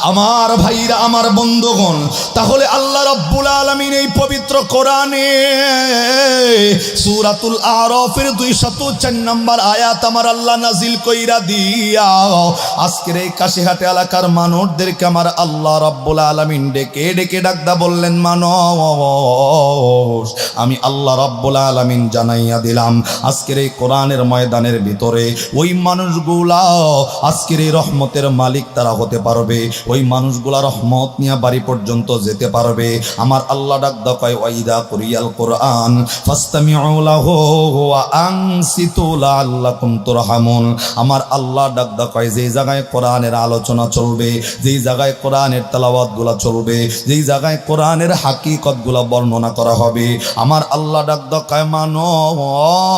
আমার ভাইরা, আমার বন্ধুগণ, তাহলে আল্লাহ রাব্বুল আলামিন এই পবিত্র কোরআনে সূরাতুল আরাফের 204 নম্বর আয়াত আমার আল্লাহ নাজিল কইরা দিয়া আজকের এই কাশিহাট এলাকার মানুষদেরকে আমার আল্লাহ রাব্বুল আলামিন ডেকে ডেকে ডাকদা বললেন, মানুষ আমি আল্লাহ রাব্বুল আলামিন জানাইয়া দিলাম আজকের এই কোরআনের ময়দানের ভিতরে ওই মানুষগুলা আজকের এই রহমতের মালিক তারা হতে পারবে, ওই মানুষগুলা রহমত নিয়ে বাড়ি পর্যন্ত যেতে পারবে। আমার আল্লাহ ডাকদা কয়, ওয়াইদা কুরিয়াল কোরআন ফাসতামিউ লাহু ওয়া আনসিতু লাআল্লাকুম তুরহামুন। আমার আল্লাহ ডাকদা কয়, যেই জায়গায় কোরআনের আলোচনা চলবে, যেই জায়গায় কোরআনের তেলাওয়াতগুলা চলবে, যেই জায়গায় কোরআনের হাকিকতগুলা বর্ণনা করা হবে, আমার আল্লাহ ডাকদা কয়, মানুষ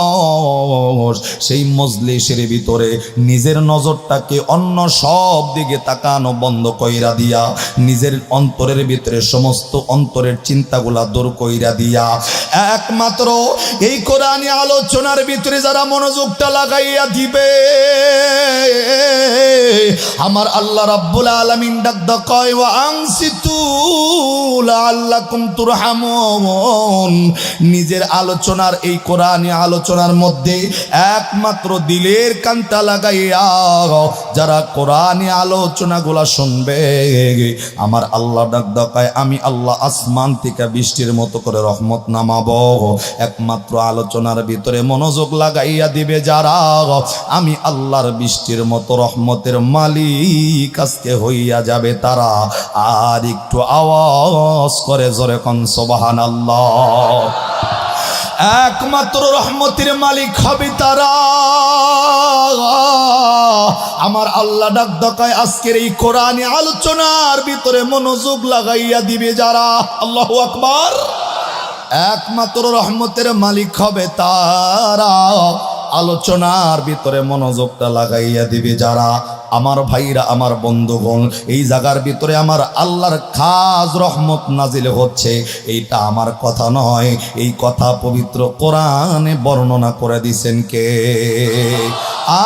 সেই মজলিসের ভিতরে নিজের নজরটাকে অন্য সব দিকে তাকানো বন্ধ কইরা দিয়া, নিজের অন্তরের ভিতরে সমস্ত অন্তরের চিন্তাগুলা দূর কইরা দিয়া একমাত্র এই কোরআনী আলোচনার ভিতরে যারা মনোযোগটা লাগাইয়া দিবে, আমার আল্লাহ রাব্বুল আলামিন ডাকদা কয়, ওয়া আনসিতু লাআল্লাকুম তুরহামুন। নিজের আলোচনার এই কোরআনী আলোচনার মধ্যে একমাত্র দিলের কানটা লাগাইয়া যারা কোরআনী আলোচনাগুলা শুনবে, আমার আল্লাহ ডাকদা কয়, আমি আল্লাহ আসমান থেকে বৃষ্টির মতো করে রহমত নামাবো। একমাত্র আলোচনার ভিতরে মনোযোগ লাগাইয়া দিবে যারা, আমি আল্লাহর বৃষ্টির মতো রহমতের মালিক আজকে হইয়া যাবে তারা। আর একটু আওয়াজ করে জোরে কোন সুবহানাল্লাহ। একমাত্র রহমতের মালিক হবে তারা। আমার আল্লাহ ডাকদা কয়, আজকের এই কোরআনী আলোচনার ভিতরে মনোযোগ লাগাইয়া দিবে যারা, আল্লাহু আকবার, একমাত্র রহমতের মালিক হবে তারা। আলোচনার ভিতরে মনোযোগটা লাগাইয়া দিবে যারা। আমার ভাইরা, আমার বন্ধুগণ, এই জায়গার ভিতরে আমার আল্লাহর খাস রহমত নাজিল হচ্ছে, এইটা আমার কথা নয়, এই কথা পবিত্র কোরআনে বর্ণনা করে দিছেন কে?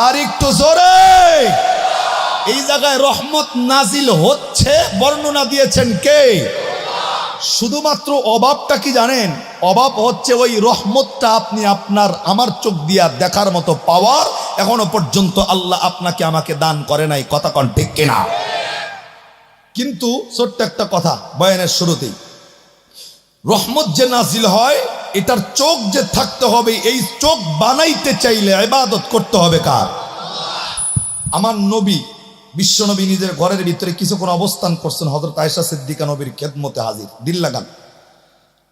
আর একটু জোরে, এই জায়গায় রহমত নাজিল হচ্ছে বর্ণনা দিয়েছেন কে? শুধুমাত্র অভাবটা কি জানেন? অভাব হচ্ছে ওই রহমতটা আপনি আপনার আমার চোখ দিয়া দেখার মতো পাওয়ার এখনো পর্যন্ত আল্লাহ আপনাকে আমাকে দান করে নাই। কথা কন ঠিক কিনা? কিন্তু ছোট্ট একটা কথা বয়ানের শুরুতেই, রহমত যে নাজিল হয় এটার চোখ যে থাকতে হবে, এই চোখ বানাইতে চাইলে ইবাদত করতে হবে কার? আমার নবী বিশ্বনবী নিজের ঘরের ভিতরে কিছুক্ষণ অবস্থান করছেন, হযরত আয়েশা সিদ্দিকা নবীর খেদমতে হাজির। দিল লাগান,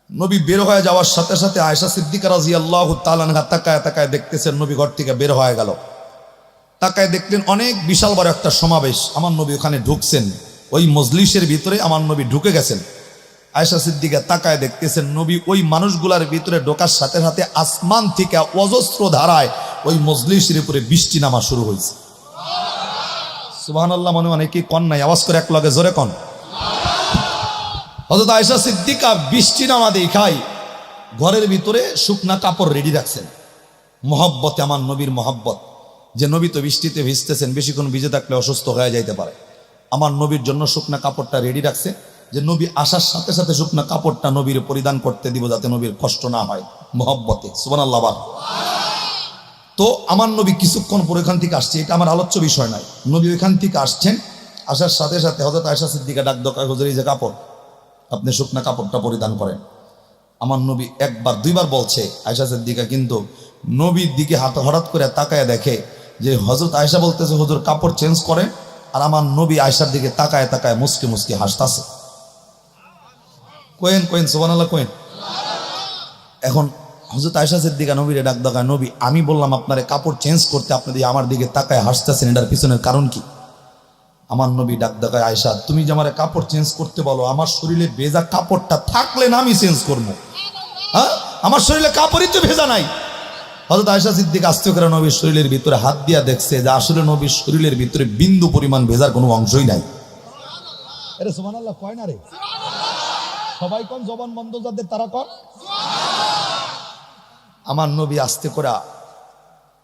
নবী বের হয়ে যাওয়ার সাথে সাথে আয়েশা সিদ্দিকা রাদিয়াল্লাহু তাআলা আনহা তাকায় তাকায় দেখতেছেন নবী ঘর থেকে বের হয়ে গেল। তাকায় দেখলেন অনেক বিশাল বড় একটা সমাবেশ, আমার নবী ওখানে ঢুকছেন, ওই মজলিসের ভিতরে আমার নবী ঢুকে গেছেন। আয়েশা সিদ্দিকা তাকায় দেখতেছেন নবী ওই মানুষগুলার ভিতরে ঢোকার সাথে সাথে আসমান থেকে অজস্র ধারায় ওই মজলিসের উপরে বৃষ্টি নামা শুরু হয়েছে। সুবহানাল্লাহ। মনে মানে কি কন নাই? আওয়াজ করে এক লগে জোরে কন। হযরত আয়েশা সিদ্দিকা বৃষ্টি নামা দেখাই ঘরের ভিতরে শুকনা কাপড় রেডি রাখছেন। মহব্বতে, আমার নবীর মহব্বত, যে নবী তো বৃষ্টিতে ভিজতেছেন, বেশিক্ষণ ভিজে থাকলে অসুস্থ হয়ে যাইতে পারে। আমার নবীর জন্য শুকনা কাপড়টা রেডি রাখছে, যে নবী আসার সাথে সাথে শুকনা কাপড়টা নবীর পরিধান করতে দিব, যাতে নবীর কষ্ট না হয়। মহব্বতে, সুবহানাল্লাহ। তো আমার নবী কিছুক্ষণ পর এখান থেকে আসছে, এটা আমার আলোচ্য বিষয় নয়। নবী ওইখান থেকে আসছেন, আসার সাথে সাথে হযরত আয়েশা সিদ্দিকা ডাক দোকায়, হুজুর এই যে কাপড়, আপনি শুকনা কাপড়টা পরিধান করেন। আমার নবী একবার দুইবার বলছে, আয়েশা সিদ্দিকা কিন্তু নবীর দিকে হঠাৎ করে তাকায় দেখে যে হযরত আয়েশা বলতেছে হুজুর কাপড় চেঞ্জ করেন, আর আমার নবী আয়েশার দিকে তাকায় তাকায় মুসকি মুসকি হাসতাছে। কোয়েন কোয়েন সুবহানাল্লাহ কোয়েন। এখন হযরত আয়েশা সিদ্দিকা নবীরে ডাক দেখায়, নবী আমি বললাম আপনারে কাপড় চেঞ্জ করতে, আপনি আমার দিকে তাকায় হাসতেছেন, এটার পিছনের কারণ কি? আমার নবী ডাক দেখায়, আয়েশা তুমি যে আমার কাপড় চেঞ্জ করতে বলো, আমার শরীরে ভেজা কাপড়টা থাকলে না আমি চেঞ্জ করবো? হ্যাঁ, আমার শরীরে কাপড়ই তো ভেজা নাই। হযরত আয়েশা সিদ্দিকা আস্তে করে নবীর শরীরের ভিতরে হাত দিয়া দেখছে যে আসলে নবীর শরীরের ভিতরে বিন্দু পরিমাণ ভেজার কোনো অংশই নাই। আরে সুবহানাল্লাহ কয় না রে? সবাই কোন জবান বন্ধ যাদের তারা কোন। আমার নবী আস্তে করে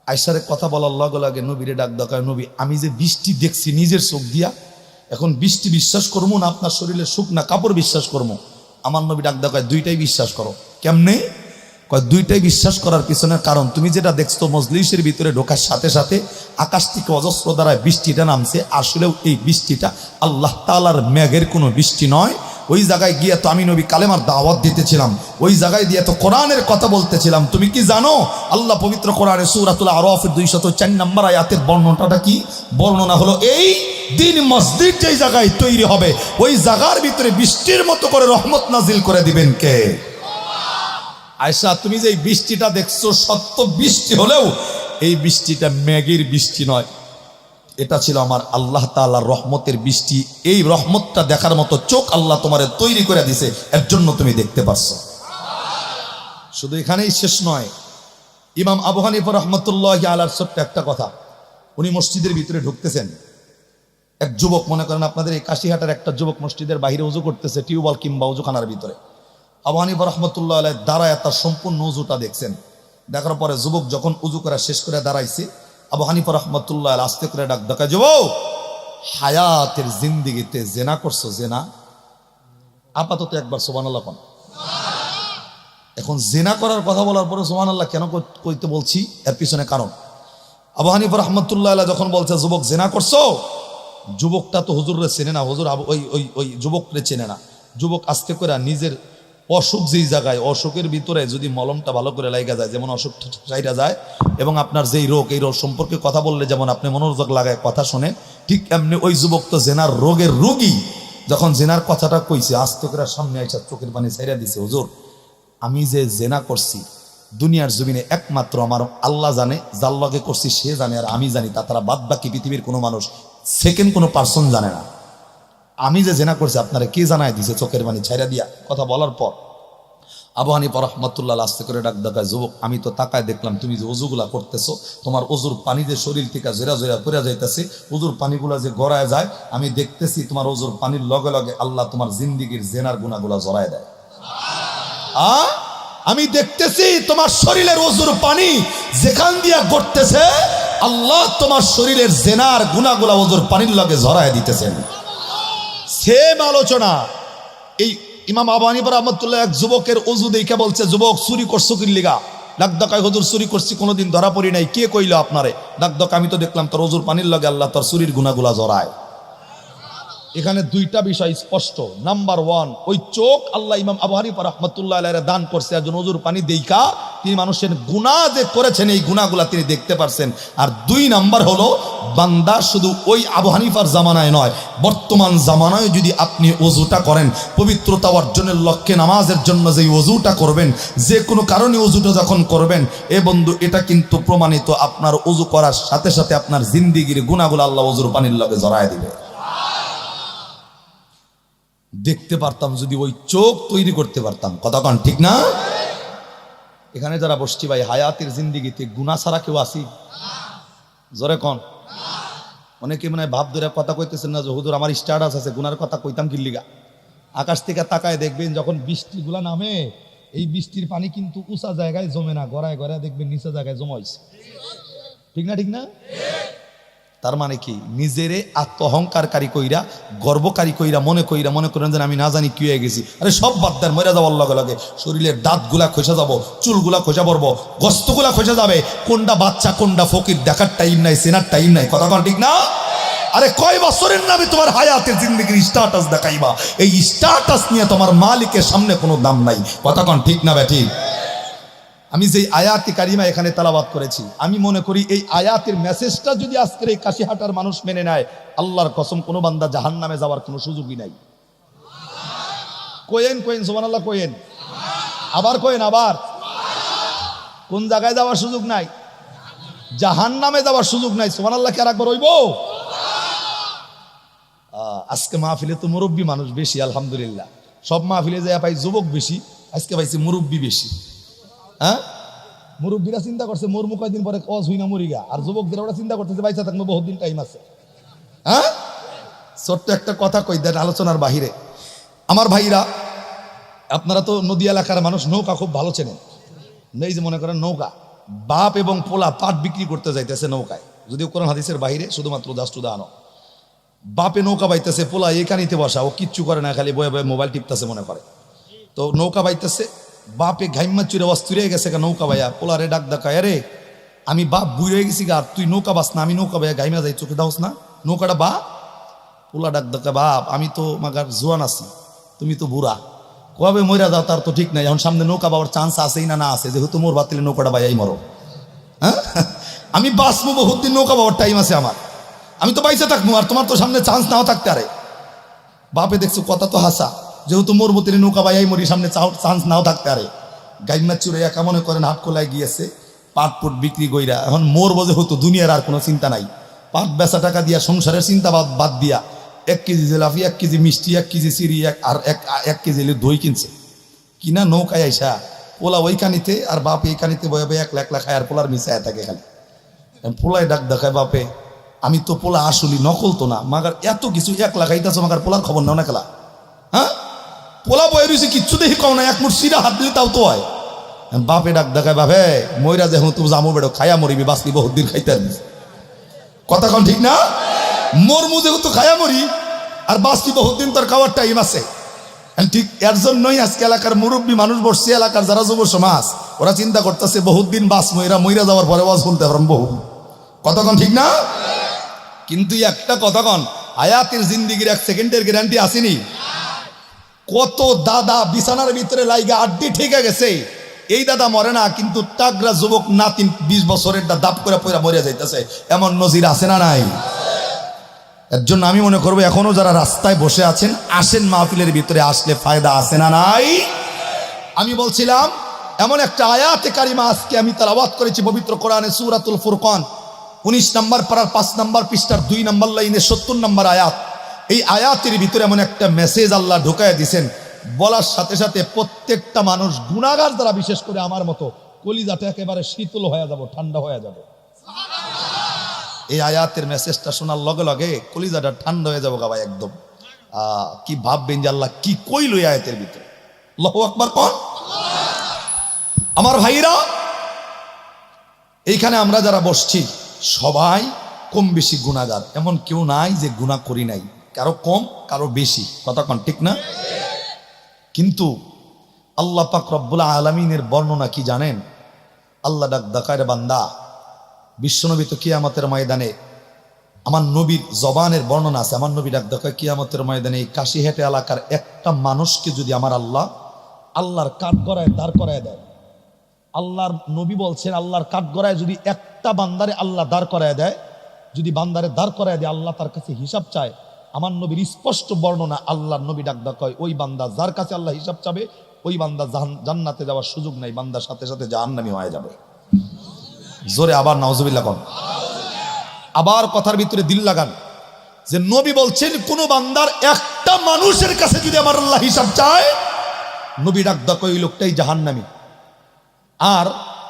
আয়েশার কথা বলার লগে লগে নবীরে ডাক দেখায়, নবী আমি যে বৃষ্টি দেখছি নিজের চোখ দিয়া, এখন বৃষ্টি বিশ্বাস করবো না আপনার শরীরে সুখ না কাপড় বিশ্বাস করবো? আমার নবী ডাক দেয় দুইটাই বিশ্বাস করো। কেমনে? কয় দুইটাই বিশ্বাস করার পিছনের কারণ, তুমি যেটা দেখছো মজলিসের ভিতরে ঢোকার সাথে সাথে আকাশ থেকে অজস্র দ্বারায় বৃষ্টিটা নামছে, আসলেও এই বৃষ্টিটা আল্লাহ তাআলার মেঘের কোনো বৃষ্টি নয়। ওই জায়গায় গিয়ে তো আমি নবী কালেমার দাওয়াত দিতেছিলাম, ওই জায়গায় দিয়ে তো কোরআনের কথা বলতেছিলাম। তুমি কি জানো আল্লাহ পবিত্র কোরআনে সূরাতুল আরাফের 204 নম্বর আয়াতের বর্ণনাটা কি? বর্ণনা হলো এই দিন মসজিদ যেই জায়গায় তৈরি হবে ওই জায়গার ভিতরে বৃষ্টির মতো করে রহমত নাজিল করে দিবেন কে? আয়েশা, তুমি যে বৃষ্টিটা দেখছো সত্য বৃষ্টি হলেও এই বৃষ্টিটা মেঘের বৃষ্টি নয়, এটা ছিল আমার আল্লাহ তাআলার রহমতের বৃষ্টি। এই রহমতটা দেখার মতো চোখ আল্লাহ তোমারে তৈরি করে দিছে, এর জন্য তুমি দেখতে পাচ্ছ। শুধু এখানেই শেষ নয়, ইমাম আবু হানিফা রাহমাতুল্লাহি আলাইহির ছোট্ট একটা কথা, উনি মসজিদের ভিতরে ঢুকতেছেন, এক যুবক, মনে করেন আপনাদের এই কাশিহাটার একটা যুবক মসজিদের বাইরে উজু করতেছে টিউবওয়েল কিংবা উজুখানার ভিতরে। আবু হানিফা রাহমাতুল্লাহি আলাইহি দাঁড়ায় তার সম্পূর্ণ উজুটা দেখছেন। দেখার পরে যুবক যখন উজু করা শেষ করে দাঁড়াইছে, আবু হানিফা রাহমাতুল্লাহি আলাইহি আস্তে করে ডাক দেয়, যুবক, হায়াতের জিন্দেগিতে জেনা করছো? জেনা? আপাতত একবার সুবহানাল্লাহ কোন। এখন জেনা করার কথা বলার পরে সুবহানাল্লাহ কেন কইতে বলছি, এর পিছনে কারণ। আবু হানিফা রাহমাতুল্লাহি আলাইহি যখন বলছে যুবক জেনা করছো, যুবকটা তো হুজুররে চেনে না, হুজুর ওই যুবকরে চেনে না। যুবক আস্তে করে নিজের অসুখ যেই জায়গায়, অসুখের ভিতরে যদি মলমটা ভালো করে লাগা যায়, যেমন অসুখ চাইরা যায়, এবং আপনার যেই রোগ, এই রোগ সম্পর্কে কথা বললে যেমন আপনি মনোযোগ লাগায় কথা শোনেন, ঠিক এমনি ওই যুবক তো জেনার রোগের রোগী। যখন জেনার কথাটা কইছে, আস্তে করে সামনে আইসা চোখের পানি ছাইরা দিছে, হুজুর আমি যে জেনা করছি দুনিয়ার জমিনে একমাত্র আমার আল্লাহ জানে, যার লগে করছি সে জানে, আর আমি জানি, তাছাড়া বাদ বাকি পৃথিবীর কোনো মানুষ, সেকেন্ড কোনো পার্সন জানে না। আমি যে জেনা করছি আপনারা কে জানায় দিছে? চোখের পানি ছাইরা দিয়া কথা বলার পর আবু হানিফা রাহমাতুল্লাহ আস্তে করে ডাক দেয়, যুবক আমি তো তাকায় দেখলাম তুমি যে ওযুগুলা করতেছো, তোমার ওযুর পানি যে শরীর থেকে জেরা জেরা করে যাইতেছে, ওযুর পানিগুলা যে গড়ায় যায়, আমি দেখতেছি তোমার ওযুর পানির লগে লগে আল্লাহ তোমার জিন্দেগীর জেনার গুনাহগুলা জড়ায় দেয়। আমি দেখতেছি তোমার শরীরের ওযুর পানি যেখান দিয়া গড়তেছে, আল্লাহ তোমার শরীরের জেনার গুনাহগুলা ওযুর পানির লগে জড়ায় দিতেছেন। সেম আলোচনা এই ইমাম আবু হানিফা রাহমাতুল্লাহ এক যুবকের ওযু দেখে বলছে, যুবক চুরি করছো কি লিগা? ডাক দকায়, হুজুর চুরি করছি, কোনোদিন ধরা পড়ি নাই। কে কইলো আপনারে? ডাক দকা, আমি তো দেখলাম তোর ওযুর পানির লগে আল্লাহ তোর চুরির গুনাহগুলা জড়ায়। এখানে দুইটা বিষয় স্পষ্ট। নাম্বার ওয়ান, ওই চোখ আল্লাহ ইমাম আবু হানিফা রাহমাতুল্লাহ আলাইহি দান করছে একজন ওযুর পানি দেইখা, তিনি মানুষের গুনাহ যে করেছেন এই গুনাহগুলা তিনি দেখতে পারছেন। আর দুই নাম্বার হলো, বান্দা শুধু ওই আবু হানিফার জামানায় নয়, বর্তমান জামানায় যদি আপনি ওযুটা করেন, পবিত্রতা অর্জনের লক্ষ্যে নামাজের জন্য যে ওযুটা করবেন, যে কোনো কারণে ওযুটা যখন করবেন, এ বন্ধু এটা কিন্তু প্রমাণিত, আপনার ওযু করার সাথে সাথে আপনার জিন্দেগীর গুনাহগুলো আল্লাহ ওযুর পানির লগে জড়ায় দিবে। দেখতে পারতাম যদি ওই চোখ তৈরি করতে পারতাম। কথা কন ঠিক না? এখানে যারা বসছি ভাই, হায়াতের জিন্দেগিতে গুনাহ ছাড়া কেউ আসি? জোরে কন। অনেকে মনে হয় ভাব ধরে কথা কইতেছেন না যে হুজুর আমার স্ট্যাটাস আছে, গুনার কথা কইতাম কি লিগা? আকাশ থেকে তাকায় দেখবেন যখন বৃষ্টিগুলা নামে, এই বৃষ্টির পানি কিন্তু উঁচা জায়গায় জমে না, গড়ায় গড়ায় দেখবেন নিচা জায়গায় জমা হয়েছে। ঠিক না? ঠিক না? তার মানে কি, নিজেরে আত্ম অহংকারী কইরা, গর্বকারী কইরা, মনে করেন যে আমি না জানি কি হয়ে গেছি। আরে সব বাদ দেন, মরে যাওয়ার লগে লগে শরীরের দাঁতগুলা খসে যাব, চুলগুলা খসে পড়বো, গোস্তগুলা খসে যাবে, কোনটা বাচ্চা কোনটা ফকির দেখার টাইম নাই, চেনার টাইম নাই। কথা কন ঠিক না? আরে কয় বছরের নামে তোমার হায়াতের জিন্দেগির স্ট্যাটাস দেখাইবা, এই স্ট্যাটাস নিয়ে তোমার মালিকের সামনে কোনো দাম নাই। কথা কন ঠিক না বেঠিক? আমি যেই আয়াতি কারিমা এখানে তেলাওয়াত করেছি, আমি মনে করি এই আয়াতের মেসেজটা যদি আজকের এই কাশিহাটার মানুষ মেনে নেয়, আল্লাহর কসম কোনো বান্দা জাহান্নামে যাওয়ার কোনো সুযোগই নাই। কোয়েন সুবহানাল্লাহ, কোয়েন আবার, কোয়েন আবার। কোন জায়গায় যাওয়ার সুযোগ নাই? জাহান্নামে যাওয়ার সুযোগ নাই। সুবহানাল্লাহ কে একবার হইব? আজকে মাহফিলে তো মুরব্বী মানুষ বেশি, আলহামদুলিল্লাহ। সব মাহফিলে যায় পাই যুবক বেশি, আজকে পাইছি মুরব্বী বেশি। হ্যাঁ, মুরব্বীরা চিন্তা করছে মরমু কয়দিন পরে কজ হই না মরিগা, আর যুবকদের ওরা চিন্তা করতেছে বাইচা থাকবো বহুত দিন, টাইম আছে। হ্যাঁ, ছোট্ট একটা কথা কই দেন আলোচনার বাহিরে। আমার ভাইরা, আপনারা তো নদী এলাকার মানুষ, নৌকা খুব ভালো চেনেন। এই যে মনে করেন নৌকা, বাপ এবং পোলা পাট বিক্রি করতে যাইতেছে নৌকায়, যদিও কোরআন হাদিসের বাহিরে, শুধুমাত্র জাস্ট উদাহরণ। বাপে নৌকা বাইতেছে, পোলা এখানিতে বসা, ও কিচ্ছু করে না, খালি বয়ে বয়ে মোবাইল টিপতেছে মনে করে। তো নৌকা বাইতেছে, বাপে ঘাইমা চুরে অস্থির হয়ে গেছে নৌকা বাইয়া, পোলারে ডাক ডাকায়, রে আমি বাপ বুড়ি হয়ে গেছি গা, আর তুই নৌকা বাস না, আমি নৌকা বাইয়া ঘাইমা যাই, চোখে দাওস না নৌকাটা বা। পোলা ডাক ডাকা, বাপ আমি তো মাগার জোয়ান আছি, তুমি তো বুড়া, কবে মইরা যাও তার তো ঠিক নাই, এখন সামনে নৌকা বাবার চান্স আছেই না না আছে, যেহেতু মোর বাতিলে নৌকাটা বাইয়াই মরো। হ্যাঁ, আমি বাঁচবো বহুত দিন, নৌকা বাবার টাইম আছে আমার, আমি তো বাইসে থাকবো, আর তোমার তো সামনে চান্স নাও থাকতে আরে। বাপে দেখছো কথা তো হাসা, যেহেতু মোর মতিলে নৌকা বাইয়াই মরি, সামনে চান্স নাও থাকতে আরে। গাইমা চুরে একা মনে করেন হাট খোলায় গিয়েছে, পাট পুট বিক্রি কইরা এখন মোর বোঝে হতো, দুনিয়ার আর কোনো চিন্তা নাই, পাট বেচা টাকা দিয়া সংসারের চিন্তা বাদ দিয়া 1 কেজি জিলাপি, 1 কেজি মিষ্টি, 1 কেজি চিড়ি, আর 1 কেজি দই কিনছে, কিনা নৌকায় আইসা পোলা ওইখানিতে, আর বাপ এইখানিতে বয়ে বয়ে একলা একলা খায়, আর পোলার মিশায় থাকে খালি। পোলায় ডাক দেখায়, বাপে আমি তো পোলা আসলি নকল তো না, মাগার এত কিছু একলা খাইতেছ, মাগার পোলার খবর নাও না খেলা। হ্যাঁ, পোলা বয়ে রয়েছে, কিচ্ছু দেখি কম না, এক মুঠ সিরা হাত দিলে তাও তো হয়। বাপে ডাক দেখায়, বাপে ময়রা যে হুঁ তুমি জামো বেড়ো খায়া মরিবি, বাঁচলি বহুত দিন খাইতে পারবি, কথা কন ঠিক না? মোর মুজে তো খায়া মরি, আর বাঁচলি বহুত দিন, তোর খাওয়ার টাইম আছে। ঠিক এর জন্যই আজকে এলাকার মুরব্বী মানুষ বসছে, এলাকার যারা যুব সমাজ, ওরা চিন্তা করতেছে বহুত দিন বাস মইরা যাওয়ার পরে বাস বলতে পারলাম বহু, কতক্ষণ ঠিক না? কিন্তু একটা কতক্ষণ হায়াতের জিন্দিগির 1 সেকেন্ডের গ্যারান্টি আসেনি। কত দাদা বিছানার ভিতরে লাইগা আড্ডি ঠিক গেছে, এই দাদা মরে না, কিন্তু টাগরা যুবক নাতিন 20 বছরের দাপ করে পয়রা মরে যাইতেছে, এমন নজির আছে না নাই? এর জন্য আমি মনে করবো এখনো যারা রাস্তায় বসে আছেন, আসেন মাহফিলের ভিতরে, আসলে ফায়দা আছে না নাই? আমি বলছিলাম এমন একটা আয়াতে কারিমা আজকে আমি তেলাওয়াত করেছি পবিত্র কোরআনে, সূরাতুল ফুরকান 19 নম্বর পারার 5 নম্বর পৃষ্ঠার 2 নম্বর লাইনে 70 নম্বর আয়াত। এই আয়াতের ভিতরে এমন একটা মেসেজ আল্লাহ ঢুকায় দিয়েছেন, বলার সাথে সাথে প্রত্যেকটা মানুষ গুনাহগার যারা, বিশেষ করে আমার মতো, কলিজাটা একেবারে শীতল হয়ে যাব, ঠান্ডা হয়ে যাবে। এই আয়াতের মেসেজটা শোনার লগে লগে কলিজাটা ঠান্ডা হয়ে যাবো ভাই একদম। কি ভাববেন যে আল্লাহ কি কইল এই আয়াতের ভিতরে। আল্লাহু আকবার কোন। আমার ভাইরা, এইখানে আমরা যারা বসছি সবাই কম বেশি গুনাহগার, এমন কেউ নাই যে গুনাহ করি নাই, কারো কম কারো বেশি, কথা কোন ঠিক না? কিন্তু আল্লাহ পাক রব্বুল আলামিনের বর্ণনা কি জানেন? আল্লাহ ডাক দেখায়, বান্দা বিশ্বনবী তো কিয়ামতের ময়দানে, আমার নবীর জবানের বর্ণনা আছে, আমার নবী ডাক দেখায় কিয়ামতের ময়দানে এই কাশিহেটে এলাকার একটা মানুষকে যদি আমার আল্লাহর কাঠগড়ায় দাঁড় করায় দেয়, আল্লাহর নবী বলছেন আল্লাহর কাঠগড়ায় যদি একটা বান্দারে আল্লাহ দাঁড় করায় দেয়, যদি বান্দারে দাঁড় করায় দেয়, আল্লাহ তার কাছে হিসাব চায়, আমার নবীর স্পষ্ট বর্ণনা, আল্লাহর নবী ডাক দেখায় ওই বান্দা যার কাছে আল্লাহ হিসাব চাবে, ওই বান্দা জান্নাতে যাওয়ার সুযোগ নাই, বান্দার সাথে সাথে জাহান্নামী হয়ে যাবে। জোরে আবার নাউজুবিল্লাহ কোন। আবার কথার ভিতরে দিল লাগান, যে নবী বলছেন কোন বান্দার একটা মানুষের কাছে যদি আমার আল্লাহ হিসাব চায়, নবী ডাক দেখায় ওই লোকটাই জাহান্নামী।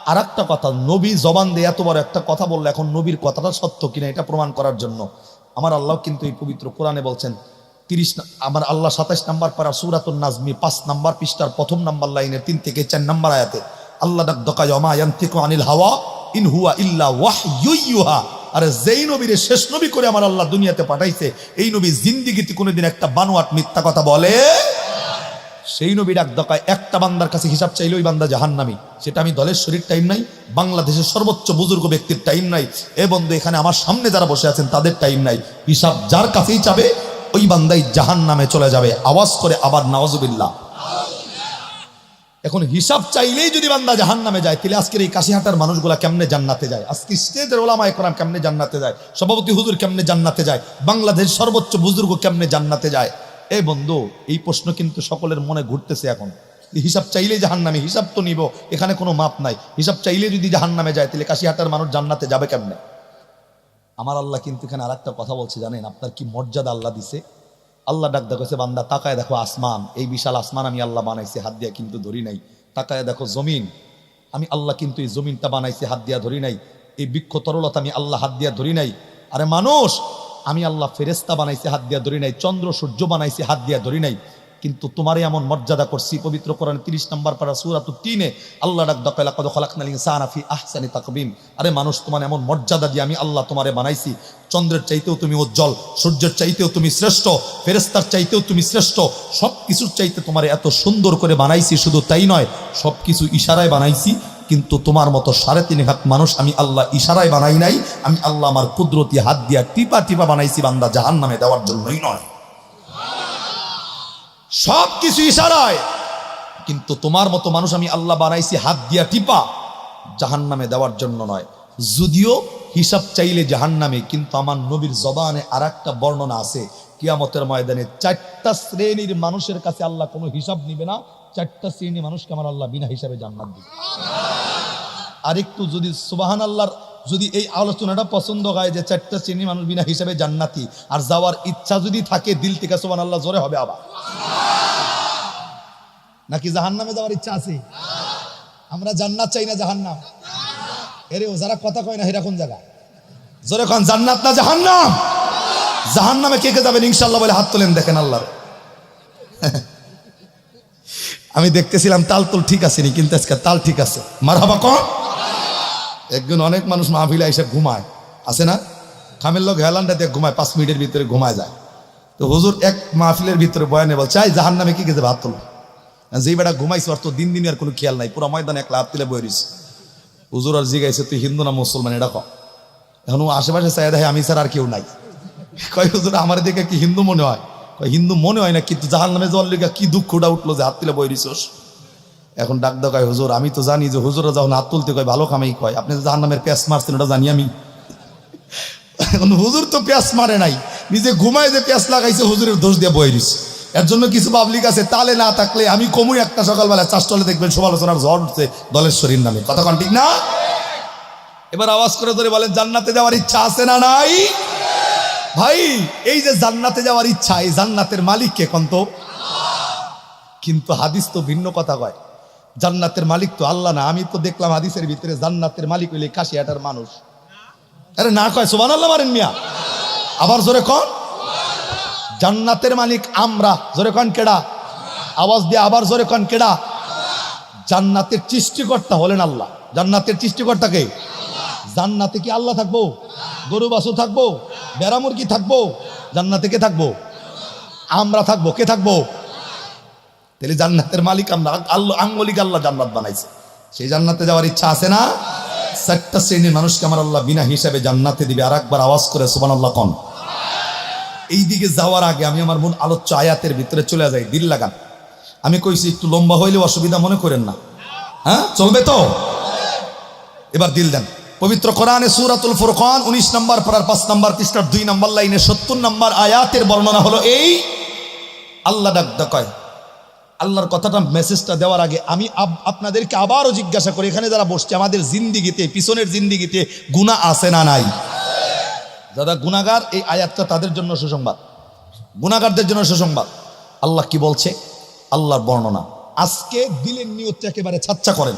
আর একটা কথা, নবী জবান দিয়ে এত বড় একটা কথা বললে, এখন নবীর কথাটা সত্য কিনা এটা প্রমাণ করার জন্য আমার আল্লাহ কিন্তু এই পবিত্র কোরআনে বলছেন, আমার আল্লাহ 27 নম্বর পারা সূরাতুন নাজমি 5 নম্বর পৃষ্ঠার 1 নম্বর লাইনের 3 থেকে 4 নম্বর আয়াতে আল্লাহ ডাক দেখায়, ওমা ইয়ানতিকু আনিল হাওয়া ইন হুয়া ইল্লা ওয়াহয়ু ইউহা। আরে যেই নবীরে শেষ নবী করে আমার আল্লাহ দুনিয়াতে পাঠাইছে, এই নবী জিন্দেগিতে কোনোদিন একটা বানোয়াট মিথ্যা কথা বলে? সেই নবী ডাক দেখায় একটা বান্দার কাছে হিসাব চাইলে ওই বান্দা জাহান্নামী। সেটা আমি দলের শরীর টাইম নাই, বাংলাদেশের সর্বোচ্চ বুজুর্গ ব্যক্তির টাইম নাই, এ বন্ধু এখানে আমার সামনে যারা বসে আছেন তাদের টাইম নাই। হিসাব যার কাছেই চাবে ওই বান্দাই জাহান্নামে চলে যাবে। আওয়াজ করে আবার নাউজুবিল্লাহ। এখন হিসাব চাইলেই যদি বান্দা জাহান্নামে যায়, তাহলে আজকের এই কাশিহাটার মানুষগুলা কেমনে জান্নাতে যায়? আজকে স্টেজের ওলামায়ে কেরাম কেমনে জান্নাতে যায়? সভাপতি হুজুর কেমনে জান্নাতে যায়? বাংলাদেশ সর্বোচ্চ বুজুর্গ কেমনে জান্নাতে যায়? এই বন্ধু, এই প্রশ্ন কিন্তু সকলের মনে ঘুরতেছে এখন। হিসাব চাইলেই জাহান্নামে, হিসাব তো নিব, এখানে কোনো মাপ নাই। হিসাব চাইলে যদি জাহান্নামে যায়, তাহলে কাশিহাটার মানুষ জান্নাতে যাবে কেমনে? আমার আল্লাহ কিন্তু এখানে আর একটা কথা বলছে, জানেন আপনার কি মর্যাদা আল্লাহ দিছে? আল্লাহ ডাক দেখেছে, বান্দা তাকায় দেখো আসমান, এই বিশাল আসমান আমি আল্লাহ বানাইছি, হাত দিয়া কিন্তু ধরি নাই। তাকায় দেখো জমিন, আমি আল্লাহ কিন্তু এই জমিনটা বানাইছি, হাত দিয়া ধরি নাই। এই বৃক্ষ তরলতা আমি আল্লাহ হাত দিয়া ধরি নাই। আরে মানুষ, আমি আল্লাহ ফেরেস্তা বানাইছি, হাত দিয়া ধরি নাই। চন্দ্র সূর্য বানাইছি, হাত দিয়া ধরি নাই। কিন্তু তোমারই এমন মর্যাদা করছি। পবিত্র কোরআন 30 নম্বর পারা সূরাতুত তিনে আল্লাহ ডাক দাও লাকাদ খালাকনাল ইনসানা ফি আহসানি তাকবীম। আরে মানুষ, তোমার এমন মর্যাদা দিয়ে আমি আল্লাহ তোমারে বানাইছি। চন্দ্রের চাইতেও তুমি উজ্জ্বল, সূর্যের চাইতেও তুমি শ্রেষ্ঠ, ফেরেশতার চাইতেও তুমি শ্রেষ্ঠ, সব কিছুর চাইতে তোমারে এত সুন্দর করে বানাইছি। শুধু তাই নয়, সব কিছু ইশারায় বানাইছি। কিন্তু তোমার মতো 3.5 লাখ মানুষ আমি আল্লাহ ইশারায় বানাই নাই, আমি আল্লাহ আমার কুদরতি হাত দিয়া টিপা টিপা বানাইছি বান্দা জাহান্নামে দেওয়ার জন্যই নয়। সব কিছু ইশারায়, কিন্তু তোমার মতো মানুষ আমি আল্লাহ বানাইছি হাত দিয়া টিপা, জাহান্নামে দেওয়ার জন্য নয়। যদিও হিসাব চাইলে জাহান্নামে, কিন্তু আমার নবীর জবানে আর একটা বর্ণনা আছে, কিয়ামতের ময়দানে 4টা শ্রেণীর মানুষের কাছে আল্লাহ কোনো হিসাব নিবে না। 4টা শ্রেণীর মানুষকে আমার আল্লাহ বিনা হিসাবে জান্নাত দিবে। আর একটু যদি সুবহানাল্লাহর যদি এই আলোচনাটা পছন্দ হয় যে 4টা শ্রেণীর মানুষ বিনা হিসাবে জান্নাতি, আর যাওয়ার ইচ্ছা যদি থাকে দিল থেকে সুবহানাল্লাহ জোরে হবে আবার। নাকি জাহান্নামে যাওয়ার ইচ্ছা আছে? আমরা জান্নাত চাই না জাহান্নাম? এরে ও যারা কথা কয় না এরা কোন জায়গা? জোরে কোন, জান্নাত না জাহান্নাম? জাহান্নামে কে কে যাবেন ইনশাআল্লাহ বলে হাত তোলেন, দেখেন আল্লাহর। আমি দেখতেছিলাম তাল তুল ঠিক আছে নি, কিন্তু আজকে তাল ঠিক আছে। মারহাবা কোন? একজন অনেক মানুষ মাহফিলে এসে ঘুমায়, আছে না? খামের লোক হেলানটা দিয়ে ঘুমায়, 5 মিনিটের ভিতরে ঘুমায় যায়। তো হুজুর এক মাহফিলের ভিতরে বয়ানে বলছে, এই জাহান্নামে কি কে যাবে হাত তোলো। যেই বেটা ঘুমাইছে ওর তো দিন দিন আর কোনো খেয়াল নাই, পুরো ময়দানে একলা হাত তুলে বয়ে রয়েছে। হুজুর আর জিগাইছে, তুই হিন্দু না মুসলমান এটা কম। এখন ও আশেপাশে চাই দেখে আমি স্যার আর কেউ নাই। কয় হুজুর আমার দিকে কি হিন্দু মনে হয়? কয় হিন্দু মনে হয় না, কিন্তু জাহান্নামে যাওয়ার লিগা কি দুঃখটা উঠলো যে হাত তুলে বয়ে রইছস। এখন ডাক দাও কয়, হুজুর আমি তো জানি যে হুজুরা যখন হাত তুলতে কয় ভালো কামাই কয়, আপনি যে জাহান্নামের প্যাঁচ মারছেন ওটা জানি আমি। এখন হুজুর তো প্যাঁচ মারে নাই, নিজে ঘুমায় যে প্যাঁচ লাগাইছে হুজুরের দোষ দিয়ে বয়ে রইছে। এর জন্য কিছু পাবলিক আছে তালে না থাকলে আমি কমই একটা সকালবেলা চাষটলে দেখবেন সমালোচনার ঝড় উঠছে দলের শরীর নামে। কথা কন ঠিক না? এবার আওয়াজ করে ধরে বলেন, জান্নাতে যাওয়ার ইচ্ছা আছে না নাই? ভাই এই যে জান্নাতে যাওয়ার ইচ্ছা, এই জান্নাতের মালিক কে কোন তো? কিন্তু হাদিস তো ভিন্ন কথা কয়, জান্নাতের মালিক তো আল্লাহ না। আমি তো দেখলাম হাদিসের ভিতরে জান্নাতের মালিক হইলে কাশিয়াটার মানুষ। আরে না কয় সুবহানাল্লাহ মারেন মিয়া, আবার জোরে কন। জান্নাতের মালিক আমরা, জোরে কন কেডা? আওয়াজ দিয়ে আবার জোরে কন কেডা? জান্নাতের সৃষ্টিকর্তা হলেন আল্লাহ। জান্নাতের সৃষ্টিকর্তা কে? জান্নাতে কি আল্লাহ থাকবো? গরু বাছুর থাকবো? বেড়া মুরগি থাকবো? জান্নাতে কে থাকবো? আমরা থাকবো। কে থাকবো? তাহলে জান্নাতের মালিক আমরা, আল্লাহ আঙ্গলিক আল্লাহ জান্নাত বানাইছে। সেই জান্নাতে যাওয়ার ইচ্ছা আছে না? 4টা শ্রেণীর মানুষকে আমার আল্লাহ বিনা হিসাবে জান্নাতে দিবে। আর একবার আওয়াজ করে সুবহানাল্লাহ কোন। এই দিকে যাওয়ার আগে আমি আমার মূল আলোচ্য আয়াতের ভিতরে চলে যাই, দিল লাগান। আমি কইছি একটু লম্বা হইলেও অসুবিধা মনে করেন না, হ্যাঁ চলবে তো? এবার দিল দেন। পবিত্র কোরআনে সূরাতুল ফুরকান 19 নম্বর পারার 5 নম্বর পৃষ্ঠার 2 নম্বর লাইনে 70 নম্বর আয়াতের বর্ণনা হলো এই। আল্লাহ ডাক কয়, আল্লাহর কথাটা মেসেজটা দেওয়ার আগে আমি আপনাদেরকে আবারও জিজ্ঞাসা করি, এখানে যারা বসছে আমাদের জিন্দিগিতে, পিছনের জিন্দিগিতে গুনাহ আছে না নাই? যারা গুনাহগার, এই আয়াতটা তাদের জন্য সুসংবাদ, গুনাহগারদের জন্য সুসংবাদ। আল্লাহ কি বলছে? আল্লাহর বর্ণনা। আজকে দিলের নিয়তটা একেবারে ছাচ্চা করেন,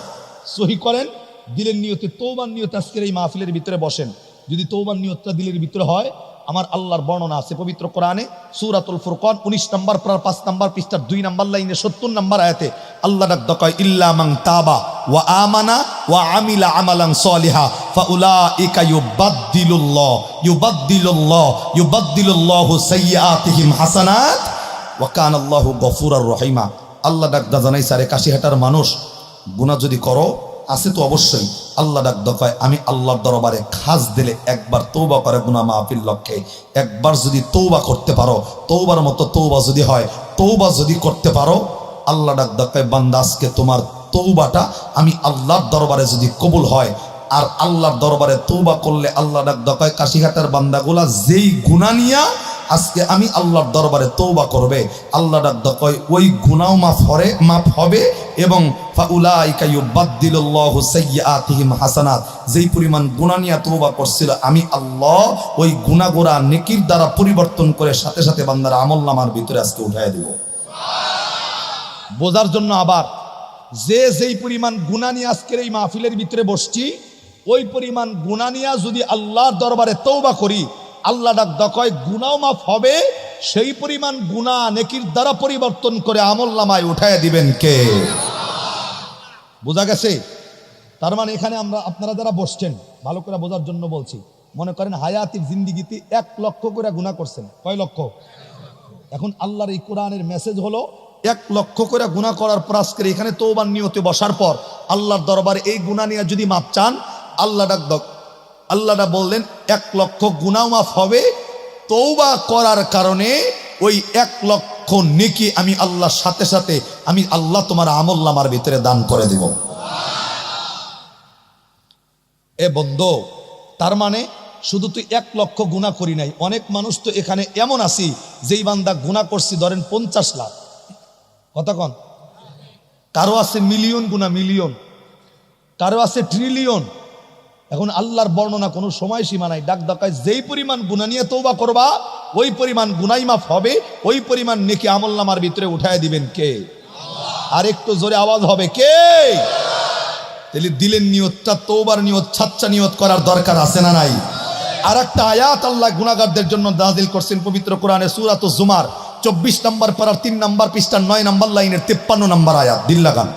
সহি করেন। দিলের নিয়তে, তওবার নিয়তে আজকের এই মাহফিলের ভিতরে বসেন। যদি তওবার নিয়তটা দিলের ভিতরে হয়, আমার আল্লাহর বর্ণনা আছে পবিত্র কোরআনে সূরাতুল ফুরকান 19 নম্বর পারা 5 নম্বর পৃষ্ঠার 2 নম্বর লাইনে 70 নম্বর আয়াতে আল্লাহ ডাক কয়, ইল্লা মান তাবা ওয়া আমানা ওয়া আমিলা আমালান সলিহা ফাউলাইকা ইউবাদদিলুল্লাহু সাইয়্যাতিহিম হাসানাত ওয়া কানা আল্লাহু গফুরুর রহিমা। আল্লাহ ডাক জানাই সারে কাশিহাটার মানুষ, গুনাহ যদি করো আছে তো অবশ্যই। আল্লাহ ডাক কয়, আমি আল্লাহর দরবারে খাস দিলে একবার তওবা করে গুনাহ মাফির লক্ষ্যে, একবার যদি তওবা করতে পারো, তওবার মতো তওবা যদি হয়, তওবা যদি করতে পারো, আল্লাহ ডাক কয় বান্দা আজকে তোমার তওবাটা আমি আল্লাহর দরবারে যদি কবুল হয়, আর আল্লাহর দরবারে তওবা করলে আল্লাহ ডাক কয় কাশিঘাটার বান্দাগুলা যেই গুনাহ নিয়া আজকে আমি আল্লাহর দরবারে তওবা করবে, আল্লাহ ডাক কয় ওই গুনাহ মাফ হবে এবং ফাউলাইকা ইউবাদদিলুল্লাহু সাইয়্যাতিহিম হাসানাত। যেই পরিমাণ গুনাহ নিয়ে তওবা করছিল আমি আল্লাহ ওই গুনাহগুলা নেকির দ্বারা পরিবর্তন করে সাথে সাথে বান্দার আমলনামার ভিতরে আজকে উঠায় দেব। বোঝার জন্য আবার, যেই পরিমাণ গুনাহ নিয়ে আজকের এই মাহফিলের ভিতরে বসছি, ওই পরিমাণ গুনাহ নিয়ে যদি আল্লাহর দরবারে তওবা করি, আল্লাহ ডাক কয় গুনাহ মাফ হবে, সেই পরিমাণ গুনাহ নেকির দ্বারা পরিবর্তন করে আমলনামায় উঠায় দিবেন কে? বোঝা গেছে? তার মানে এখানে আমরা আপনারা যারা বসছেন ভালো করে বোঝার জন্য বলছি, মনে করেন হায়াতি জিন্দিগিতে 1 লক্ষ করে গুনাহ করছেন। কয় লক্ষ? এখন আল্লাহর এই কোরআনের মেসেজ হলো 1 লক্ষ করে গুনাহ করার পর আজকে এখানে তওবার নিয়তে বসার পর আল্লাহর দরবারে এই গুনাহ নিয়ে যদি মাপ চান, আল্লাহটা বললেন 1 লক্ষ গুনাহ মাফ হবে তওবা করার কারণে। ওই 1 লক্ষ নেকি আমি আল্লাহর সাথে সাথে আমি আল্লাহ তোমার আমলনামার ভিতরে দান করে দেব। এ বন্ধু, তার মানে শুধু তুই 1 লক্ষ গুনাহ করি নাই, অনেক মানুষ তো এখানে এমন আছি যেই বান্দা গুনাহ করছি ধরেন 50 লাখ, কথা কন, কারো আছে মিলিয়ন গুনাহ, মিলিয়ন, কারো আছে ট্রিলিয়ন। এখন আল্লাহর বর্ণনা কোনো সময় সীমা নাই। ডাক ডাকায় যেই পরিমাণ গুনাহ নিয়ে তওবা করবা ওই পরিমাণ গুনাহই মাফ হবে, ওই পরিমাণ নেকি আমলনামার ভিতরে উঠায় দিবেন কে? আর একটু জোরে আওয়াজ হবে কে? তাহলে দিলের নিয়তটা, তওবার নিয়ত, সাচ্চা নিয়ত করার দরকার আছে না নাই? আর একটা আয়াত আল্লাহ গুনাহগারদের জন্য নাযিল করছেন পবিত্র কোরআনে সূরাতুজ জুমার 24 নম্বর পারার 3 নম্বর পৃষ্ঠার 9 নম্বর লাইনের 53 নম্বর আয়াত। দিল লাগান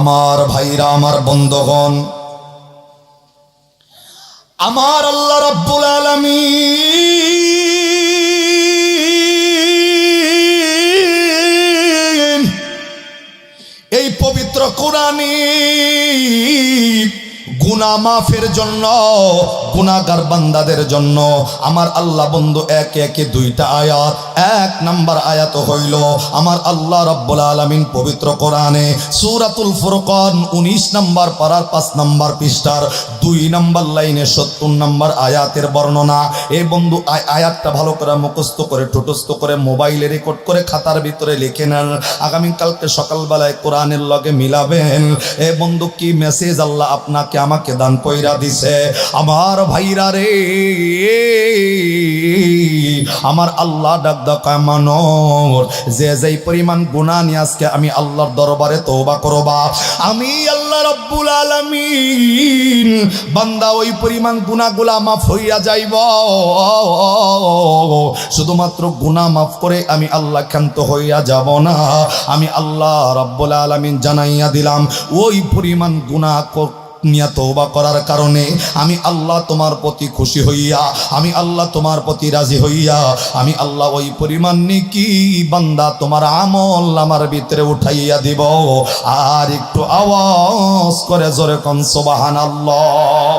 আমার ভাইরা, আমার বন্ধুগণ, আমার আল্লাহ রাব্বুল আলামিন এই পবিত্র কোরআনে গুনাহ মাফের জন্য, গুনাহগার বান্দাদের জন্য আমার আল্লাহ বন্ধু একে একে 2টা আয়াত। 1 নম্বর আয়াত হইল আমার আল্লাহ রাব্বুল আলামিন পবিত্র কোরআনে সূরাতুল ফুরকান 19 নম্বর পারার 5 নম্বর পৃষ্ঠার 2 নম্বর লাইনে 70 নম্বর আয়াতের বর্ণনা। এই বন্ধু আয়াতটা ভালো করে মুখস্থ করে, ঠোঁটস্থ করে, মোবাইলে রেকর্ড করে খাতার ভিতরে লিখে নেন। আগামীকালকে সকালবেলায় কোরআনের লগে মিলাবেন। এ বন্ধু, কি মেসেজ আল্লাহ আপনাকে আমাকে দান কইরা দিছে আমার ভাইরা রে। আমার আল্লাহ ডাক ডাকা মানর যে যেই পরিমাণ গুনাহ নিয়ে আজকে আমি আল্লাহর দরবারে তওবা করবা, আমি আল্লাহ রাব্বুল আলামিন বান্দা ওই পরিমাণ গুনাহগুলা মাফ হইয়া যাইব। শুধুমাত্র গুনাহ মাফ করে আমি আল্লাহ ক্ষান্ত হইয়া যাব না। আমি আল্লাহ রাব্বুল আলামিন জানাইয়া দিলাম ওই পরিমাণ গুনাহ নিয়া তওবা করার কারণে আমি আল্লাহ তোমার প্রতি খুশি হইয়া, আমি আল্লাহ তোমার প্রতি রাজি হইয়া, আমি আল্লাহ ওই পরিমাণ নেকি বান্দা তোমার আমল আমার ভিতরে উঠাইয়া দিব। আর একটু আওয়াজ করে জোরে কোন সুবহানাল্লাহ।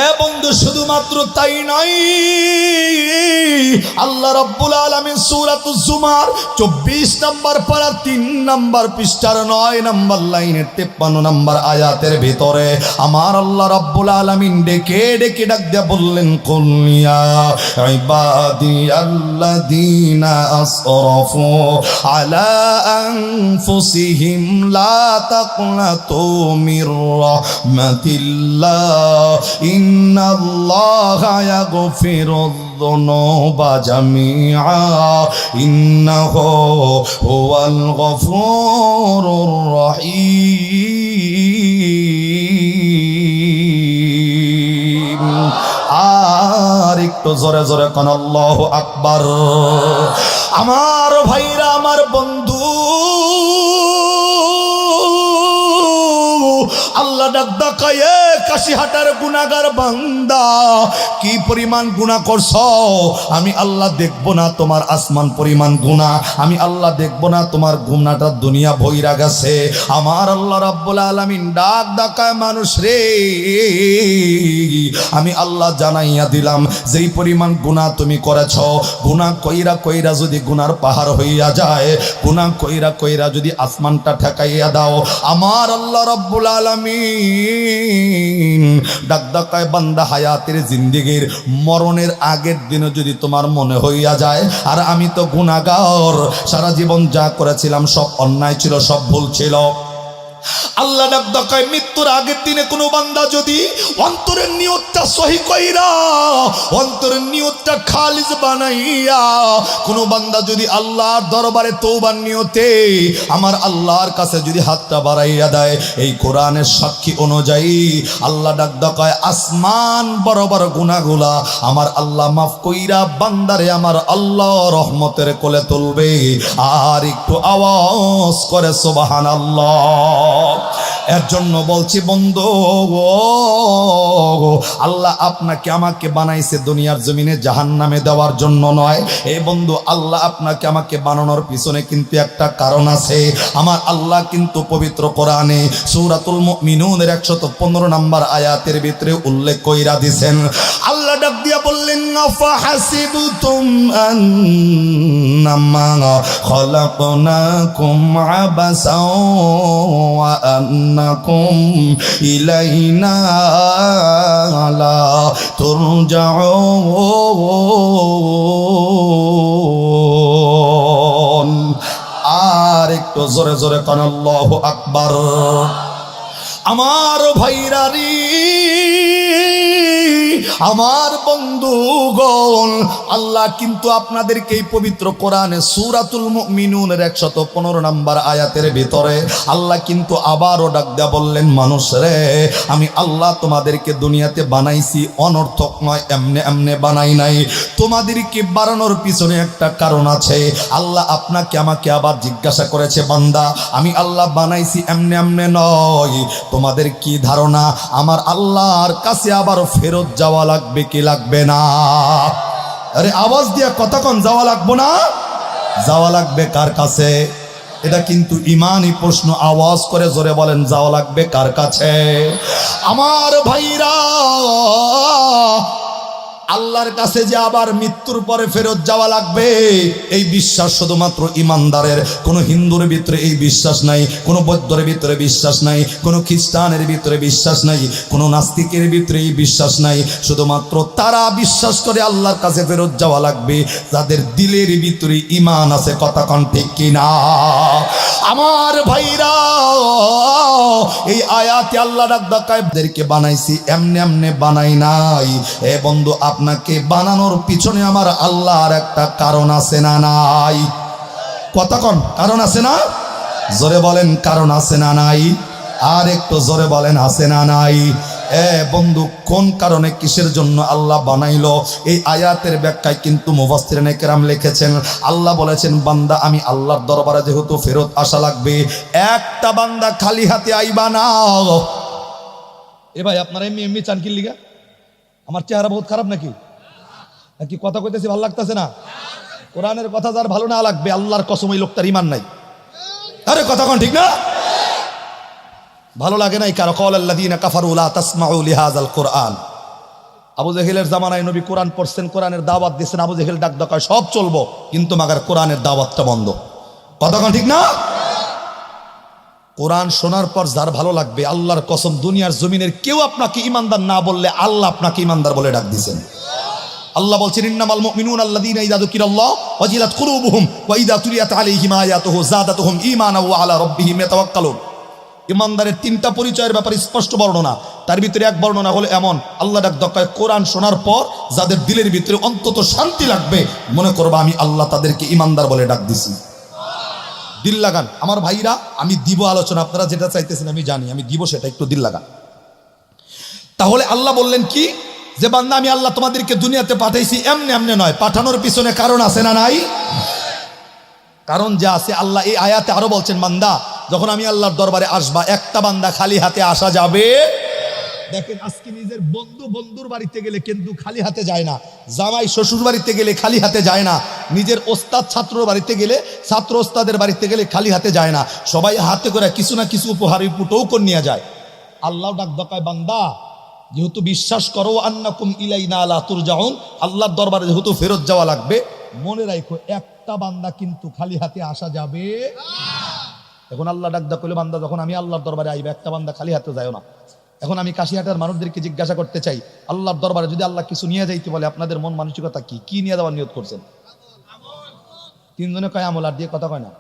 এ বন্ধু, শুধুমাত্র তাই নয়, আল্লাহ রাব্বুল আলামিন সূরাতুজ জুমার 24 নম্বর পারা 3 নম্বর পৃষ্ঠার 9 নম্বর লাইনের 53 নম্বর আয়াতের ভিতরে আমার আল্লাহ রাব্বুল আলামিন ডেকে ডেকে ডাক দিয়ে বললেন, কুল ইয়া ইবাদিয়াল্লাযীনা আসরাফু আলা আনফুসিহিম লা তাকনাতু মির রাহমাতিল্লাহ ইন্নাল্লাহা ইয়াগফিরুয যুনুবা জামিআ ইন্নাহু হুয়াল গফুরুর রহিম। আর একটু জোরে জোরে কোন আল্লাহু আকবার। আমার ভাইরা, আমার বন্ধু, আল্লাহ ডাক ডাকায় কাশিহাটার গুনাহগার বান্দা, কি পরিমাণ গুনাহ করছো আমি আল্লাহ দেখবো না তোমার আসমান পরিমাণ গুনাহ, আমি আল্লাহ দেখবো না তোমার গুনাহটা দুনিয়া ভইরা গেছে। আমার আল্লাহ রাব্বুল আলামিন ডাক ডাকায় মানুষ রে, আমি আল্লাহ জানাইয়া দিলাম যেই পরিমাণ গুনাহ তুমি করেছো, গুনাহ কইরা কইরা যদি গুনার পাহাড় হইয়া যায়, গুনাহ কইরা কইরা যদি আসমানটা ঠেকাইয়া দাও, আমার আল্লাহ রাব্বুল আলামিন ডাক ডাকায় বান্দা হায়াতের জিন্দেগির মরণের আগের দিনে যদি তোমার মনে হইয়া যায় আর আমি তো গুনাহগার, সারা জীবন যা করেছিলাম সব অন্যায় ছিল, সব ভুল ছিল, আল্লাহ ডাক দেয় মৃত্যুর আগের দিনে কোনো বান্দা যদি অন্তরের নিয়তটা সহি কইরা, অন্তরের নিয়তটা খালিস বানাইয়া কোনো বান্দা যদি আল্লাহর দরবারে তওবার নিয়তে আমার আল্লাহর কাছে যদি হাতটা বাড়াইয়া দেয়, এই কোরআনের সাক্ষী অনুযায়ী আল্লাহ ডাক দেয় আসমান বড় বড় গুনাহগুলা আমার আল্লাহ মাফ কইরা বান্দারে আমার আল্লাহ রহমতের কোলে তুলবে। আর একটু আওয়াজ করে সুবহানাল্লাহ। এর জন্য বলছি বন্ধু, আল্লাহ আপনাকে আমাকে বানাইছে দুনিয়ার জমিনে জাহান্নামে দেওয়ার জন্য নয়। এই বন্ধু, আল্লাহ আপনাকে আমাকে বানানোর পিছনে কিন্তু একটা কারণ আছে। আমার আল্লাহ কিন্তু পবিত্র কোরআনে সূরাতুল মুমিনুনের 115 নম্বর আয়াতের ভিতরে উল্লেখ কইরা দিয়েছেন। আল্লাহ ডাক দিয়া বললেন আফাহাসিবতুম আন্নামা খলাকনাকুম আবাসাও ওয়া আন্নাকুম ইলাইনা লা তুরজাউন। আর একটু জোরে জোরে কান আল্লাহু আকবার। আমার ভাইরা রে, আমার বন্ধুগণ, আল্লাহ কিন্তু আপনাদেরকে এই পবিত্র কোরআনে সূরাতুল মুমিনুনের 115 নম্বর আয়াতের ভিতরে আল্লাহ কিন্তু আবারও ডাক দেয়া বললেন, মানুষ রে, আমি আল্লাহ তোমাদেরকে দুনিয়াতে বানাইছি অনর্থক নয়, এমনে এমনে বানাই নাই। তোমাদেরকে বানানোর পিছনে একটা কারণ আছে। আল্লাহ আপনাকে আমাকে আবার জিজ্ঞাসা করেছে, বান্দা আমি আল্লাহ বানাইছি এমনে এমনে নয়। তোমাদের কি ধারণা আমার আল্লাহর কাছে আবার ফেরত যাওয়া লাগবে কি লাগবে না? আরে আওয়াজ দিয়া কতক্ষণ যাওয়া লাগবে না? যাওয়া লাগবে কার কাছে? এটা কিন্তু ইমানি প্রশ্ন। আওয়াজ করে জোরে বলেন, যাওয়া লাগবে কার কাছে? আমার ভাইরা, আল্লাহর কাছে যে আবার মৃত্যুর পরে ফেরত যাওয়া লাগবে এই বিশ্বাস শুধুমাত্র ইমানদারের। কোনো হিন্দুর ভিতরে এই বিশ্বাস নাই, কোনো বৌদ্ধের ভিতরে বিশ্বাস নাই, কোনো খ্রিস্টানের ভিতরে বিশ্বাস নাই, কোনো নাস্তিকের ভিতরে এই বিশ্বাস নাই। শুধুমাত্র তারা বিশ্বাস করে আল্লাহর কাছে ফেরত যাওয়া লাগবে যাদের দিলের ভিতরে ঈমান আছে। কথা কোন ঠিক কিনা? আমার ভাইরা, এই আয়াতে আল্লাহ রাব্বাকাইদেরকে বানাইছি এমনে এমনে বানাই নাই। এ বন্ধু, আপনাকে বানানোর পিছনে আমার আল্লাহর একটা কারণ আছে না নাই? কথা কোন কারণ আছে না? জোরে বলেন, কারণ আছে না নাই? আর একটু জোরে বলেন, আছে না নাই? বন্ধু, কোন কারণে কিসের জন্য আল্লাহ বানাইলো এই আয়াতের ব্যাখ্যায় কিন্তু মুফাসসিরিনে কেরাম লিখেছেন। আল্লাহ বলেছেন, বান্দা আমি আল্লাহর দরবারে যেহেতু ফেরত আসা লাগবে, একটা বান্দা খালি হাতে আইবা না। এ ভাই, আপনারা এমনি এমনি চান কি লিগা? আমার চেহারা বহুত খারাপ নাকি? নাকি কথা কইতেছি ভালো লাগতেছে না? কোরআনের কথা যার ভালো না লাগবে, আল্লাহর কসম ওই লোকটার ঈমান নাই। আরে কথা কোন ঠিক না? ভালো লাগে নাই কারো। ক্বালাল্লাযীনা কাফারু লা তাসমাউ লিহাযাল কুরআন। আবু জেহেলের জামানায় নবী কোরআন পড়ছেন, কোরআনের দাওয়াত দিয়েছেন। আবু জেহেল ডাক দেয় সব চলবো, কিন্তু মাগার কোরআনের দাওয়াতটা বন্ধ। কথা কোন ঠিক না? কোরআন শোনার পর যার ভালো লাগবে, আল্লাহর কসম দুনিয়ার জমিনের কেউ আপনাকে ইমানদার না বললে আল্লাহ আপনাকে ইমানদার বলে ডাক দিয়েছেন। আল্লাহ বলছেন, ইন্নামাল মুমিনুনা আল্লাযীনা ইযা যুকিরাল্লাহু ওয়াজিলাত কুলুবুহুম ওয়া ইযা তুলিয়াত আলাইহিম আয়াতুহু যাদাতুহুম ঈমানান ওয়া আলা রাব্বিহিম ইয়াতাওয়াক্কালুন। ইমানদারের তিনটা পরিচয়ের ব্যাপারে স্পষ্ট বর্ণনা। তার ভিতরে এক বর্ণনা হলো এমন, আল্লাহ ডাক দেয় কোরআন শোনার পর যাদের দিলের ভিতরে অন্তত শান্তি লাগবে, মনে করবা আমি আল্লাহ তাদেরকে ইমানদার বলে ডাক দিছি। দিল লাগান আমার ভাইরা, আমি দিব আলোচনা, আপনারা যেটা চাইতেছেন আমি জানি, আমি দিব সেটা, একটু দিল লাগান। তাহলে আল্লাহ বললেন কি, যে বান্দা আমি আল্লাহ তোমাদেরকে দুনিয়াতে পাঠাইছি এমনি এমনি নয়, পাঠানোর পিছনে কারণ আছে না নাই? কারণ যা আছে আল্লাহ এই আয়াতে আরো বলছেন, বান্দা যখন আমি আল্লাহর দরবারে আসবা, একটা বান্দা খালি হাতে আসা যাবে। দেখেন আজকে নিজের বন্ধুর বাড়িতে গেলে কিন্তু খালি হাতে যায় না, জামাই শ্বশুর বাড়িতে গেলে খালি হাতে যায় না, নিজের ওস্তাদ ছাত্রর বাড়িতে গেলে, ছাত্র ওস্তাদের বাড়িতে গেলে খালি হাতে যায় না, সবাই হাতে করে কিছু না কিছু উপহার টৌকন নিয়ে যায়। আল্লাহ ডাক দেয়, বান্দা যেহেতু বিশ্বাস করো আন্নাকুম ইলাইনা লা তুরজাউন, আল্লাহর দরবারে যেহেতু ফেরত যাওয়া লাগবে, মনে রাখো একটা বান্দা কিন্তু খালি হাতে আসা যাবে। এখন আল্লাহ ডাক দেয়া কইলো, বান্দা যখন আমি আল্লাহর দরবারে আইবে, একটা বান্দা খালি হাতে যায় না। এখন আমি কাশিহাটার মানুষদেরকে জিজ্ঞাসা করতে চাই, আল্লাহর দরবারে যদি আল্লাহ কিছু নিয়ে যাইতে বলে, আপনাদের মন মানসিকতা কি? কি নিয়ে যাওয়ার নিয়ত করছেন? তিনজনে কয় আমল, আর দিয়ে কথা কয় না।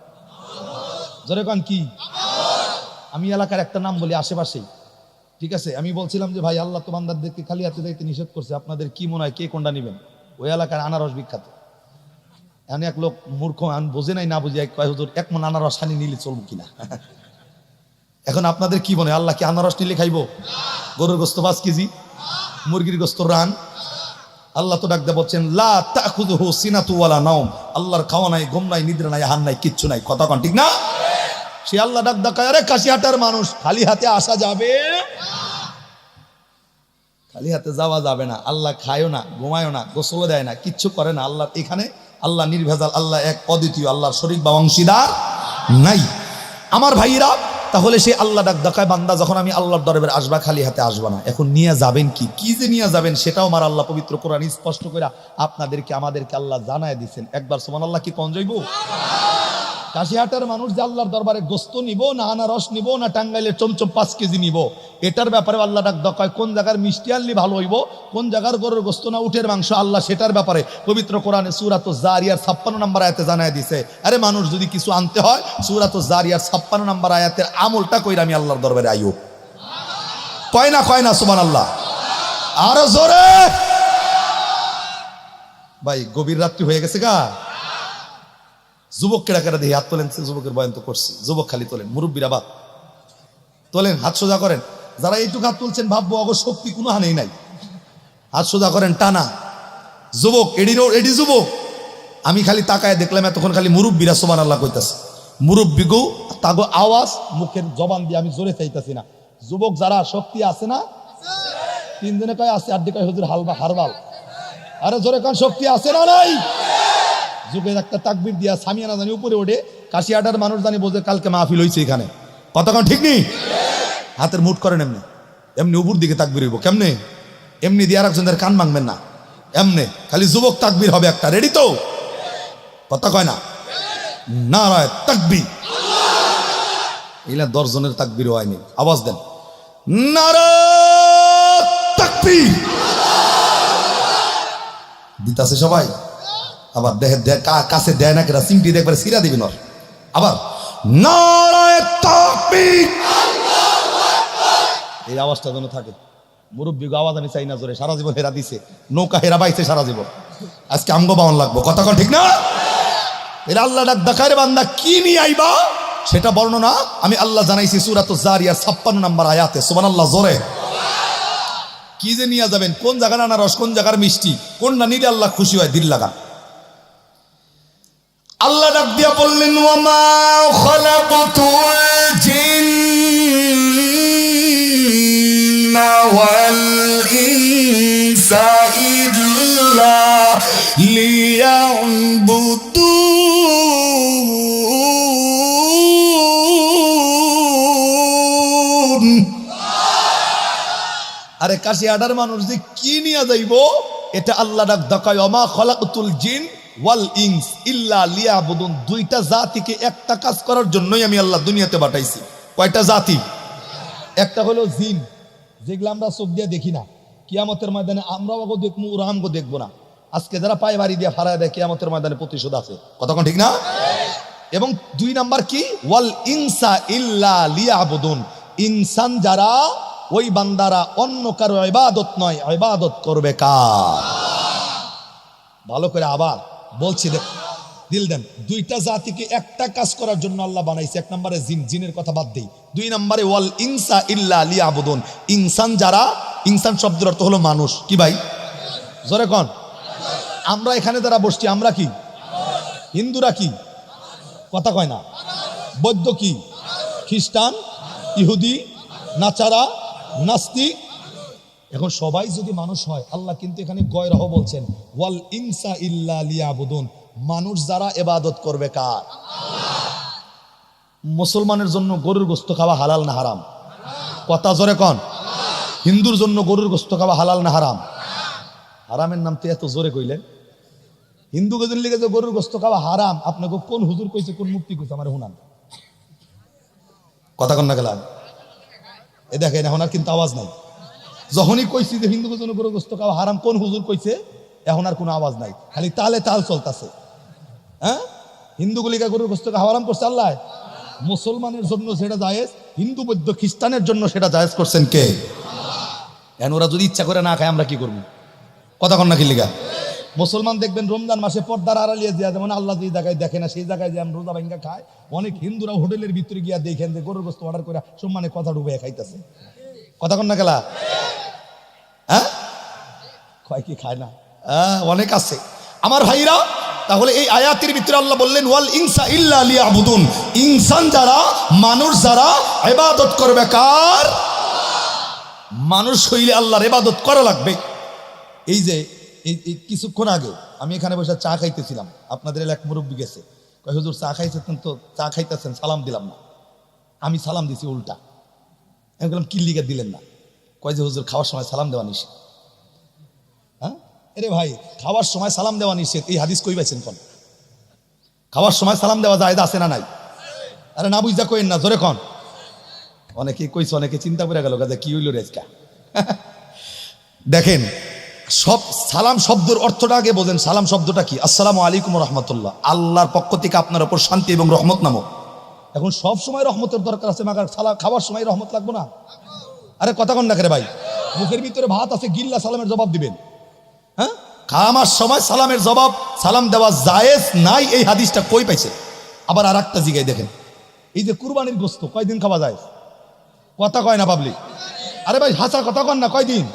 জোরে কন কি? আমি এলাকার একটা নাম বলি আশেপাশেই, ঠিক আছে? আমি বলছিলাম যে ভাই আল্লাহ তো বান্দারদেরকে খালি হাতে যাইতে নিষেধ করছে, আপনাদের কি মনে হয় কে কোনটা নেবেন? ওই এলাকার আনারস বিখ্যাত। এখানে এক লোক মূর্খ বোঝে নাই, না বুঝে কয় হুজুর এক মন আনারস হানি নিলে চলবো কিনা। এখন আপনাদের কি মনে হয় আল্লাহ কি আনারস নিলে খাইবো? গরুর গোস্ত 5 কেজি, মুরগির গোস্ত রান। আল্লাহ তো ডাক দিয়ে বলছেন লা তাখুযুহু সিনাতু ওয়ালা নাওম, আল্লাহর খাওয়া নাই, ঘুম নাই, নিদ্রা নাই, হান নাই, কিচ্ছু নাই। কথা কোন ঠিক না? সে আল্লাহ ডাক দেখায়, আরে কাশিয়াটার মানুষ খালি হাতে আসা যাবে? খালি হাতে যাওয়া যাবে না। আল্লাহ খায়ও না, ঘুমায়ও না, গোসলও দেয় না, কিচ্ছু করে না। আল্লাহ এখানে আল্লাহ নির্ভেজাল, আল্লাহ এক অদ্বিতীয়, আল্লাহর শরীক বা অংশীদার নাই। আমার ভাইরা, তাহলে সে আল্লাহ ডাক দেখায় বান্দা যখন আমি আল্লাহর দরবারে আসবা খালি হাতে আসবা না। এখন নিয়ে যাবেন কি? কি যে নিয়ে যাবেন সেটাও আমার আল্লাহ পবিত্র কোরআন স্পষ্ট করে আপনাদেরকে আমাদেরকে আল্লাহ জানায় দিচ্ছেন। একবার সুবহানাল্লাহ কি কোন যাইব? কাশিহাটের মানুষ যে আল্লাহর দরবারে গোস্ত নিব না আনারস নিব না টাঙ্গাইলের চমচম 5 কেজি নিব, এটার ব্যাপারে আল্লাহ ডাক দেখায় কোন জায়গার মিষ্টি আনলি ভালো হইব, কোন জায়গার গরুর গোস্ত না উটের মাংস, আল্লাহ সেটার ব্যাপারে পবিত্র কোরআনে সূরাতুজ জারিয়ার 56 নম্বর আয়াতে জানায় দিছে। আরে মানুষ যদি কিছু আনতে হয় সূরাতুজ জারিয়ার 56 নম্বর আয়াতের আমলটা কইরা আমি আল্লাহর দরবারে আইও। কয় না সুবহানাল্লাহ? আরো জোরে। ভাই গভীর রাত্রি হয়ে গেছে গা। যুবক কেডা কেডা দিয়ে হাত তোলেন, যুবকের বয়ান তো করছি, যুবক খালি তোলেন, মুরব্বীরা বাদ তোলেন, হাত সোজা করেন। যারা এইটুকু হাত তুলছেন ভাববো অগ শক্তি কোনো হানেই নাই, হাত সোজা করেন টানা। যুবক এডি যুবক, আমি খালি তাকায় দেখলাম এতক্ষণ খালি মুরব্বীরা সুবহানাল্লাহ কইতাছে। মুরব্বী গো তাগো আওয়াজ মুখের জবান দিয়ে আমি জোরে চাইতাছি না। যুবক যারা শক্তি আছে না, 3 জনে কয় আছে, 8 কয় হুজুর হালবা হারবাল। আরে জোরে কান শক্তি আছে না নাই? যুগের একটা তাকবীর দিয়া সামিয়ানা জানি উপরে ওঠে, কাশিয়াটার মানুষ জানি বোঝে কালকে মাহফিল হয়েছে এখানে। কতক্ষণ ঠিক নেই? হাতের মুঠ করেন এমনি, এমনি উপর দিকে তাকবীর হইব। কেমনে? এমনি দিয়ে আর একজনের কান ভাঙবেন না, এমনি খালি যুবক তাকবীর হবে একটা। রেডি তো? কথা কয় না? নারায়ে তাকবীর। এগুলা 10 জনের তাকবীর হয়নি, আওয়াজ দেন নারায়ে তাকবীর। দিতাছে সবাই? আবার কাছে দেয় না কেরা, সিমটি দেখবার সিরা দিবি নর। আবার নারায়ে তাকবীর। এই আওয়াজটা যেন থাকে। মুরব্বী আওয়াজ আমি চাই না জোরে, সারা জীবন হেরা দিছে, নৌকা হেরা বাইছে সারা জীবন, আজকে আমগো বাউন লাগবো। কথা কন ঠিক না? এর আল্লাহ ডাক দেখায় বান্দা কি নিয়ে আইবা সেটা বর্ণনা আমি আল্লাহ জানাইছি সূরাতুজ জারিয়ার 56 নম্বর আয়াতে। সুবহানাল্লাহ জোরে। কি যে নিয়ে যাবেন, কোন জায়গার আনারস, কোন জায়গার মিষ্টি, কোনটা নিলে আল্লাহ খুশি হয় দিল লাগা। আল্লাহ ডাক দিয়া বললেন ওয়ামা খালাকাতুল জিন্না ওয়াল ইনসা ইল্লা লিয়াবুদুন। আরে কাশিয়াটার মানুষ যে কি নিয়ে যাইব এটা আল্লাহ ডাক দেখায় ওয়ামা খালাকাতুল জিন ওয়াল ইনস ইল্লা লিয়াবুদুন। 2টা জাতিকে একটা কাজ করার জন্যই আমি আল্লাহ দুনিয়াতে পাঠাইছি। কয়টা জাতি? একটা হলো জিন, যেগুলো আমরা চোখ দিয়ে দেখি না, কিয়ামতের ময়দানে আমরাও ওগো দেখবো, ওরা আমগো দেখবো না। আজকে যারা পায়ে বাড়ি দিয়ে ফাড়ায় দেয় কিয়ামতের ময়দানে প্রতিশোধ আছে। কতক্ষণ ঠিক না? এবং 2 নাম্বার কি? ওয়াল ইনসা ইল্লা লিয়াবুদুন। ইনসান যারা, ওই বান্দারা অন্য কারো ইবাদত নয়, ইবাদত করবে কার? ভালো করে আবার বলছি, দিল দেন। 2টা জাতিকে একটা কাজ করার জন্য আল্লাহ বানাইছে। 1 নম্বরে জিন, জিনের কথা বাদ দেই। 2 নম্বরে ওয়াল ইনসা ইল্লা লিয়াবুদুন। ইনসান যারা, ইনসান শব্দের অর্থ হলো মানুষ। কি ভাই? জোরে কোন। আমরা এখানে যারা বসছি আমরা কি? হিন্দুরা কি? কথা কয় না। বৌদ্ধ কি? খ্রিস্টান, ইহুদি, নাচারা, নাস্তিক। এখন সবাই যদি মানুষ হয়, আল্লাহ কিন্তু এখানে গয়রহ বলছেন ওয়াল ইনসা ইল্লা লিয়াবুদুন। মানুষ যারা ইবাদত করবে কার? মুসলমানের জন্য গরুর গোশত খাওয়া হালাল না হারাম? কথা জোরে কোন। হিন্দুর জন্য গরুর গোশত খাওয়া হালাল না হারাম? হারামের নাম তো এত জোরে কইলেন। হিন্দু গজন লিগে যে গরুর গোশত খাওয়া হারাম, আপনাকে কোন হুজুর কইছে, কোন মুফতি কইছে আমার হুনান? কথা কন না গেলাম। এ দেখেন এখন আর কিন্তু আওয়াজ নাই। যখনই কইছি যে হিন্দু গজন গরুর গোশত খাওয়া হারাম, কোন হুজুর কইছে? এখন আর কোনো আওয়াজ নাই, খালি তালে তাল চলতেছে। হ্যাঁ, হিন্দুগুলিকে গরুর গোশত খাওয়া হারাম করছে আল্লাহ? মুসলমানের জন্য সেটা জায়েজ, হিন্দু বৌদ্ধ খ্রিস্টানের জন্য সেটা জায়েজ করছেন কে? এখন ওরা যদি ইচ্ছা করে না খায় আমরা কি করবো? কথা কন না কি লিগা? মুসলমান দেখবেন রমজান মাসে পর্দার আড়ালিয়ে দেওয়া, যেমন আল্লাহ যে জায়গায় দেখে না সেই জায়গায় যে রোজা ভাঙ্গা খায়। অনেক হিন্দুরা হোটেলের ভিতরে গিয়া দেখেন যে গরুর গোস্ত অর্ডার করে সম্মানে কথা ডুবে খাইতেছে। কথা কন না গেলা? হ্যাঁ, কয় কি খায় না? অনেক আছে আমার ভাইরা। তাহলে এই আয়াতের ভিতরে আল্লাহ বললেন ওয়াল ইনসা ইল্লা লিয়াবুদুন, ইনসান যারা, মানুষ যারা ইবাদত করবে কার? মানুষ হইলে আল্লাহর ইবাদত করা লাগবে। এই যে এই কিছুক্ষণ আগে আমি এখানে বসে চা খাইতেছিলাম, আপনাদের এক মুরব্বী গেছে, কয় হুজুর চা খাইতেছেন তো, চা খাইতেছেন, সালাম দিলাম না। আমি সালাম দিছি উল্টা। আমি বললাম কি লিগা দিলেন না? কয় যে হুজুর খাওয়ার সময় সালাম দেওয়া নিষেধ। হ্যাঁ, আরে ভাই, খাওয়ার সময় সালাম দেওয়া নিষেধ, এই হাদিস কই পাইছেন কোন? খাওয়ার সময় সালাম দেওয়া জায়েজ আছে না নাই? আরে না বুঝা কইন না, জোরে কন। অনেকে কইছে, অনেকে চিন্তা করে গেল গাজা কি হইল রেজকা। দেখেন, সব সালাম শব্দের অর্থটা আগে বোঝেন। সালাম শব্দটা কি? আসসালামু আলাইকুম রহমতুল্লাহ, আল্লাহর পক্ষ থেকে আপনার উপর শান্তি এবং রহমত নামক। এখন সব সময় রহমতের দরকার আছে, মাগার খাওয়ার সময় রহমত লাগবো না? আরে কথা কন না করে ভাই, মুখের ভিতরে ভাত আছে, গিল্লা সালামের জবাব দিবেন? হ্যাঁ, খাওয়ার সময় সালামের জবাব, সালাম দেওয়া জায়েজ নাই, এই হাদিসটা কই পাইছে? আবার আর একটা জিগায় দেখেন, এই যে কুরবানির গোস্ত কয়দিন খাওয়া যায়? কথা কয় না পাবলিক? আরে ভাই হাসা কথা কন না, কয়দিন?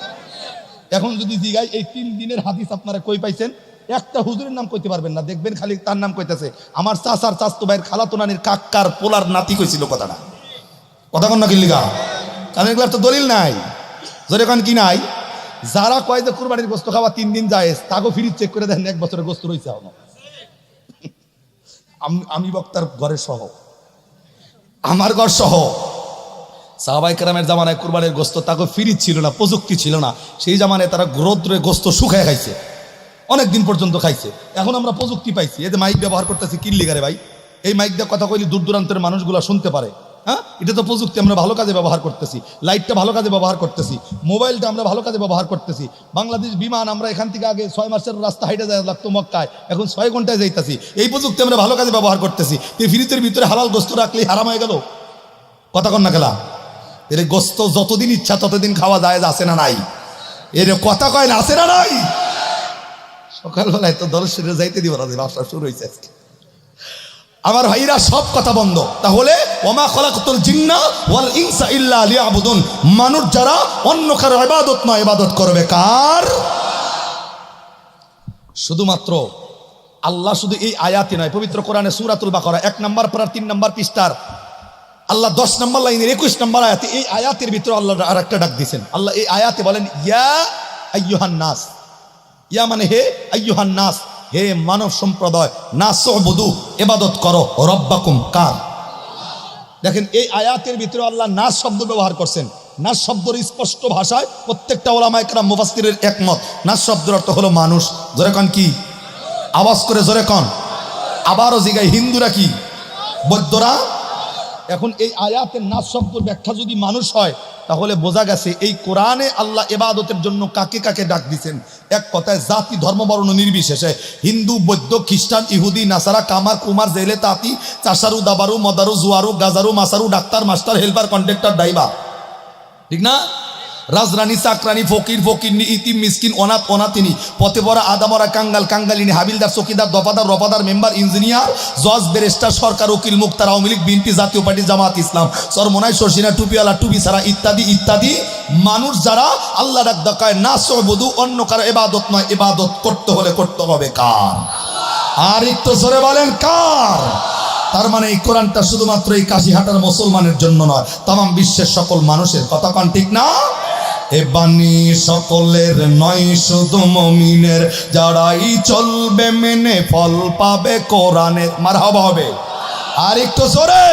এখন যদি জিগাই এই 3 দিনের হাদিস আপনারা কই পাইছেন? একটা হুজুরের নাম কইতে পারবেন না, দেখবেন খালি তার নাম কইতেছে আমার চাচার চাচতো ভাইয়ের খালাতো নানির কাক্কার পোলার নাতি কইছিল কথাটা। কথা কন না কি লিগা? কারণ এগুলার তো দলিল নাই। জোরে কন কি নাই? যারা কয় যে কুরবানির গোস্ত খাওয়া 3 দিন জায়েজ, তাকে ফ্রিজ চেক করে দেখেন 1 বছরের গোস্ত রইছে এখন। আমি বক্তার ঘরের সহ, আমার ঘর সহ, সাহাবায়ে কেরামের জামানায় কুরবানির গোস্ত তাকে ফ্রিজ ছিল না, প্রযুক্তি ছিল না, সেই জামানায় তারা রৌদ্রে গোস্ত শুকায় খাইছে, অনেক দিন পর্যন্ত খাইছে। এখন আমরা প্রযুক্তি পাইছি, এই যে মাইক ব্যবহার করতেছি কিল্লিগারে ভাই, এই মাইক দিয়ে কথা কইলে দূর দূরান্তের মানুষগুলো শুনতে পারে। হ্যাঁ, এটা তো প্রযুক্তি, আমরা ভালো কাজে ব্যবহার করতেছি, লাইটটা ভালো কাজে ব্যবহার করতেছি, মোবাইলটা আমরা ভালো কাজে ব্যবহার করতেছি। বাংলাদেশ বিমান আমরা এখান থেকে আগে 6 মাসের রাস্তা হাইটে যায় লাগতো মক্কায়, এখন 6 ঘন্টায় যাইতেছি। এই প্রযুক্তি আমরা ভালো কাজে ব্যবহার করতেছি। এই ফ্রিজের ভিতরে হালাল গোস্ত রাখলেই হারাম হয়ে গেল। কথা কন না খেলা? এর গোস্ত যতদিন ইচ্ছা ততদিন খাওয়া যায়, আছে না নাই? এর কথা কয় না, আছে না নাই? সকালবেলায় তো দর্শনে যাইতে দিব না, ব্যবসা শুরু হয়েছে আজকে। আমার ভাইরা সব কথা বন্ধ। তাহলে ওমা খলাকতুল জিন্না ওয়াল ইনসা ইল্লা লিয়াবুদুন, মানুষ যারা অন্য কারো ইবাদত নয়, ইবাদত করবে কার? শুধুমাত্র আল্লাহ। শুধু এই আয়াতই নয়, পবিত্র কোরআনে সূরাতুল বাকারা 1 নম্বর পারা 3 নম্বর পৃষ্ঠার আল্লাহ 10 নম্বর লাইনের 21 নম্বর আয়াতে, এই আয়াতের ভিতরে আল্লাহ আর একটা ডাক দিয়েছেন। আল্লাহ এই আয়াতে বলেন ইয়া আইয়ুহান নাস, ইয়া মানে হে, আইয়ুহান নাস হে মানব সম্প্রদায়, নাসউবুদু ইবাদত করো, রব্বাকুম কার? দেখেন এই আয়াতের ভিতরে আল্লাহ নাস শব্দ ব্যবহার করছেন। নাস শব্দের স্পষ্ট ভাষায় প্রত্যেকটা উলামায়ে কেরাম মুফাসসিরের একমত, নাস শব্দের অর্থ হলো মানুষ। জোরে কন কি? আওয়াজ করে জোরে কন। আবারও জিগাই, হিন্দুরা কি? বৌদ্ধরা? এখন এই আয়াতের নাস শব্দের ব্যাখ্যা যদি মানুষ হয়, তাহলে বোঝা গেছে এই কোরআনে আল্লাহ ইবাদতের জন্য কাকে কাকে ডাক দিচ্ছেন। এক কথায় জাতি ধর্ম বর্ণ নির্বিশেষে, হিন্দু বৌদ্ধ খ্রিস্টান ইহুদি নাসারা কামার কুমার জেলে তাঁতি চাষারু দাবারু মদারু জুয়ারু গাজারু মাসারু doctor master helper contractor driver, ঠিক না? রাজরানী চাকরানি ফকির ফকিরনি ইতিম মিসকিন অনাথ অনাথিনী পথে পড়া আদামরা কাঙ্গাল কাঙ্গালিনী হাবিলদার চকিদার দফাদার রফাদার মেম্বার ইঞ্জিনিয়ার জজ ব্যারিস্টার সরকার উকিল মুক্তার আওয়ামী লীগ বিএনপি জাতীয় পার্টি জামাত ইসলাম সরমনাই শর্ষিনা টুপিওয়ালা টুপি ছাড়া ইত্যাদি ইত্যাদি মানুষ যারা আল্লাহ ডাক ডাকায় নাসউবুদু, অন্য কারো ইবাদত নয়, ইবাদত করতে হলে করতে হবে কার? আর একটু জোরে বলেন কার? তার মানে এই কোরআনটা শুধুমাত্র এই কাশিহাটার মুসলমানের জন্য নয়, তামাম বিশ্বের সকল মানুষের। কথা কন ঠিক না? এ বাণী সকলের নয়, শুধু মুমিনের, যারাই চলবে মেনে ফল পাবে কোরআনের। মারহাবা হবে আর একটু জোরে।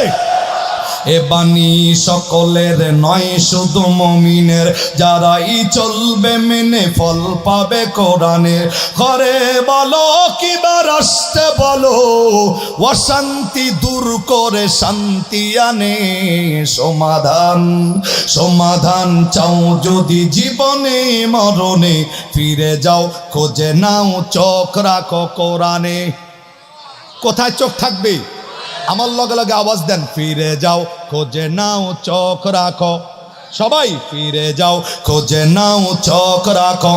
এ বাণী সকলের নয়, শুধু মুমিনের, যারাই চলবে মেনে ফল পাবে কোরআনের। ঘরে বলো কিবা রাষ্ট্রে বলো, অশান্তি দূর করে শান্তি আনে সমাধান। সমাধান চাও যদি জীবনে মরণে, ফিরে যাও খোঁজে নাও চোখ রাখো কোরআনে। কোথায় চোখ থাকবে? আমার লগে লগে আওয়াজ দেন, ফিরে যাও খোঁজে নাও চোখ রাখো, সবাই ফিরে যাও খোঁজে নাও চোখ রাখো।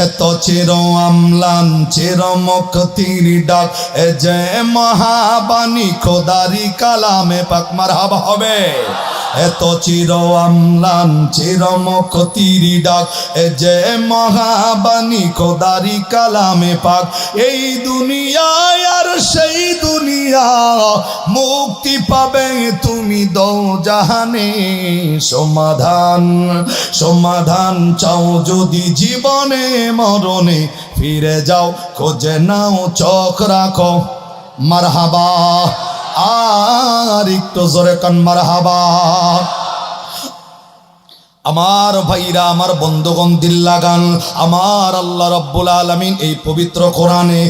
এত চির আমলান চির মুক্তির ডাক, এ যে মহাবাণী খোদারি কালামে পাক, মারহাবা হবে। এত চির আমলান চির মুক্তির ডাক, এ যে মহাবাণী খোদারি কালামে পাক। এই দুনিয়ায় আর সেই দুনিয়া, মুক্তি পাবে তুমি দোজাহানে। সমাধান সমাধান চাও যদি জীবনে মরণে, ফিরে যাও খোঁজে নাও চোখ রাখো। মারহাবা, আর একটু জোরে কান মারহাবা। আমার ভাইরা, আমার বন্ধুগণ, দিল লাগান। আমার আল্লাহ রাব্বুল আলামিন এই পবিত্র কোরআনে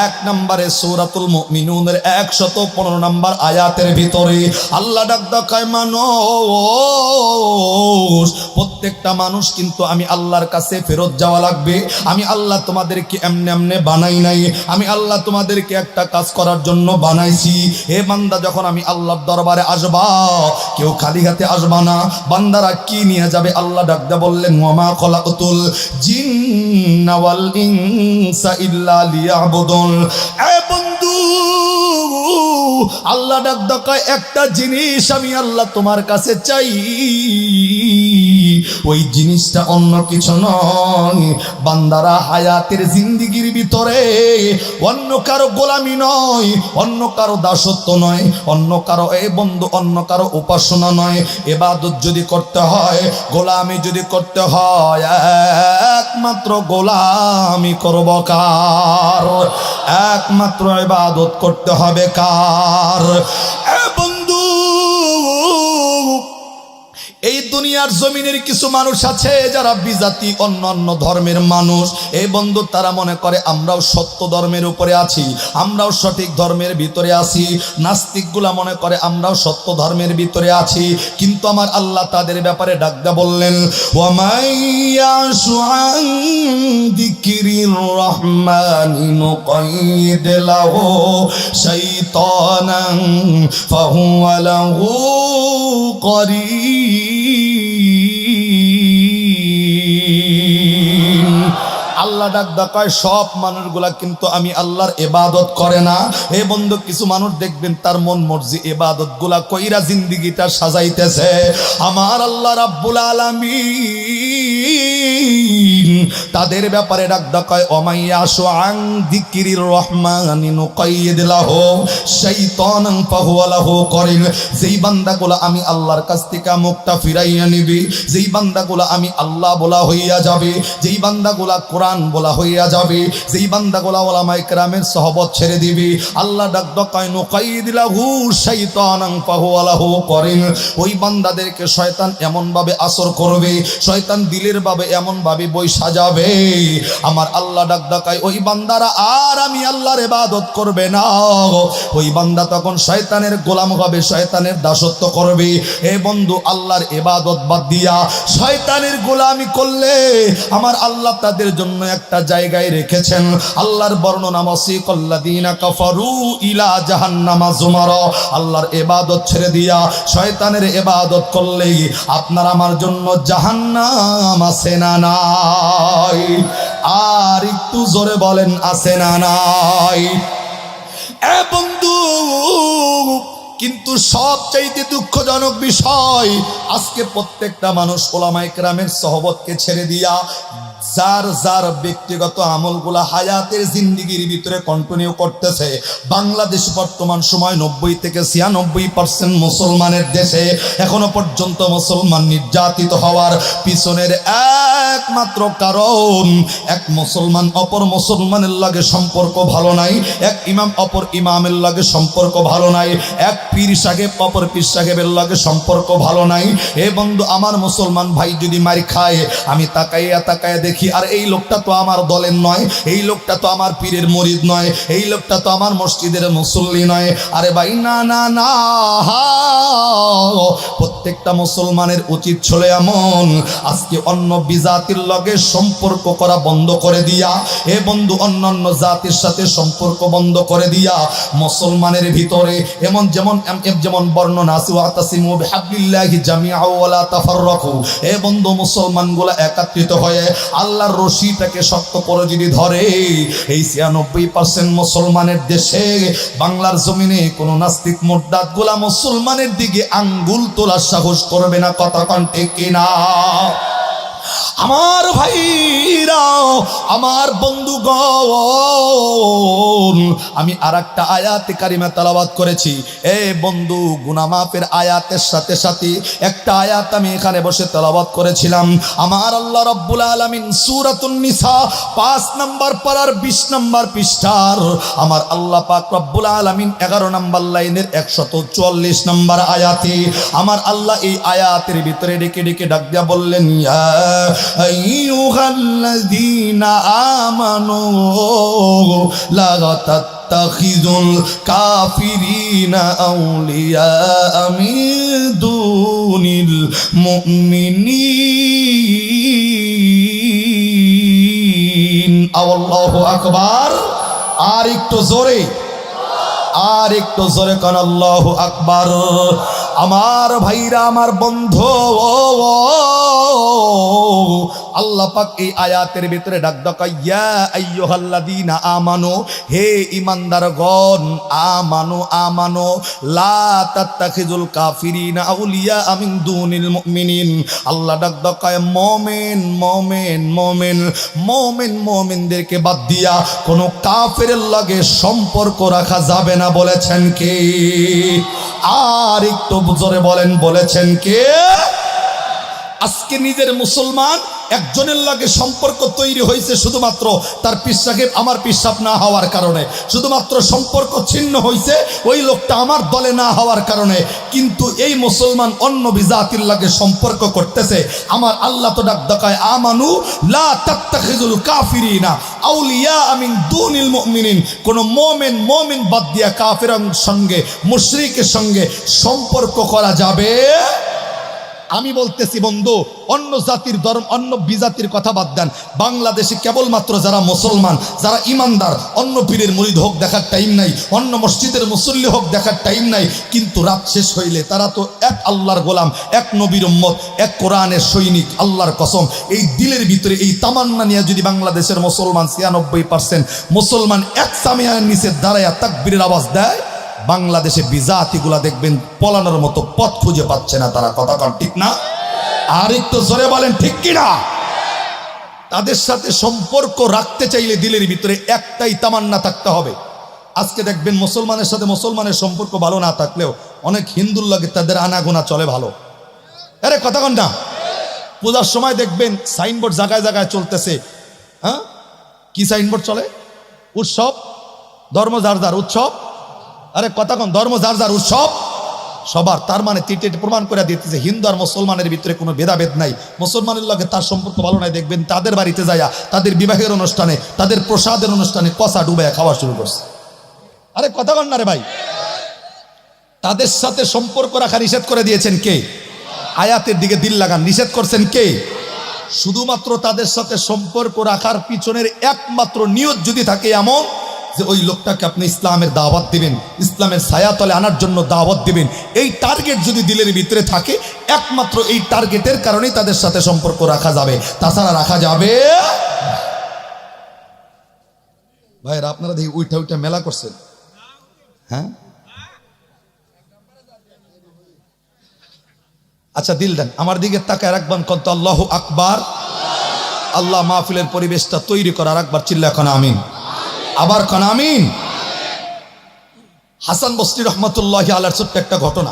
1 নম্বরে সূরাতুল মুমিনুনের 115 নম্বর আয়াতের ভিতরে আল্লাহ ডাক দেখায়, মানুষ, প্রত্যেকটা মানুষ কিন্তু আমি আল্লাহর কাছে ফেরত যাওয়া লাগবে। আমি আল্লাহ তোমাদেরকে এমনি এমনি বানাই নাই, আমি আল্লাহ তোমাদেরকে একটা কাজ করার জন্য বানাইছি। হে বান্দা, যখন আমি আল্লাহর দরবারে আসবা, কেউ খালি হাতে আসবা না। বান্দারা কি নিয়ে যাবে? আল্লাহ ডাকদা বললেন, ওয়ামা খলাকতুল জিন্না ওয়াল ইনসা ইল্লা লিয়াবুদুন। এ বন্ধু, আল্লাহ ডাকদা কয়, একটা জিনিস আমি আল্লাহ তোমার কাছে চাই, ওই জিনিসটা অন্য কিছু নয়। বান্দারা হায়াতের জিন্দেগির ভিতরে অন্য কারো গোলামি নয়, অন্য কারো দাসত্ব নয়, অন্য কারো, এ বন্ধু, অন্য কারো উপাসনা নয়। ইবাদত যদি করতে হয়, গোলামি যদি করতে হয়, একমাত্র গোলামি করব কার? একমাত্র ইবাদত করতে হবে কার? এ বন্ধু, এই দুনিয়ার জমিনের কিছু মানুষ আছে যারা বিজাতি, অন্য অন্য ধর্মের মানুষ। এই বন্ধু, তারা মনে করে আমরাও সত্য ধর্মের উপরে আছি, আমরাও সঠিক ধর্মের ভিতরে আছি। নাস্তিকগুলা মনে করে আমরাও সত্য ধর্মের ভিতরে আছি। কিন্তু আমার আল্লাহ তাদের ব্যাপারে ডাকদা বললেন, ওয়ামাইয়াশু আন যিকরির রহমানি নুকাইদ লাহু শাইতানান ফাহুয়া লাহু করিন। আল্লাহ ডাক দেখায়, সব মানুষগুলা কিন্তু আমি আল্লাহর ইবাদত করে না। এই বন্ধু, কিছু মানুষ দেখবেন তার মন মর্জি ইবাদত গুলা কইরা জিন্দেগিটা সাজাইতেছে। আমার আল্লাহ রাব্বুল আলামিন তাদের ব্যাপারে ডাক দেখায়, ওমাইয়াশু আন যিকরির রহমানি নুকাইদ লাহু শাইতানান ফাহুয়া লাহু করিন। যেই বান্দাগুলা আমি আল্লাহর কাছ থেকে মুখটা ফিরাইয়া নিবি, যেই বান্দাগুলা আমি আল্লাহ বলা হইয়া যাবে, যেই বান্দাগুলা কোরআন বলা হইয়া যাবে, যেই বান্দাগুলা উলামায়ে কেরামের সহবত ছেড়ে দিবি, আল্লাহ ডাক দেখায়, নুকাইদ লাহু শাইতানান ফাহুয়া লাহু করিন। ওই বান্দাদেরকে শয়তান এমন ভাবে আসর করবে, শয়তান দিলের ভাবে এমন ভাবে বই সাজাবে, আমার আল্লাহ ডাক দেখায়, ওই বান্দারা আর আমি আল্লাহর ইবাদত করবে না। ওই বান্দা তখন শয়তানের গোলাম হবে, শয়তানের দাসত্ব করবে। এ বন্ধু, আল্লাহর ইবাদত বাদ দিয়া শয়তানের গোলামি করলে আমার আল্লাহ তাদের জন্য একটা জায়গায় রেখেছেন। আল্লাহর বর্ণনা, ওয়াসিকাল্লাযীনা কাফারু ইলা জাহান্নামা যুমারা। আল্লাহর ইবাদত ছেড়ে দিয়া শয়তানের ইবাদত করলে আপনার আমার জন্য জাহান্নাম আছে না নাই? আর একটু জোরে বলেন, আছে না নাই? এ বন্ধু, কিন্তু সবচাইতে দুঃখজনক বিষয়, আজকে প্রত্যেকটা মানুষ উলামায়ে কেরামের সহবতকে ছেড়ে দিয়া যার যার ব্যক্তিগত আমলগুলা হায়াতের জিন্দেগির ভিতরে কন্টিনিউ করতেছে। বাংলাদেশ বর্তমান সময় 90 থেকে 96% মুসলমানের দেশে। এখনো পর্যন্ত মুসলমান নির্যাতিত হওয়ার পিছনের একমাত্র কারণ, এক মুসলমান অপর মুসলমানের লাগে সম্পর্ক ভালো নাই, এক ইমাম অপর ইমামের লাগে সম্পর্ক ভালো নাই, এক পীর সাহেব অপর পীর সাহেবের লাগে সম্পর্ক ভালো নাই। এ বন্ধু, আমার মুসলমান ভাই যদি মার খায়, আমি তাকাইয়া তাকাইয়া দেখি, আর এই লোকটা তো আমার দলের নয়, এই লোকটা তো আমার পীরের মুরিদ নয়, এই লোকটা তো আমার মসজিদের মুসল্লি নয়। আরে ভাই, না না না, প্রত্যেকটা মুসলমানের উচিত ছিল এমন, আজকে অন্য বিজাতির লগে সম্পর্ক করা বন্ধ করে দিয়া, এ বন্ধু অন্যান্য জাতির সাথে সম্পর্ক বন্ধ করে দিয়া মুসলমানের ভিতরে এমন যেমন বর্ণনা আছে, ওয়াতাসিমু বিহাবলিল্লাহি জামিআ ওয়া লা তাফাররাকু, এ বন্ধু মুসলমানগুলো একত্রিত হয়ে আল্লাহর রশিটাকে শক্ত করে যদি ধরে, এই 96% মুসলমানের দেশে বাংলার জমিনে কোন নাস্তিক মুরতাদ গুলা মুসলমানের দিকে আঙ্গুল তোলার সাহস করবে না। কথা কোন ঠিক কিনা? আমার ভাইরা, আমার বন্ধুগণ, আমি আরেকটা আয়াতে কারিমা তেলাওয়াত করেছি। এ বন্ধু, গুনাহ মাফের আয়াতের সাথে সাথে একটা আয়াত আমি এখানে বসে তেলাওয়াত করেছিলাম। আমার আল্লাহ রাব্বুল আলামিন সূরাতুন নিসা 5 নম্বর পারার 20 নম্বর পৃষ্ঠার আমার আল্লাহ পাক রব্বুল আলামিন 11 নম্বর লাইনের 144 নম্বর আয়াতে আমার আল্লাহ এই আয়াতের ভিতরে ডেকে ডেকে ডাক দিয়া বললেন, ইয়া আইয়ুহাল্লাযীনা আমানু লা তাত্তাখিযুল কাফিরিনা আউলিয়া মিন দুনিল মুমিনিন। আল্লাহু আকবার। আর একটু জোরে, আর একটু জোরে কান আল্লাহু আকবার। আমার ভাইরা, আমার বন্ধু, আল্লাহ পাক এই আয়াতের ভিতরে ডাক দেয়, ইয়া আইয়ুহাল্লাযীনা আমানু, হে ঈমানদারগণ, আমানু আমানু লা তাত্তাখিযুল কাফিরিনা আউলিয়া মিন দুনিল মুমিনিন। আল্লাহ ডাক দেয় মুমিন মুমিন মুমিন মুমিন মুমিনদেরকে বাদ দিয়া কোনো কাফেরের লগে সম্পর্ক রাখা যাবে না। বলেছেন কে? আর একটু জোরে বলেন, বলেছেন কে? আজকে নিজের মুসলমান একজনের লাগে সম্পর্ক তৈরি হয়েছে শুধুমাত্র তার পীর সাহেব আমার পিসাব না হওয়ার কারণে, শুধুমাত্র সম্পর্ক ছিন্ন হয়েছে ওই লোকটা আমার দলে না হওয়ার কারণে। কিন্তু এই মুসলমান অন্য বিজাতির লাগে সম্পর্ক করতেছে। আমার আল্লাহ তো ডাক দেয়, আমানু লা তাত্তাখিযুল কাফিরিনা আউলিয়া মিন দুনিল মুমিনিন। কোন মুমিন বাদ দিয়া কাফেরের সঙ্গে, মুশরিকের সঙ্গে সম্পর্ক করা যাবে। আমি বলতেছি বন্ধু, অন্য জাতির ধর্ম, অন্য বিজাতির কথা বাদ দেন, বাংলাদেশে কেবলমাত্র যারা মুসলমান, যারা ইমানদার, অন্য পীরের মুরিদ হোক দেখার টাইম নাই, অন্য মসজিদের মুসল্লি হোক দেখার টাইম নাই। কিন্তু রাত শেষ হইলে তারা তো এক আল্লাহর গোলাম, এক নবীর উম্মত, এক কোরআনের সৈনিক। আল্লাহর কসম, এই দিলের ভিতরে এই তামান্না নিয়ে যদি বাংলাদেশের মুসলমান 96% মুসলমান এক সামিয়ার নিচে দাঁড়ায়া তাকবীরের আওয়াজ দেয়, বাংলাদেশে বিজাতিগুলা দেখবেন পলানোর মতো পথ খুঁজে পাচ্ছে না তারা। কথা কন ঠিক না? আর একটু জোরে বলেন ঠিক কিনা? তাদের সাথে সম্পর্ক রাখতে চাইলে দিলের ভিতরে একটাই তামান্না থাকতে হবে। আজকে দেখবেন মুসলমানের সাথে মুসলমানের সম্পর্ক ভালো না থাকলেও অনেক হিন্দুর লাগে তাদের আনাগোনা চলে ভালো। আরে কথা কন না? পূজার সময় দেখবেন সাইনবোর্ড জায়গায় জায়গায় চলতেছে। হ্যাঁ, কি সাইনবোর্ড চলে? উৎসব, ধর্ম যার যার উৎসব। আরে কথা কন, ধর্ম যার যার উৎসব সবার। তার মানে তিনটে প্রমাণ করে দিতেছে হিন্দু আর মুসলমানের ভিতরে কোনো ভেদাভেদ নাই। মুসলমানের লগে তার সম্পর্ক ভালো নাই, দেখবেন তাদের বাড়িতে যাইয়া তাদের বিবাহের অনুষ্ঠানে, তাদের প্রসাদের অনুষ্ঠানে কষা ডুবাইয়া খাওয়া শুরু করছে। আরে কথা কন না রে ভাই? তাদের সাথে সম্পর্ক রাখা নিষেধ করে দিয়েছেন কে? আয়াতের দিকে দিল লাগান, নিষেধ করছেন কে? শুধুমাত্র তাদের সাথে সম্পর্ক রাখার পিছনের একমাত্র নিয়ত যদি থাকে এমন যে ওই লোকটাকে আপনি ইসলামের দাওয়াত দিবেন, ইসলামের ছায়াতলে আনার জন্য দাওয়াত দিবেন, এই টার্গেট যদি দিলের ভিতরে থাকে, একমাত্র এই টার্গেটের কারণেই তাদের সাথে সম্পর্ক রাখা যাবে, তাছাড়া রাখা যাবে। ভাইরা আপনারা দেখি উইঠা উইঠা মেলা করছেন। হ্যাঁ, আচ্ছা দিল দেন, আমার দিকে তাকায় রাখবেন কত আল্লাহু আকবার। আল্লাহ মাহফিলের পরিবেশটা তৈরি করার একবার চিল্লা এখন আমিন, আবার খান আমিন। হাসান বসরি রহমতুল্লাহি আলাইহির ছোট্ট একটা ঘটনা,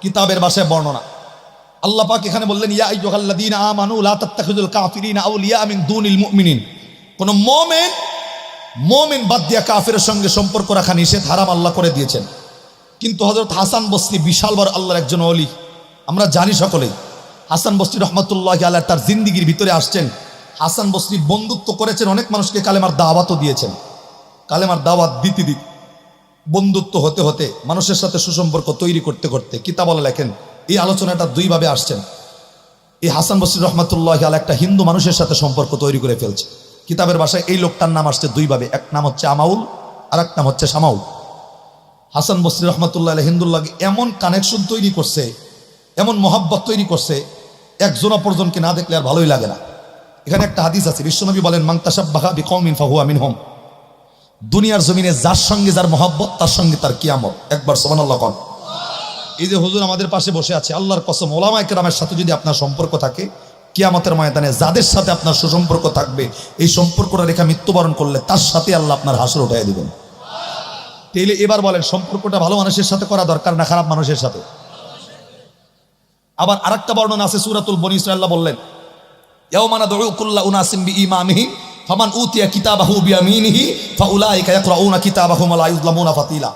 কিতাবের ভাষায় বর্ণনা। আল্লাহ পাক এখানে বললেন, ইয়া আইয়ুহাল্লাযীনা আমানু লা তাত্তাখিযুল কাফিরিনা আউলিয়া মিন দুনিল মুমিনিন। কোন মুমিন বাদ দিয়া কাফেরের সঙ্গে সম্পর্ক রাখা নিষেধ, হারাম আল্লাহ করে দিয়েছেন। কিন্তু হযরত হাসান বসরি বিশাল বড় আল্লাহর একজন ওলি, আমরা জানি সকলেই। হাসান বসরি রহমতুল্লাহি আলাইহি তার জিন্দেগির ভিতরে আসছেন। হাসান বসরি বন্ধুত্ব করেছেন, অনেক মানুষকে কালেমার দাওয়াতও দিয়েছেন। কালেমার দাওয়াত দিতে দিতে, বন্ধুত্ব হতে হতে, মানুষের সাথে সুসম্পর্ক তৈরি করতে করতে কিতাবলে লেখেন এই আলোচনাটা দুইভাবে আসছেন। এই হাসান বসরি রহমাতুল্লাহ আলাইহি একটা হিন্দু মানুষের সাথে সম্পর্ক তৈরি করে ফেলছে। কিতাবের ভাষায় এই লোকটার নাম আসছে দুইভাবে, এক নাম হচ্ছে আমাউল আর এক নাম হচ্ছে সামাউল। হাসান বসরি রহমাতুল্লাহ আলাইহি হিন্দুর লাগে এমন কানেকশন তৈরি করছে, এমন মোহাব্বত তৈরি করছে, একজন অপরজনকে না দেখলে আর ভালোই লাগে না। এখানে একটা হাদিস আছে, বিশ্বনবী বলেন মান তাশাব্বাহা বিকওমিন ফাহুয়া মিনহুম। দুনিয়ার জমিনে যার সঙ্গে যার মোহাব্বত তার সঙ্গে তার কিয়ামত। একবার সুবহানাল্লাহ কোন। এই যে হুজুর আমাদের পাশে বসে আছে, আল্লাহর কসম ওলামায়ে কেরামের সাথে যদি আপনার সম্পর্ক থাকে, কিয়ামতের ময়দানে যাদের সাথে আপনার সুসম্পর্ক থাকবে, এই সম্পর্কটা রেখা মৃত্যুবরণ করলে তার সাথে আল্লাহ আপনার হাসর উঠাইয়া দিবেন। তাইলে এবার বলেন, সম্পর্কটা ভালো মানুষের সাথে করা দরকার না খারাপ মানুষের সাথে? আবার আরেকটা বর্ণনা আছে সূরাতুল বনী ইসরাঈল, বললেন ইয়াওমা নাদউ কুল্লা উনাসিম বিইমামিহিম ফামান উতিয়া কিতাবাহু বিয়ামিনিহি ফাউলাইকা ইয়াকরাউনা কিতাবাহুম ওয়া লা ইউযলামুনা ফাতিলা।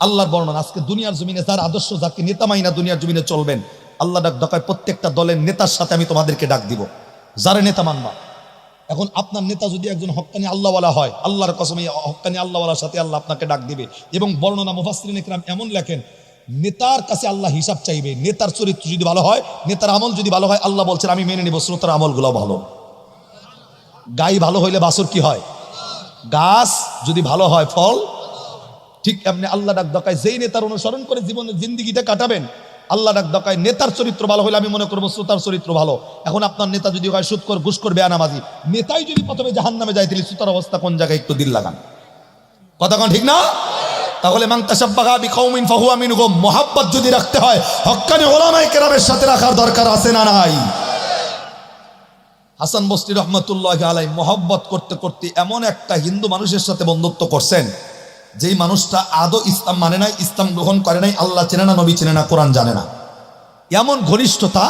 আল্লাহর বর্ণনা, আজকে দুনিয়ার জমিনে যার আদর্শ, যাকে নেতা মাইনা দুনিয়ার জমিনে চলবেন, আল্লাহ ডাক ডাকায় প্রত্যেকটা দলের নেতার সাথে আমি তোমাদেরকে ডাক দিব, যারা নেতা মানবা। এখন আপনার নেতা যদি একজন হক্কানি আল্লাহওয়ালা হয়, আল্লাহর কসম এই হক্কানি আল্লাহওয়ালার সাথে আল্লাহ আপনাকে ডাক দিবে। এবং বর্ণনা মুফাসসিরিন ইকরাম এমন লেখেন, নেতার কাছে আল্লাহ হিসাব চাইবে। নেতার চরিত্র যদি ভালো হয়, নেতার আমল যদি ভালো হয়, আল্লাহ বলছেন আমি মেনে নিব শ্রোতার আমলগুলো ভালো। গাই ভালো হইলে বাছুর কি হয়? গাছ যদি ভালো হয় ফল। ঠিক এমনি আল্লাহ ডাক ডাকায় যেই নেতার অনুসরণ করে জীবনের জিন্দিগিটা কাটাবেন, আল্লাহ ডাক ডাকায় নেতার চরিত্র ভালো হলে আমি মনে করবো শ্রোতার চরিত্র ভালো। এখন আপনার নেতা যদি হয় সুদখোর, ঘুষখোর, বেয়ানামাজি, নেতাই যদি প্রথমে জাহান্নামে যায়, তাহলে শ্রোতার অবস্থা কোন জায়গায় একটু দিল লাগান। কথা কোন ঠিক না? তাহলে মান তাশাব্বাহা বিকওমিন ফাহুয়া মিনহুম, মুহাব্বত যদি রাখতে হয় হক্কানি উলামায়ে কেরামের সাথে রাখার দরকার আছে না নাই? হাসান বসরি রহমাতুল্লাহি আলাইহি মুহাব্বত করতে করতে এমন একটা হিন্দু মানুষের সাথে বন্ধুত্ব করছেন, যেই মানুষটা আদৌ ইসলাম মানে নাই, ইসলাম গ্রহণ করে নাই, আল্লাহ চেনে না, নবী চেনে না, কোরআন জানে না। এমন ঘনিষ্ঠতা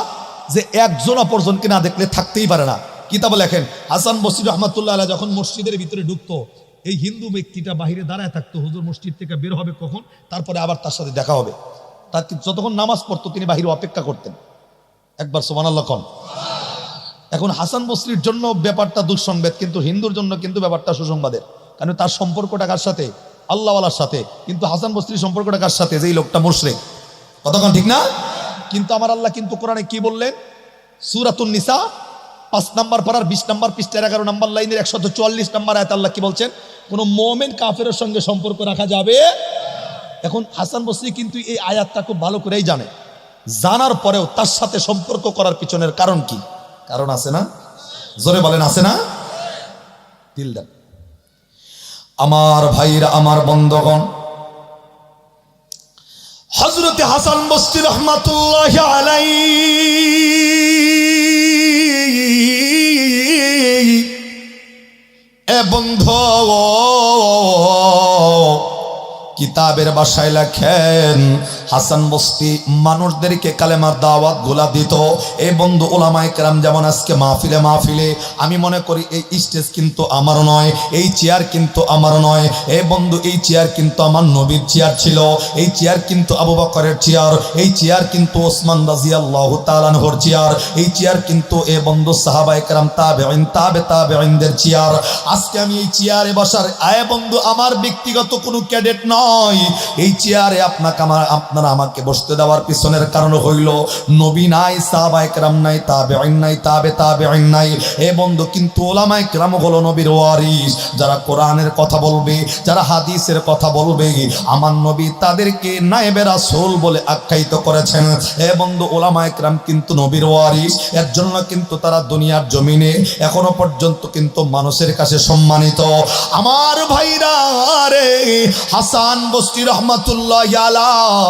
যে একজন অপরজনকে না দেখলে থাকতেই পারে না। কিতাবে লেখেন হাসান বসরি রহমাতুল্লাহ আলাইহি যখন মসজিদের ভিতরে ঢুকতো, এই হিন্দু ব্যক্তিটা বাহিরে দাঁড়ায় থাকতো, হুজুর মসজিদ থেকে বের হবে কখন, তারপরে আবার তার সাথে দেখা হবে। তার যতক্ষণ নামাজ পড়তো তিনি বাহিরে অপেক্ষা করতেন। একবার সুবহানাল্লাহ কোন। এখন হাসান বসরির জন্য ব্যাপারটা দুঃসংবাদ, কিন্তু হিন্দুর জন্য কিন্তু ব্যাপারটা সুসংবাদের। কারণ তার সম্পর্কটা কার সাথে? আল্লাহওয়ালার সাথে। কিন্তু হাসান বসরির সম্পর্কটা কার সাথে? যেই লোকটা মুশরিক। কতক্ষণ ঠিক না? কিন্তু আমার আল্লাহ কিন্তু কোরআনে কি বললেন? সূরাতুন নিসা 5 নম্বর পারার 20 নম্বর পৃষ্ঠার 11 নম্বর লাইনের 144 নম্বর আয়াত আল্লাহ কি বলছেন? কোন মুমিন কাফেরের সঙ্গে সম্পর্ক রাখা যাবে। এখন হাসান বসরি কিন্তু এই আয়াতটা খুব ভালো করেই জানে। জানার পরেও তার সাথে সম্পর্ক করার পিছনের কারণ কি? কারণ আছে না? জোরে বলেন আছে না? দিল দেন। আমার ভাইরা, আমার বন্ধুগণ, হযরত হাসান বসরি রাহমাতুল্লাহি আলাইহি এ বন্ধু কিতাবের ভাষায় লেখেন, হাসান বসরি মানুষদেরকে কালেমার দাওয়াত গুলা দিত। এই বন্ধু ওলামায়ে কেরাম যেমন আজকে মাহফিলে আমি মনে করি এই স্টেজ কিন্তু আমার নয়, এই চেয়ার কিন্তু আমার নয়। এই বন্ধু এই চেয়ার কিন্তু আমার নবীর চেয়ার ছিল, এই চেয়ার কিন্তু আবু বকরের চেয়ার, এই চেয়ার কিন্তু ওসমান রাদিয়াল্লাহু তাআলা আনহুর চেয়ার, এই চেয়ার কিন্তু এ বন্ধু সাহাবায়ে কেরাম তাবেঈনদের চেয়ার। আজকে আমি এই চেয়ারে বসার আয় বন্ধু আমার ব্যক্তিগত কোনো ক্যাডেট নয়। এই চেয়ারে আপনারা আমাকে বসতে দেওয়ার পিছনের কারণ হইল নবী নাই, সাহাবায়ে কেরাম নাই, তাবেঈন নাই, তাবেঈন নাই। এ বন্ধু কিন্তু উলামায়ে কেরাম হলো নবীর ওয়ারিস। যারা কোরআনের কথা বলবে, যারা হাদিসের কথা বলবে, আমার নবী তাদেরকে নায়েবে রাসূল বলে আখ্যায়িত করেছেন। এ বন্ধু উলামায়ে কেরাম কিন্তু নবীর ওয়ারিস, এর জন্য কিন্তু তারা দুনিয়ার জমিনে এখনো পর্যন্ত কিন্তু মানুষের কাছে সম্মানিত। আমার ভাইরা রে, হাসান বসরি রাহমাতুল্লাহি আলাইহি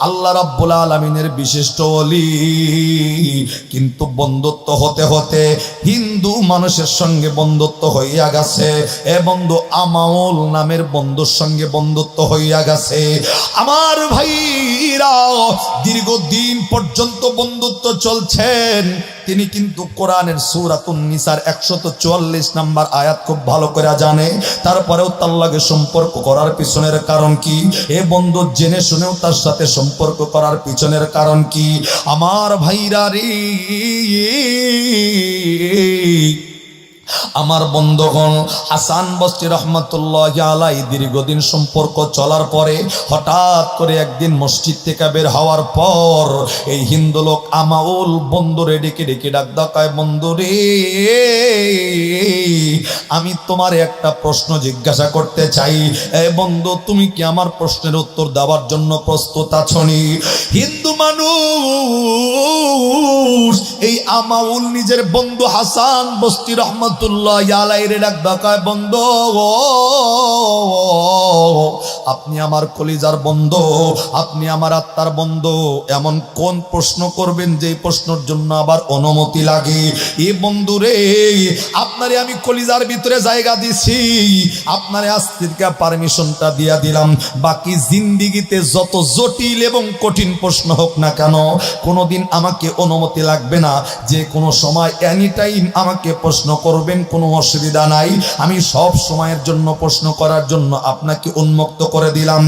আল্লাহ রাব্বুল আলামিনের বিশিষ্ট ওলি, কিন্তু বন্ধুত্ব হতে হতে হিন্দু মানুষের সঙ্গে বন্ধুত্ব হইয়া গেছে। এ বন্ধু আমাউল নামের বন্ধুর সঙ্গে বন্ধুত্ব হইয়া গেছে। আমার ভাইরা দীর্ঘদিন পর্যন্ত বন্ধুত্ব চলছেন। তিনি কিন্তু কোরআনের সূরাতুন নিসার 144 নম্বর আয়াত খুব ভালো করে জানে। তারপরেও তার লাগে সম্পর্ক করার পিছনের কারণ কি? এ বন্ধু জেনে শুনেও তার সাথে সম্পর্ক করার পিছনের কারণ কি? আমার ভাইরা রে, আমার বন্ধুগণ, হাসান বসরি রহমতুল্লাহ আলাইহি দীর্ঘদিন সম্পর্ক চলার পরে হঠাৎ করে একদিন মসজিদ থেকে বের হওয়ার পর এই হিন্দু লোক আমাউল বন্ধুরে ডেকে ডেকে ডাকায়, বন্ধুরে আমি তোমার একটা প্রশ্ন জিজ্ঞাসা করতে চাই। এ বন্ধু, তুমি কি আমার প্রশ্নের উত্তর দেওয়ার জন্য প্রস্তুত আছনি? হিন্দু মানুষ এই আমাউল নিজের বন্ধু হাসান বসরি রহমতুল্লাহ আলাইহির ডাকায়, বন্ধু আপনি আমার কলিজার বন্ধু, আপনি আমার আত্মার বন্ধু, এমন কোন প্রশ্ন করবেন যে প্রশ্নের জন্য আবার অনুমতি লাগে? এ বন্ধু রে, আপনারে আমি কলিজার ভিতরে জায়গা দিছি, আপনারে আজকে পারমিশনটা দিয়া দিলাম। বাকি জিন্দিগিতে যত জটিল এবং কঠিন প্রশ্ন হোক না কেন, কোনোদিন আমাকে অনুমতি লাগবে না। যে কোনো সময় এনি টাইম আমাকে প্রশ্ন করবেন, কোনো অসুবিধা নাই। আমি সব সময়ের জন্য প্রশ্ন করার জন্য আপনাকে উন্মুক্ত করে দিলাম।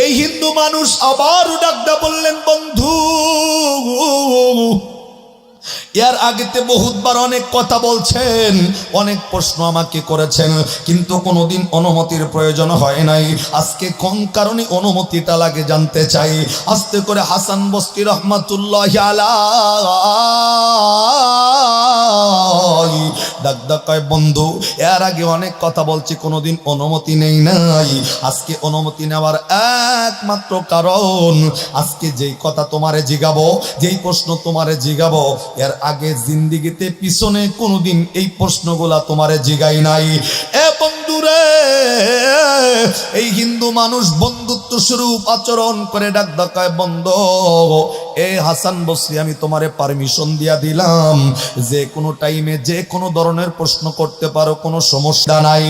এই হিন্দু মানুষ আবার ডাকদা বললেন, বন্ধু এর আগেতে বহুতবার অনেক কথা বলছেন, অনেক প্রশ্ন আমাকে করেছেন, কিন্তু কোনোদিন অনুমতির প্রয়োজন হয় নাই। আজকে কোন কারণে অনুমতিটা লাগে জানতে চাই। আস্তে করে হাসান বসরি রহমাতুল্লাহ আলাইহি ডাকায়, বন্ধু এর আগে অনেক কথা বলছি, কোনোদিন অনুমতি নেই নাই। আজকে অনুমতি নেওয়ার একমাত্র কারণ, আজকে যেই কথা তোমারে জিগাবো, যেই প্রশ্ন তোমারে জিগাবো, এর আগে জিন্দিগিতে পিছনে কোনোদিন এই প্রশ্নগুলা তোমারে জিগাই নাই। এ বন্ধুরে, এই হিন্দু মানুষ বন্ধুত্ব স্বরূপ আচরণ করে ডাকায়, বন্ধু এ হাসান বসরি আমি তোমারে পারমিশন দিয়া দিলাম, যে কোনো টাইমে যে কোনো ধরনের প্রশ্ন করতে পারো, কোনো সমস্যা নাই।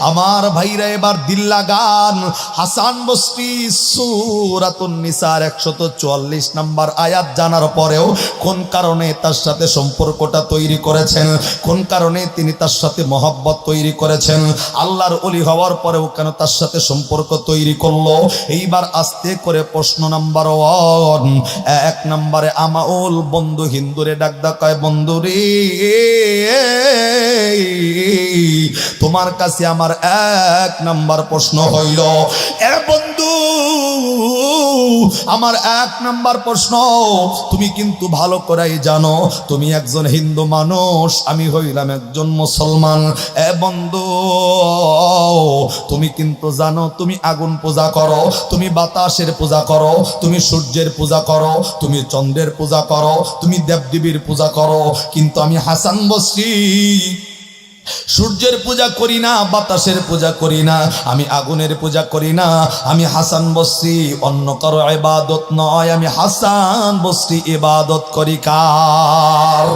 আমার ভাইরা এবার দিল লাগান। হাসান বসরি সূরাতুন নিসার 144 নম্বর আয়াত জানার পরেও কোন কারণে তার সাথে সম্পর্কটা তৈরি করেছেন, কোন কারণে তিনি তার সাথে মহব্বত তৈরি করেছেন, আল্লাহর ওলি হওয়ার পরেও কেন তার সাথে সম্পর্ক তৈরি করলো। এইবার আস্তে করে প্রশ্ন নাম্বার 1, 1 নম্বরে আমাউল বন্ধু হিন্দুরে ডাকায়, বন্ধু রে তোমার কাছে আমার 1 নম্বর প্রশ্ন হইল, এ বন্ধু আমার 1 নম্বর প্রশ্ন, তুমি কিন্তু ভালো করেই জানো তুমি একজন হিন্দু মানুষ, আমি হইলাম একজন মুসলমান। এ বন্ধু তুমি কিন্তু জানো তুমি আগুন পূজা করো, তুমি বাতাসের পূজা করো, তুমি সূর্যের পূজা করো, তুমি চন্দ্রের পূজা করো, তুমি দেবদেবীর পূজা করো, কিন্তু আমি হাসান বসরি সূর্যের পূজা করি না, বাতাসের পূজা করি না, আমি আগুনের পূজা করি না। আমি হাসান বসরি অন্য কারো ইবাদত নয়, আমি হাসান বসরি ইবাদত করি কার?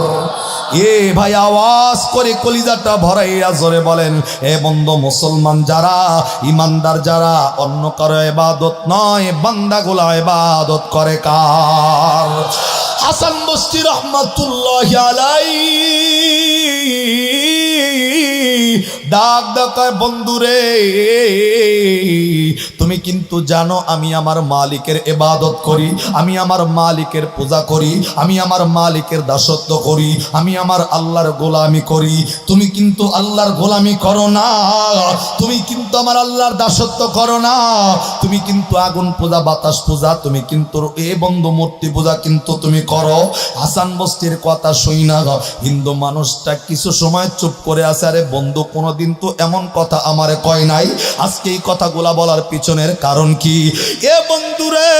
এ ভাই আওয়াজ করে কলিজাটা ভরাইয়া জোরে বলেন, এ বন্ধু মুসলমান যারা, ইমানদার যারা, অন্য কারো ইবাদত নয়, বান্দাগুলা ইবাদত করে কার? হাসান বসরি রহমাতুল্লাহ আলাইহি ডাকায়, বন্ধুরে তুমি কিন্তু জানো আমি আমার মালিকের ইবাদত করি, আমি আমার মালিকের পূজা করি, আমি আমার মালিকের দাসত্ব করি, আমি আমার আল্লাহর গোলামি করি। তুমি কিন্তু আল্লাহর গোলামি করো না, তুমি কিন্তু আমার আল্লাহর দাসত্ব করো না, তুমি কিন্তু আগুন পূজা, বাতাস পূজা, তুমি কিন্তু এ বন্ধু মূর্তি পূজা কিন্তু তুমি করো। হাসান বসরির কথা শুই না হিন্দু মানুষটা কিছু সময় চুপ করে আছে। আরে বন্ধু কোনোদিন তো এমন কথা আমারে কয় নাই, আজকে এই কথাগুলা বলার পিছনের কারণ কি? এ বন্ধুরে,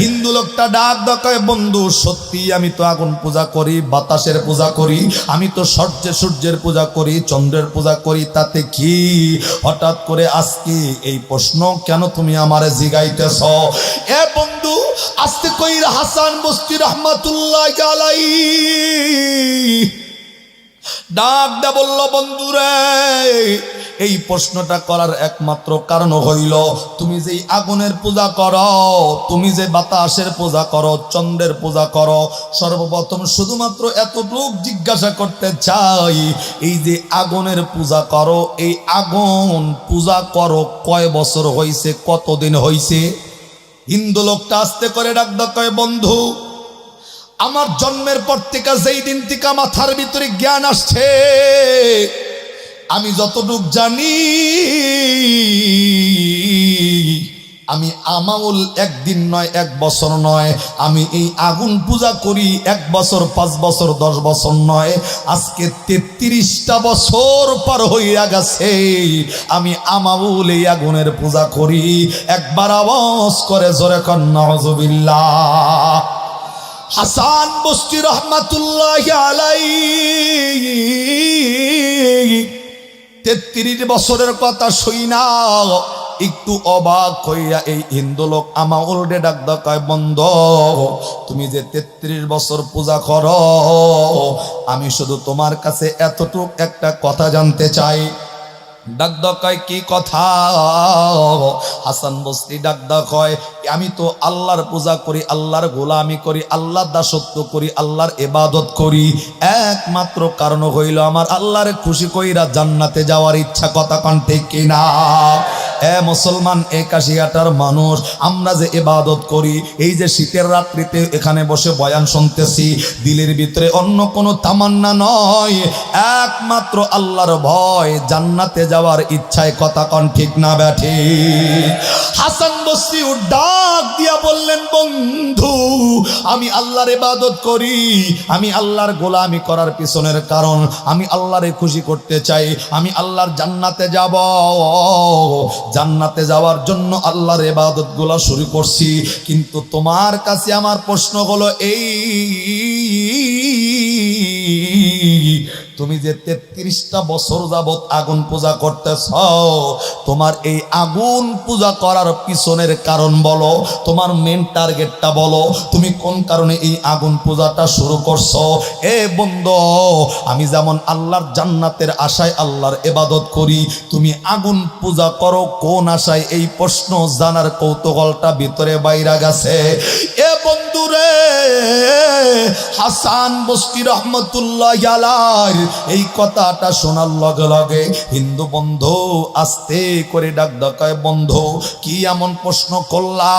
হিন্দু লোকটা ডাকায়, বন্ধু সত্যি আমি তো আগুন পূজা করি, বাতাসের পূজা করি, আমি তো সূর্যের পূজা করি, চন্দ্রের পূজা করি, তাতে কি? হঠাৎ করে আজকে এই প্রশ্ন কেন তুমি আমারে জিগাইতেছ? এ বন্ধু আস্তে কইরা হাসান বসরি রহমাতুল্লাহ আলাইহি ডাকদা বলল, বন্ধুরে এই প্রশ্নটা করার একমাত্র কারণ হইল তুমি যেই আগুনের পূজা করো, তুমি যে বাতাসের পূজা করো, চন্দ্রের পূজা করো, সর্বপ্রথম শুধুমাত্র এতটুকু জিজ্ঞাসা করতে চাই, এই যে আগুনের পূজা করো, এই আগুন পূজা করো কয় বছর হইছে, কতদিন হইছে? হিন্দু লোকটা আস্তে করে ডাকদা কয়, বন্ধু আমার জন্মের পর থেকে যেই দিন থেকে মাথার ভিতরে জ্ঞান আসছে, আমি যতটুক জানি, আমি আমাউল একদিন নয়, 1 বছর নয়, আমি এই আগুন পূজা করি 1 বছর, 5 বছর, 10 বছর নয়, আজকে 33টা বছর পার হইয়া গেছে আমি আমাউল এই আগুনের পূজা করি। একবার আওয়াজ করে জোরে কর নাউযুবিল্লাহ। হাসান বস্তি রহমাতুল্লাহি আলাইহি 33 বছরের কথা শুইনা একটু অবাক হইয়া এই হিন্দু লোক আমাউল রে ডাক কয়, বন্ধ, তুমি যে 33 বছর পূজা করো, আমি শুধু তোমার কাছে এতটুক একটা কথা জানতে চাই। ডাক কয়, কি কথা? হাসান বসরি ডাক কয়, আমি তো আল্লাহর পূজা করি, আল্লাহর গোলামি করি, আল্লাহর দাসত্ব করি, আল্লাহর ইবাদত করি, একমাত্র কারণ হইল আমার আল্লাহর খুশি কইরা জান্নাতে যাওয়ার ইচ্ছা। কথা কোন ঠিক কিনা? মুসলমান, 81টার মানুষ আমরা যে ইবাদত করি, এই যে শীতের রাত্রিতে এখানে বসে বয়ান শুনতেছি, দিলের ভিতরে অন্য কোনো তামান্না নয়, একমাত্র আল্লাহর ভয়, জান্নাতে যাওয়ার ইচ্ছায়। কথা কোন ঠিক না ব্যাঠি? হাসান বসরি ডাক দিয়া বললেন, বন্ধু, আমি আল্লাহর ইবাদত করি, আমি আল্লাহর গোলামি করার পিছনের কারণ আমি আল্লাহরে খুশি করতে চাই, আমি আল্লাহর জান্নাতে যাব, জান্নাতে যাওয়ার জন্য আল্লাহর ইবাদত গুলা শুরু করছি। কিন্তু তোমার কাছে আমার প্রশ্ন হলো এই, তুমি যে 33টা বছর যাবত আগুন পূজা করতেছ, তোমার এই আগুন পূজা করার পিছনের কারণ বলো, তোমার মেন টার্গেটটা বলো, তুমি কোন কারণে এই আগুন পূজাটা শুরু করছো? এ বন্ধু, আমি যেমন আল্লাহর জান্নাতের আশায় আল্লাহর ইবাদত করি, তুমি আগুন পূজা করো কোন আশায়? এই প্রশ্ন জানার কৌতূহলটা ভিতরে বাইরা গেছে। এ বন্ধু রে, হাসান বস্তি রহমতুল্লাহি আলাইহি এই কথাটা শোনার লগে লগে হিন্দু বন্ধু আস্তে করে ডাক ডাকায়, বন্ধু, কি এমন প্রশ্ন করলা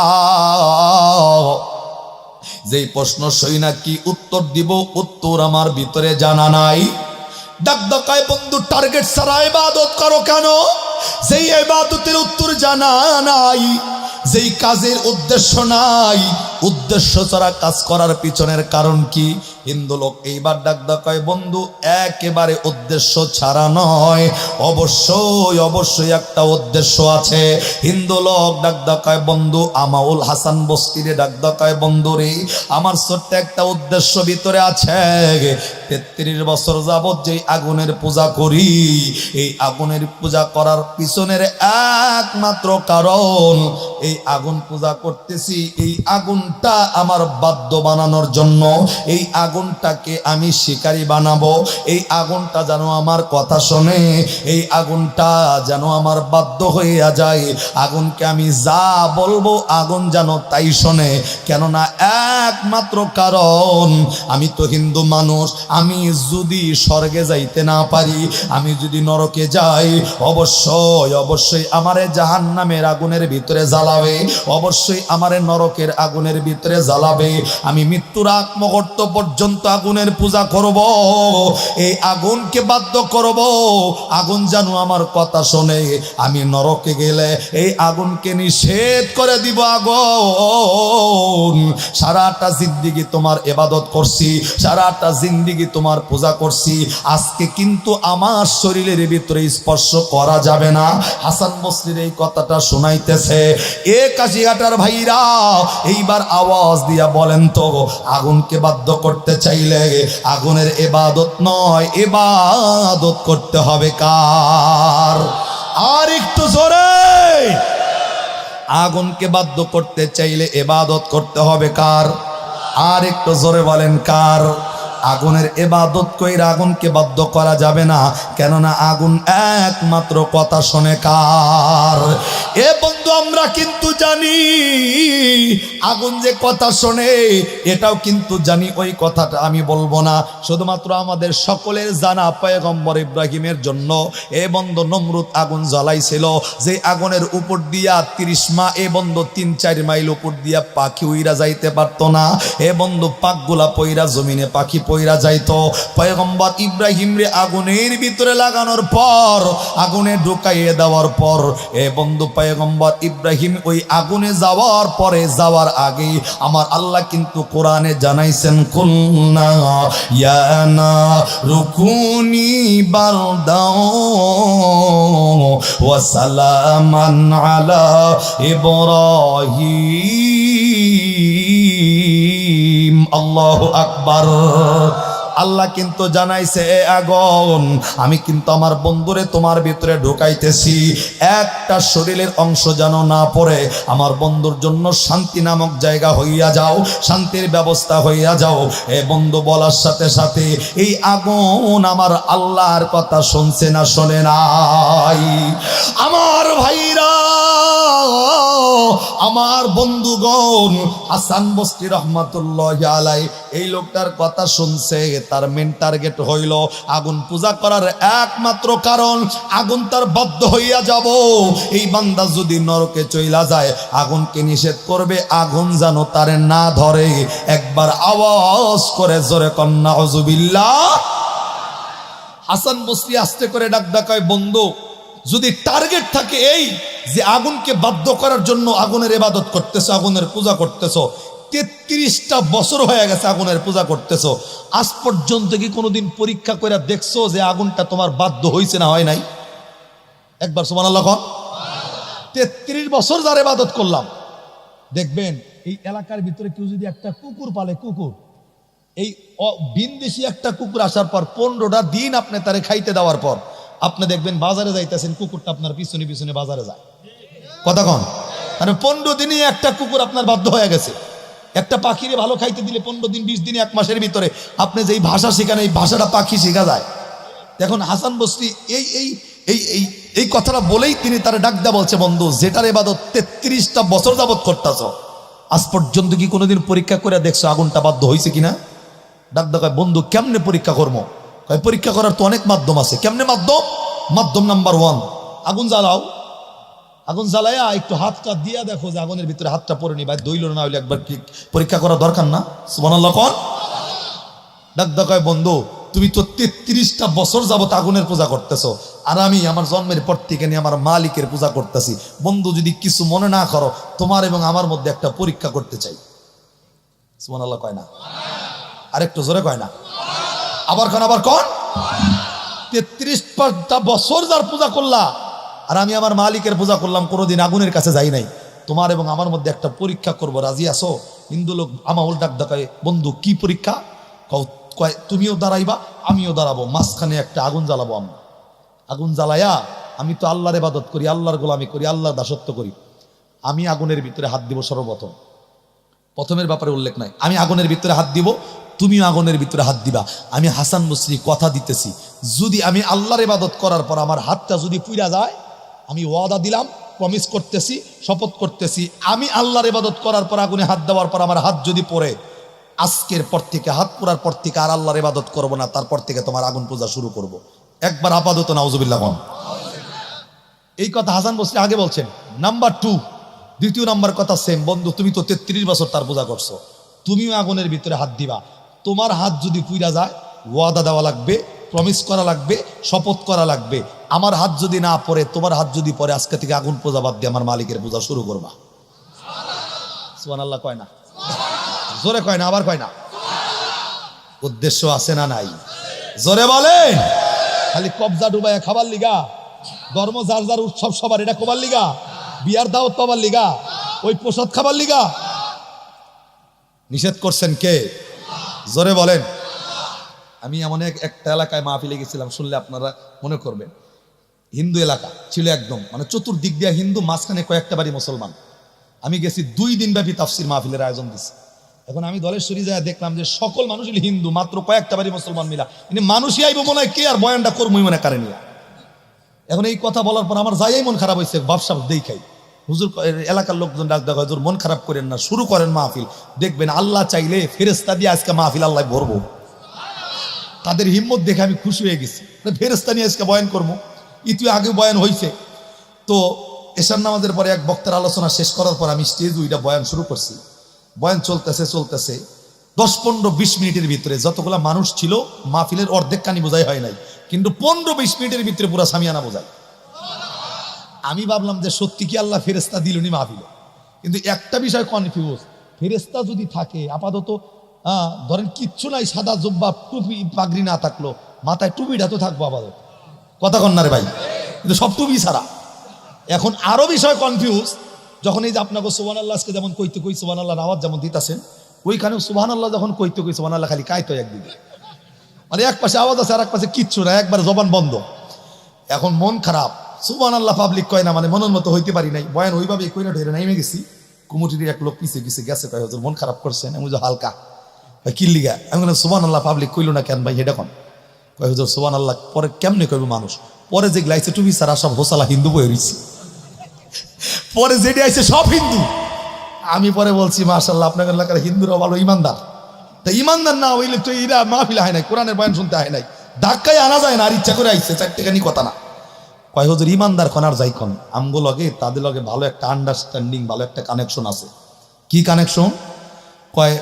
যেই প্রশ্ন শুই না কি উত্তর দিব, উত্তর আমার ভিতরে জানা নাই। ডাক ডাকায়, বন্ধু, টার্গেট ছাড়া ইবাদত করো কেন? যেই ইবাদতের উত্তর জানা নাই, যেই কাজের উদ্দেশ্য নাই, উদ্দেশ্য ছাড়া কাজ করার পিছনের কারণ কি? হিন্দু লোক এইবার ডাক কয়, বন্ধু, একেবারে উদ্দেশ্য ছাড়া নয়, অবশ্যই অবশ্যই একটা উদ্দেশ্য আছে। হিন্দু লোক ডাক কয়, বন্ধু, আমাউল হাসান বস্তিরে ডাক কয়, বন্ধু রে, আমার ছোট্ট একটা উদ্দেশ্য ভিতরে আছে। 33 বছর যাবত যেই আগুনের পূজা করি, এই আগুনের পূজা করার পিছনের একমাত্র কারণ, এই আগুন পূজা করতেছি, এই আগুনটা আমার বাদ্য বানানোর জন্য, এই আগুনটাকে আমি শিকারী বানাবো, এই আগুনটা যেন আমার কথা শোনে, এই আগুনটা যেন আমার বাধ্য হইয়া যায়, আগুনকে আমি যা বলবো আগুন যেন তাই শোনে। কেননা একমাত্র কারণ, আমি তো হিন্দু মানুষ, আমি যদি স্বর্গে যাইতে না পারি, আমি যদি নরকে যাই, অবশ্যই অবশ্যই আমারে জাহান্নামের আগুনের ভিতরে জ্বালাবে, অবশ্যই আমারে নরকের আগুনের ভিতরে জ্বালাবে। আমি মৃত্যুর আগ মুহূর্ত পর্যন্ত আগুনের পূজা করব, এই আগুনকে বাধ্য করব, আগুন যেন আমার কথা শোনে। আমি নরকে গেলে এই আগুনকে নিষেধ করে দিব, আগুন, সারাটা জিন্দেগি তোমার ইবাদত করছি, সারাটা জিন্দেগি তোমার পূজা করছি, আজকে কিন্তু আমার শরীরের ভিতরে স্পর্শ করা যাবে না। হাসান বসরির এই কথাটা শোনাইতেছে। এ কাশিঘাটার ভাইরা, এইবার আওয়াজ দিয়া বলেন তো, আগুনকে বাধ্য করতে চাইলে আগুনের ইবাদত নয়, ইবাদত করতে হবে কার? আর একটু জোরে। আগুনকে বাধ্য করতে চাইলে ইবাদত করতে হবে কার? আর একটু জোরে বলেন কার? আগুনের ইবাদত কইরা আগুনকে বাধ্য করা যাবে না, কেননা আগুন একমাত্র কথা শোনে কার? এ বন্ধু, আমরা কিন্তু জানি আগুন যে কথা শোনে, এটাও কিন্তু জানি। ওই কথাটা আমি বলবো না, শুধুমাত্র আমাদের সকলের জানা পয়গম্বর ইব্রাহিমের জন্য এ বন্ধু নমরুদ আগুন জ্বালাইছিল, যে আগুনের উপর দিয়া 30 মা এ বন্ধু 3-4 মাইল উপর দিয়া পাখি উইরা যাইতে পারতো না। এ বন্ধু পাকগুলা পইরা জমিনে পাখি পইরা যাইতো। পয়গম্বর ইব্রাহিম রে আগুনের ভিতরে লাগানোর পর, আগুনে ঢুকাইয়ে দেওয়ার পর, এ বন্ধু পয়গম্বর ইব্রাহিম ওই আগুনে যাওয়ার পরে, যাওয়ার আগে আমার আল্লাহ কিন্তু কোরআনে জানাইছেন, কুলনা ইয়া নারুকুনি বারদাও ওয়া সালামান আলা ইব্রাহিম। আল্লাহু আকবার। আল্লাহ কিন্তু জানাইছে, এ আগুন, আমি কিন্তু আমার বন্ধুরে তোমার ভিতরে ঢুকাইতেছি, একটা শরীরের অংশ যেন না পড়ে, আমার বন্ধুর জন্য শান্তি নামক জায়গা হইয়া যাও, শান্তির ব্যবস্থা হইয়া যাও। এ বন্ধু বলার সাথে সাথে এই আগুন আমার আল্লাহর কথা শুনছে না শোনে নাই? আমার ভাইরা, আমার বন্ধুগণ, হাসান বসরি রহমাতুল্লাহি আলাইহি এই লোকটার কথা শুনছে। তার মেন টার্গেট হইল আগুন পূজা করার একমাত্র কারণ, আগুন তার বাধ্য হইয়া যাব। এই বান্দা যদি নরকে চইলা যায়, আগুনকে নিষেধ করবে, আগুন যেন তারে না ধরে। একবার আওয়াজ করে জোরে কন্যা আউযুবিল্লাহ। হাসান বসরি আস্তে করে ডাক ডাকায়, বন্ধু, যদি টার্গেট থাকে এই যে আগুনকে বাধ্য করার জন্য আগুনের ইবাদত করতেছো, আগুনের পূজা করতেছো, 33টা বছর হয়ে গেছে আগুনের পূজা করতেছো, আজ পর্যন্ত কি কোনোদিন পরীক্ষা করে দেখছো যে আগুনটা তোমার বাধ্য হয়েছে না হয় নাই? একবার সুবহানাল্লাহ কন। 33 বছর যার ইবাদত করলাম, দেখবেন এই এলাকার ভিতরে কেউ যদি একটা কুকুর পালে, কুকুর, এই বিনদেশি একটা কুকুর আসার পর 15টা দিন আপনি তারে খাইতে দেওয়ার পর আপনি দেখবেন বাজারে যাইতেছেন, কুকুরটা আপনার পিছনে পিছনে বাজারে যায়। কথা কন? মানে 15 দিনই একটা কুকুর আপনার বাধ্য হয়ে গেছে। একটা পাখিরে ভালো খাইতে দিলে 15 দিন, 20 দিন, 1 মাসের ভিতরে আপনি যেই ভাষা শেখান, এই ভাষাটা পাখি শেখা যায়। এখন হাসান বসরি এই এই এই এই এই কথাটা বলেই তিনি তারা ডাক দেয়া বলছে, বন্ধু, যেটার ইবাদত 33টা বছর যাবত করতেছ, আজ পর্যন্ত কি কোনোদিন পরীক্ষা করে দেখছো আগুনটা বাধ্য হয়েছে কিনা? ডাক দেয়, বন্ধু, কেমনে পরীক্ষা করবো? পরীক্ষা করার তো অনেক মাধ্যম আছে। কেমনে মাধ্যম? মাধ্যম নাম্বার 1, আগুন জ্বালাও। আগুন জ্বালাইয়া একটু হাতটা দিয়া দেখো যে আগুনের ভিতরে হাতটা পড়ে নি, ভাই দইল না হইলে একবার কি পরীক্ষা করা দরকার না? সুবহানাল্লাহ কোন। ডাক দেয়, বন্ধু, তুমি তো 33টা বছর যাবত আগুনের পূজা করতেছো, আর আমি আমার জন্মের পর থেকে নিয়ে আমার মালিকের পূজা করতেছি। বন্ধু, যদি কিছু মনে না করো, তোমার এবং আমার মধ্যে একটা পরীক্ষা করতে চাই। সুবহানাল্লাহ কয় না? আরেকটু জোরে কয় না? আবার কোন? আবার কোন? 33টা বছর যার পূজা করলা, আর আমি আমার মালিকের পূজা করলাম, কোনোদিন আগুনের কাছে যাই নাই, তোমার এবং আমার মধ্যে একটা পরীক্ষা করবো, রাজি আছো? হিন্দু লোক আমাউল ডাক দেখায়, বন্ধু, কি পরীক্ষা? কয়, তুমিও দাঁড়াইবা, আমিও দাঁড়াবো, মাঝখানে একটা আগুন জ্বালাবো। আমরা আগুন জ্বালাইয়া, আমি তো আল্লাহর ইবাদত করি, আল্লাহর গোলামি করি, আল্লাহর দাসত্ব করি, আমি আগুনের ভিতরে হাত দিব সর্বপ্রথম। প্রথমের ব্যাপারে উল্লেখ নাই, আমি আগুনের ভিতরে হাত দিব, তুমিও আগুনের ভিতরে হাত দিবা। আমি হাসান বসরি কথা দিতেছি, যদি আমি আল্লাহর ইবাদত করার পর আমার হাতটা যদি পুইরা যায়, আমি ওয়াদা দিলাম, প্রমিস করতেছি, শপথ করতেছি, আমি আল্লাহর ইবাদত করার পর আগুনে হাত দেওয়ার পর আমার হাত যদি পড়ে, আজকের পর থেকে, হাত পোড়ার পর থেকে আর আল্লাহর ইবাদত করব না, তারপর থেকে তোমার আগুন পূজা শুরু করব। একবার আপাতত নাউজুবিল্লাহ কোন। এই কথা হাসান বসরি আগে বলছেন। নাম্বার 2, দ্বিতীয় নাম্বার কথা সেম, বন্ধু, তুমি তো 33 বছর তার পূজা করছো, তুমিও আগুনের ভিতরে হাত দিবা। তোমার হাত যদি পুইরা যায়, ওয়াদা দেওয়া লাগবে, প্রমিস করা লাগবে, শপথ করা লাগবে। আমার হাত যদি না পড়ে, তোমার হাত যদি পড়ে, আজকে থেকে আগুন পূজা বাদ দিয়ে আমার মালিকের পূজা শুরু করবা। সুবহানাল্লাহ কয় না? জোরে কয় না? আবার কয় না? উদ্দেশ্য আছে না নাই? জোরে বলেন। খালি কবজা ডুবাইয়া খাবার লিগা, ধর্ম যার যার উৎসব সবার, এটা কোবার লিগা, বিয়ার দাওয়াত পাবার লিগা, ওই প্রসাদ খাবার লিগা নিষেধ করছেন কে? জোরে বলেন। আমি এমন একটা এলাকায় মাহফিলে গেছিলাম, শুনলে আপনারা মনে করবেন, হিন্দু এলাকা ছিল একদম, মানে চতুর্দিক দিয়া হিন্দু, মাঝখানে কয়েকটা বাড়ি মুসলমান। আমি গেছি, 2 দিন ব্যাপী তাফসির মাহফিলের আয়োজন দিছি। এখন আমি দলেশ্বরী যায় দেখলাম যে সকল মানুষই হিন্দু, মাত্র কয়েকটা বাড়ি মুসলমান মিলা, মানে মানুষই আইব মনে হয় কে আর বয়ানটা করবই মনে কারে নিয়ে। এখন এই কথা বলার পর আমার যাই মন খারাপ হয়েছে, ব্যবসা দেখাই হুজুর এলাকার লোকজন ডাক দেখা, হুজুর মন খারাপ করেন না, শুরু করেন মাহফিল, দেখবেন আল্লাহ চাইলে ফেরেস্তা দিয়ে আজকে মাহফিল আল্লাহ ভরবো। তাদের হিম্মত দেখে আমি খুশি হয়ে গেছি, ফেরেস্তা নিয়ে আজকে বয়ান করবো। ইতিও আগে বয়ান হয়েছে। তো এশার নামাজের পরে এক বক্তার আলোচনা শেষ করার পর আমি স্টেজ ওইটা বয়ান শুরু করছি। বয়ান চলতেছে 10-15-20 মিনিটের ভিতরে যতগুলা মানুষ ছিল মাহফিলের অর্ধেক কানি বোঝাই হয় নাই, কিন্তু 15-20 মিনিটের ভিতরে পুরা সামিয়ানা বোঝায়। আমি ভাবলাম যে সত্যি কি আল্লাহ ফেরেস্তা দিলনি মাহফিলে, কিন্তু একটা বিষয় কনফিউজ, ফেরেস্তা যদি থাকে আপাতত ধরেন কিচ্ছু নাই, সাদা জুব্বা টুপি পাগড়ি না থাকলো মাথায় টুপিটা তো থাকবো আপাতত, কথা কন না রে ভাই, কিন্তু সব টুপি ছাড়া। এখন আরো বিষয় কনফিউজ, যখন এই যে আপনাকে সুবহানাল্লাহ আজকে যেমন কইতে কই সুবহানাল্লাহর আওয়াজ যেমন দিতেছেন, ওইখানেও সুবহানাল্লাহ যখন কইতে কই সুবহানাল্লাহ খালি কাইতো একদিকে, মানে এক পাশে আওয়াজ আছে আর এক পাশে কিচ্ছু না, একবার জবান বন্ধ। এখন মন খারাপ, সুবহানাল্লাহ পাবলিক কয় না, মানে মনের মতো হইতে পারি নাই, বয়ান ওইভাবে কইরা ঢেরে নেমে গেছি। কুমুটির এক লোক পিছিয়ে পিছিয়ে গেছে, কয় হুজুর মন খারাপ করছেন, আমি যে হালকা কিল্লিগা, আমি বললাম সুবহানাল্লাহ পাবলিক কইল না কেন ভাই, এটা কোন? কয় হুজুর সুবহানাল্লাহ পরে কেমনে কইব মানুষ, পরে যে গ্লাইছে টুপি সারা সব হোসালা হিন্দু বয়ে রয়েছে, পরে যেটি আইছে সব হিন্দু। আমি পরে বলছি মাশাআল্লাহ আপনাদের এলাকার হিন্দুরা ভালো ইমানদার, তা ইমানদার না হইলে তো এরা মাহফিল হয় নাই, কোরআনের বয়ান শুনতে হয় নাই, ধাক্কায় আনা যায় না, আর ইচ্ছা করে আইছে, চারটেখানি কথা না। কয় হুজুর ইমানদার কোন আর যাই কোন, আমগো লগে তাদের লগে ভালো একটা আন্ডারস্ট্যান্ডিং, ভালো একটা কানেকশন আছে। কি কানেকশন? কয়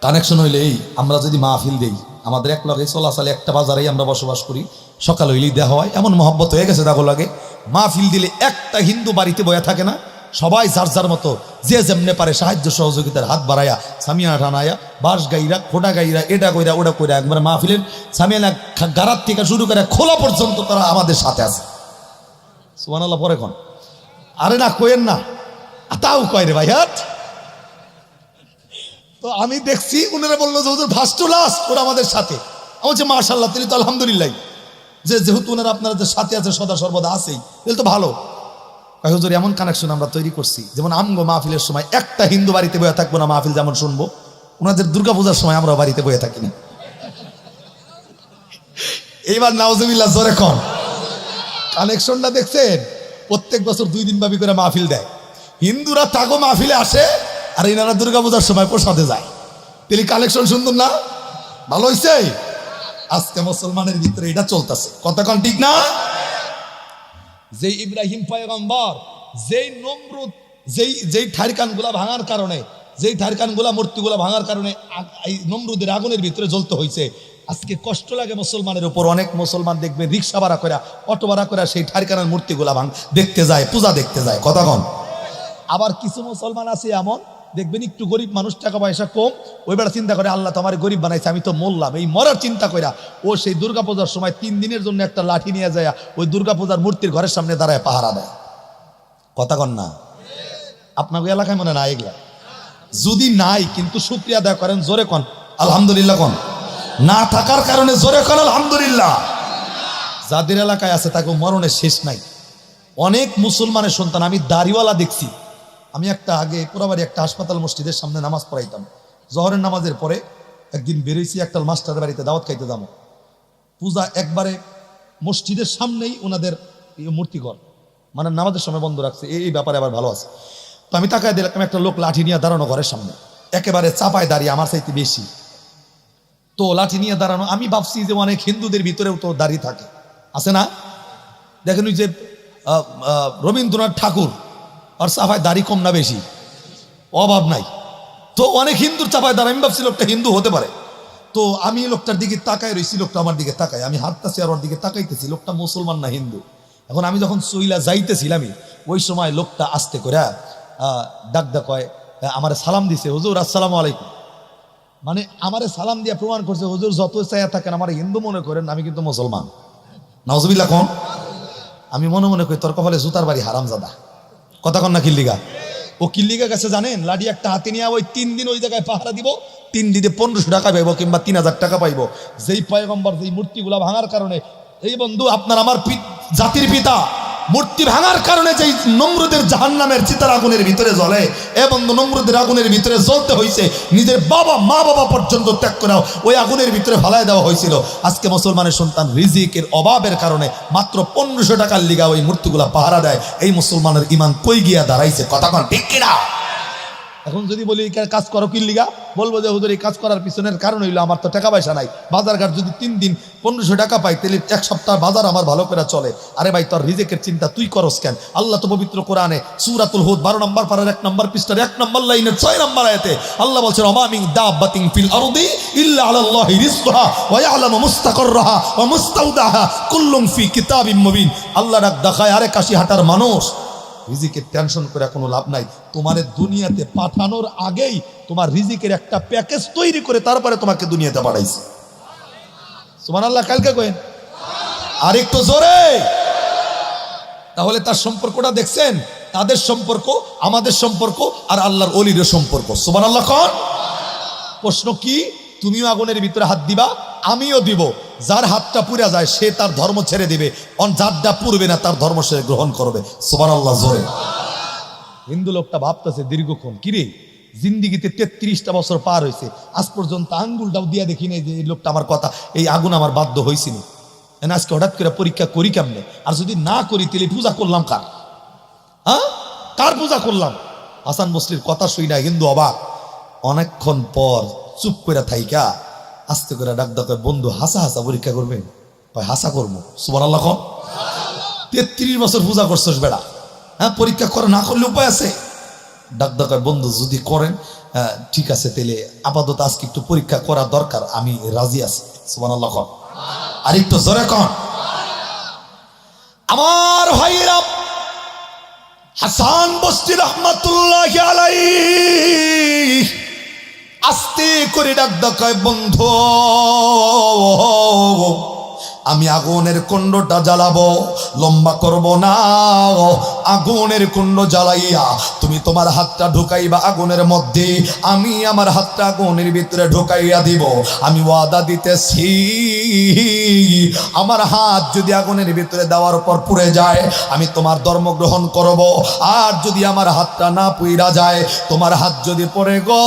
কানেকশন হইলে এই, আমরা যদি মাহফিল দেই, আমাদের এক লগে চলাচলে একটা বাজারেই আমরা বসবাস করি, সকাল হইলেই দেওয়া হয়, এমন মহব্বত হয়ে গেছে দাগো লাগে। মাহফিল দিলে একটা হিন্দু বাড়িতে বয়া থাকে না, সবাই যার যার মতো যে যেমনে পারে সাহায্য সহযোগিতার হাত বাড়ায়া, সামিয়ানা টানায়া, বাঁশ গাইরা, খোটা গাইরা, এটা কইরা ওটা কইরা, একবার মাহফিলের সামিয়ানা গারাত থেকে শুরু করে খোলা পর্যন্ত তারা আমাদের সাথে আছে। সুবহানাল্লাহ পরে কোন? আরে না কইেন না, তাও কয় রে ভাই হাট। তো আমি দেখছি উনারা বললো যে হুজুর ফার্স্ট টু লাস্ট ওরা আমাদের সাথে। আমি বলছি মাশাআল্লাহ, তিনি তো আলহামদুলিল্লাহ, যে যেহেতু ওনারা আপনারা যে সাথে আছে সদা সর্বদা আছেই, তাহলে তো ভালো। হুজুর এমন কানেকশন আমরা তৈরি করছি, যেমন আমগো মাহফিলের সময় একটা হিন্দু বাড়িতে বয়ে থাকবো না, মাহফিল যেমন শুনবো, ওনাদের দুর্গাপূজার সময় আমরা বাড়িতে বয়ে থাকি না। এইবার নাউজুবিল্লাহ জোরে কোন? কানেকশনটা দেখছেন? প্রত্যেক বছর 2 দিন ব্যাপী করে মাহফিল দেয়, হিন্দুরা তাগো মাহফিলে আসে আর এনারা দুর্গাপূজার সময় প্রসাদে যায়। তাহলে কালেকশন সুন্দর না? ভালো হয়েছে। আজকে মুসলমানের ভিতরে এটা চলতেছে, কথা কোন ঠিক না? যে ইব্রাহিম পয়গম্বর, যেই নমরুদ, যেই ঠারকানগুলা ভাঙার কারণে, যেই ঠারকানগুলা মূর্তিগুলা ভাঙার কারণে এই নমরুদের আগুনের ভিতরে জ্বলতে হয়েছে, আজকে কষ্ট লাগে মুসলমানের উপর। অনেক মুসলমান দেখবে রিক্সা ভাড়া করে, অটো ভাড়া করে সেই ঠারকানের মূর্তিগুলা দেখতে যায়, পূজা দেখতে যায়, কথা কোন? আবার কিছু মুসলমান আছে এমন দেখবেন একটু গরিব মানুষ, টাকা পয়সা কম, ওই বেলা চিন্তা করে আল্লাহ তো আমার গরিব বানাইছে, আমি তো মরলাম, এই মরার চিন্তা কইরা ও সেই দুর্গাপূজার সময় 3 দিনের জন্য একটা লাঠি নিয়ে যায়, ওই দুর্গাপূজার মূর্তির ঘরের সামনে দাঁড়ায় পাহারা দেয়, কথা কন না? আপনার এলাকায় মনে না এগুলা? যদি নাই, কিন্তু শুকরিয়া আদায় করেন, জোরে কন আলহামদুলিল্লাহ কন। না থাকার কারণে জোরে কন আলহামদুলিল্লাহ। যাদের এলাকায় আছে তাকে মরণের শেষ নাই। অনেক মুসলমানের সন্তান আমি দাড়িওয়ালা দেখছি। আমি একটা আগে পুরাবাড়ি একটা হাসপাতাল মসজিদের সামনে নামাজ পড়াইতাম, জহরের নামাজের পরে একদিন বেরোইছি একটা মাস্টারের বাড়িতে দাওয়াত খাইতে যাবো, পূজা একবারে মসজিদের সামনেই ওনাদের মূর্তিঘর, মানে নামাজের সময় বন্ধ রাখছে, এই ব্যাপারে আবার ভালো আছে। তো আমি তাকায় দেখলাম একটা লোক লাঠি নিয়ে দাঁড়ানো ঘরের সামনে, একেবারে চাপায় দাঁড়িয়ে, আমার চাইতে বেশি, তো লাঠি নিয়ে দাঁড়ানো। আমি ভাবছি যে অনেক হিন্দুদের ভিতরেও তো দাঁড়িয়ে থাকে, আছে না? দেখেন ওই যে রবীন্দ্রনাথ ঠাকুর, আর চাপায় দাড়ি কম না বেশি? অভাব নাই। তো অনেক হিন্দুর চাপায় দাঁড়ায়, আমি ভাবছি লোকটা হিন্দু হতে পারে। তো আমি লোকটার দিকে তাকায় রয়েছি, লোকটা আমার দিকে তাকায়, আমি হাঁটতেছি আর ওর দিকে তাকাইতেছি, লোকটা মুসলমান না হিন্দু। এখন আমি যখন চইলা যাইতেছিলাম ওই সময় লোকটা আস্তে করে ডাক কয়, আমারে সালাম দিছে, হুজুর আসসালামু আলাইকুম। মানে আমারে সালাম দিয়ে প্রমাণ করছে, হুজুর যত চাইয়া থাকেন আমার হিন্দু মনে করেন, আমি কিন্তু মুসলমান। নাউজুবিল্লাহ কোন? আমি মনে মনে করি তোর কপালে জুতার বাড়ি হারামজাদা, কথা কন না? কিল্লিগা ও কিল্লিগা গেছে জানেন, লাঠি একটা হাতে নিয়ে ওই 3 দিন ওই জায়গায় পাহারা দিব, 3 দিনে 1500 টাকা পাইব কিংবা 3000 টাকা পাইব। যেই পয়গম্বর যেই মূর্তিগুলা ভাঙার কারণে, এই বন্ধু আপনার আমার জাতির পিতা মূর্তি ভাঙার কারণে যেই নমরুদের জাহান্নামের চিতার আগুনের ভিতরে জ্বলে, এবং নমরুদের আগুনের ভিতরে জ্বলতে হয়েছে, নিজের বাবা মা বাবা পর্যন্ত ত্যাগ করে ওই আগুনের ভিতরে ফালায় দেওয়া হয়েছিল। আজকে মুসলমানের সন্তান রিজিকের অভাবের কারণে মাত্র 1500 টাকার লিগা ওই মূর্তিগুলা পাহারা দেয়। এই মুসলমানের ইমান কই গিয়া দাঁড়াইছে? কথা কন ঠিক কিনা? এখন যদি বলি কাজ করো কি লিগা, বলবো যে হুজুর এই কাজ করার পিছনের কারণ হইলো আমার তো টাকা পয়সা নাই, বাজার ঘাট যদি 3 দিন 1500 টাকা পাই তাহলে 1 সপ্তাহ বাজার আমার ভালো করে চলে। আরে ভাই, তোর রিজিকের চিন্তা তুই করস কেন? আল্লাহ তো পবিত্র কোরআনে সূরাতুল হুদ 12 নম্বর পারার 1 নম্বর পৃষ্ঠার 1 নম্বর লাইনের 6 নম্বর আয়াতে আল্লাহ বলছেন, ওয়া মিন দাব্বাতিন ফিল আরদি ইল্লা আলাল্লাহি রিজকুহা ওয়া ইয়ালামু মুস্তাকাররাহা ওয়া মুস্তাওদাহা কুল্লুম ফি কিতাবিম মুবিন। আল্লাহ ডাক দেখায়, আরে কাশি হাঁটার মানুষ, রিজিকের টেনশন করে কোনো লাভ নাই। তোমার দুনিয়াতে পাঠানোর আগেই তোমার রিজিকের একটা প্যাকেজ তৈরি করে তারপরে তোমাকে দুনিয়াতে পাঠাইছে। সুবহানাল্লাহ। কালকে কইন আর একটু জোরে। তাহলে তার সম্পর্কটা দেখছেন? তাদের সম্পর্ক, আমাদের সম্পর্ক, আর আল্লাহর ওলির সম্পর্ক। সুবহানাল্লাহ। কোন প্রশ্ন কি? তুমিও আগুনের ভিতরে হাত দিবা, আমিও দিব। যার হাতটা পুড়ে যায় সে তার ধর্ম ছেড়ে দিবে, যারটা পুড়বে না তার ধর্ম সে গ্রহণ করবে। সুবহানাল্লাহ জোরে। হিন্দু লোকটা ভাবতেছে দীর্ঘক্ষণ, কিরে জিন্দিগিতে 33টা বছর পার হয়েছে, আজ পর্যন্ত আঙ্গুলটাও দিয়া দেখি নাই যে এই লোকটা আমার কথা, এই আগুন আমার বাধ্য হয়েছিল। আজকে হঠাৎ করে পরীক্ষা করি কেমনে? আর যদি না করি তাহলে পূজা করলাম কার? হ্যাঁ, কার পূজা করলাম? হাসান বসরির কথা শুই না হিন্দু অবাক। অনেকক্ষণ পর চুপ করে থাইকা আস্তে করে ডাক ডাক, বন্ধু হাসা হাসা পরীক্ষা করবেন? হাসা করবো। সুবহানাল্লাহ। 33 বছর পূজা করছস বেড়া, হ্যাঁ পরীক্ষা করে না করলে উপায় আছে? ডাক ডাক, বন্ধু যদি করেন ঠিক আছে, তাহলে আপাতত আজকে একটু পরীক্ষা করা দরকার, আমি রাজি আছি। সুবহানাল্লাহ। আর একটু জোরে কন। আমার ভাইরা, হাসান বসরি রহমাতুল্লাহি আলাইহি আস্তে করে ডাক ডাকায়, বন্ধু আমি আগুনের কুণ্ডটা জ্বালাবো, লম্বা করব না। আগুনের কুণ্ড জ্বালাইয়া তুমি তোমার হাতটা ঢুকাইবা আগুনের মধ্যে, আমি আমার হাতটা আগুনের ভিতরে ঢুকাইয়া দিব। আমি ওয়াদা দিতেছি, আমার হাত যদি আগুনের ভিতরে দেওয়ার পর পুড়ে যায় আমি তোমার ধর্ম গ্রহণ করব। আর যদি আমার হাতটা না পুইরা যায়, তোমার হাত যদি পড়ে গো,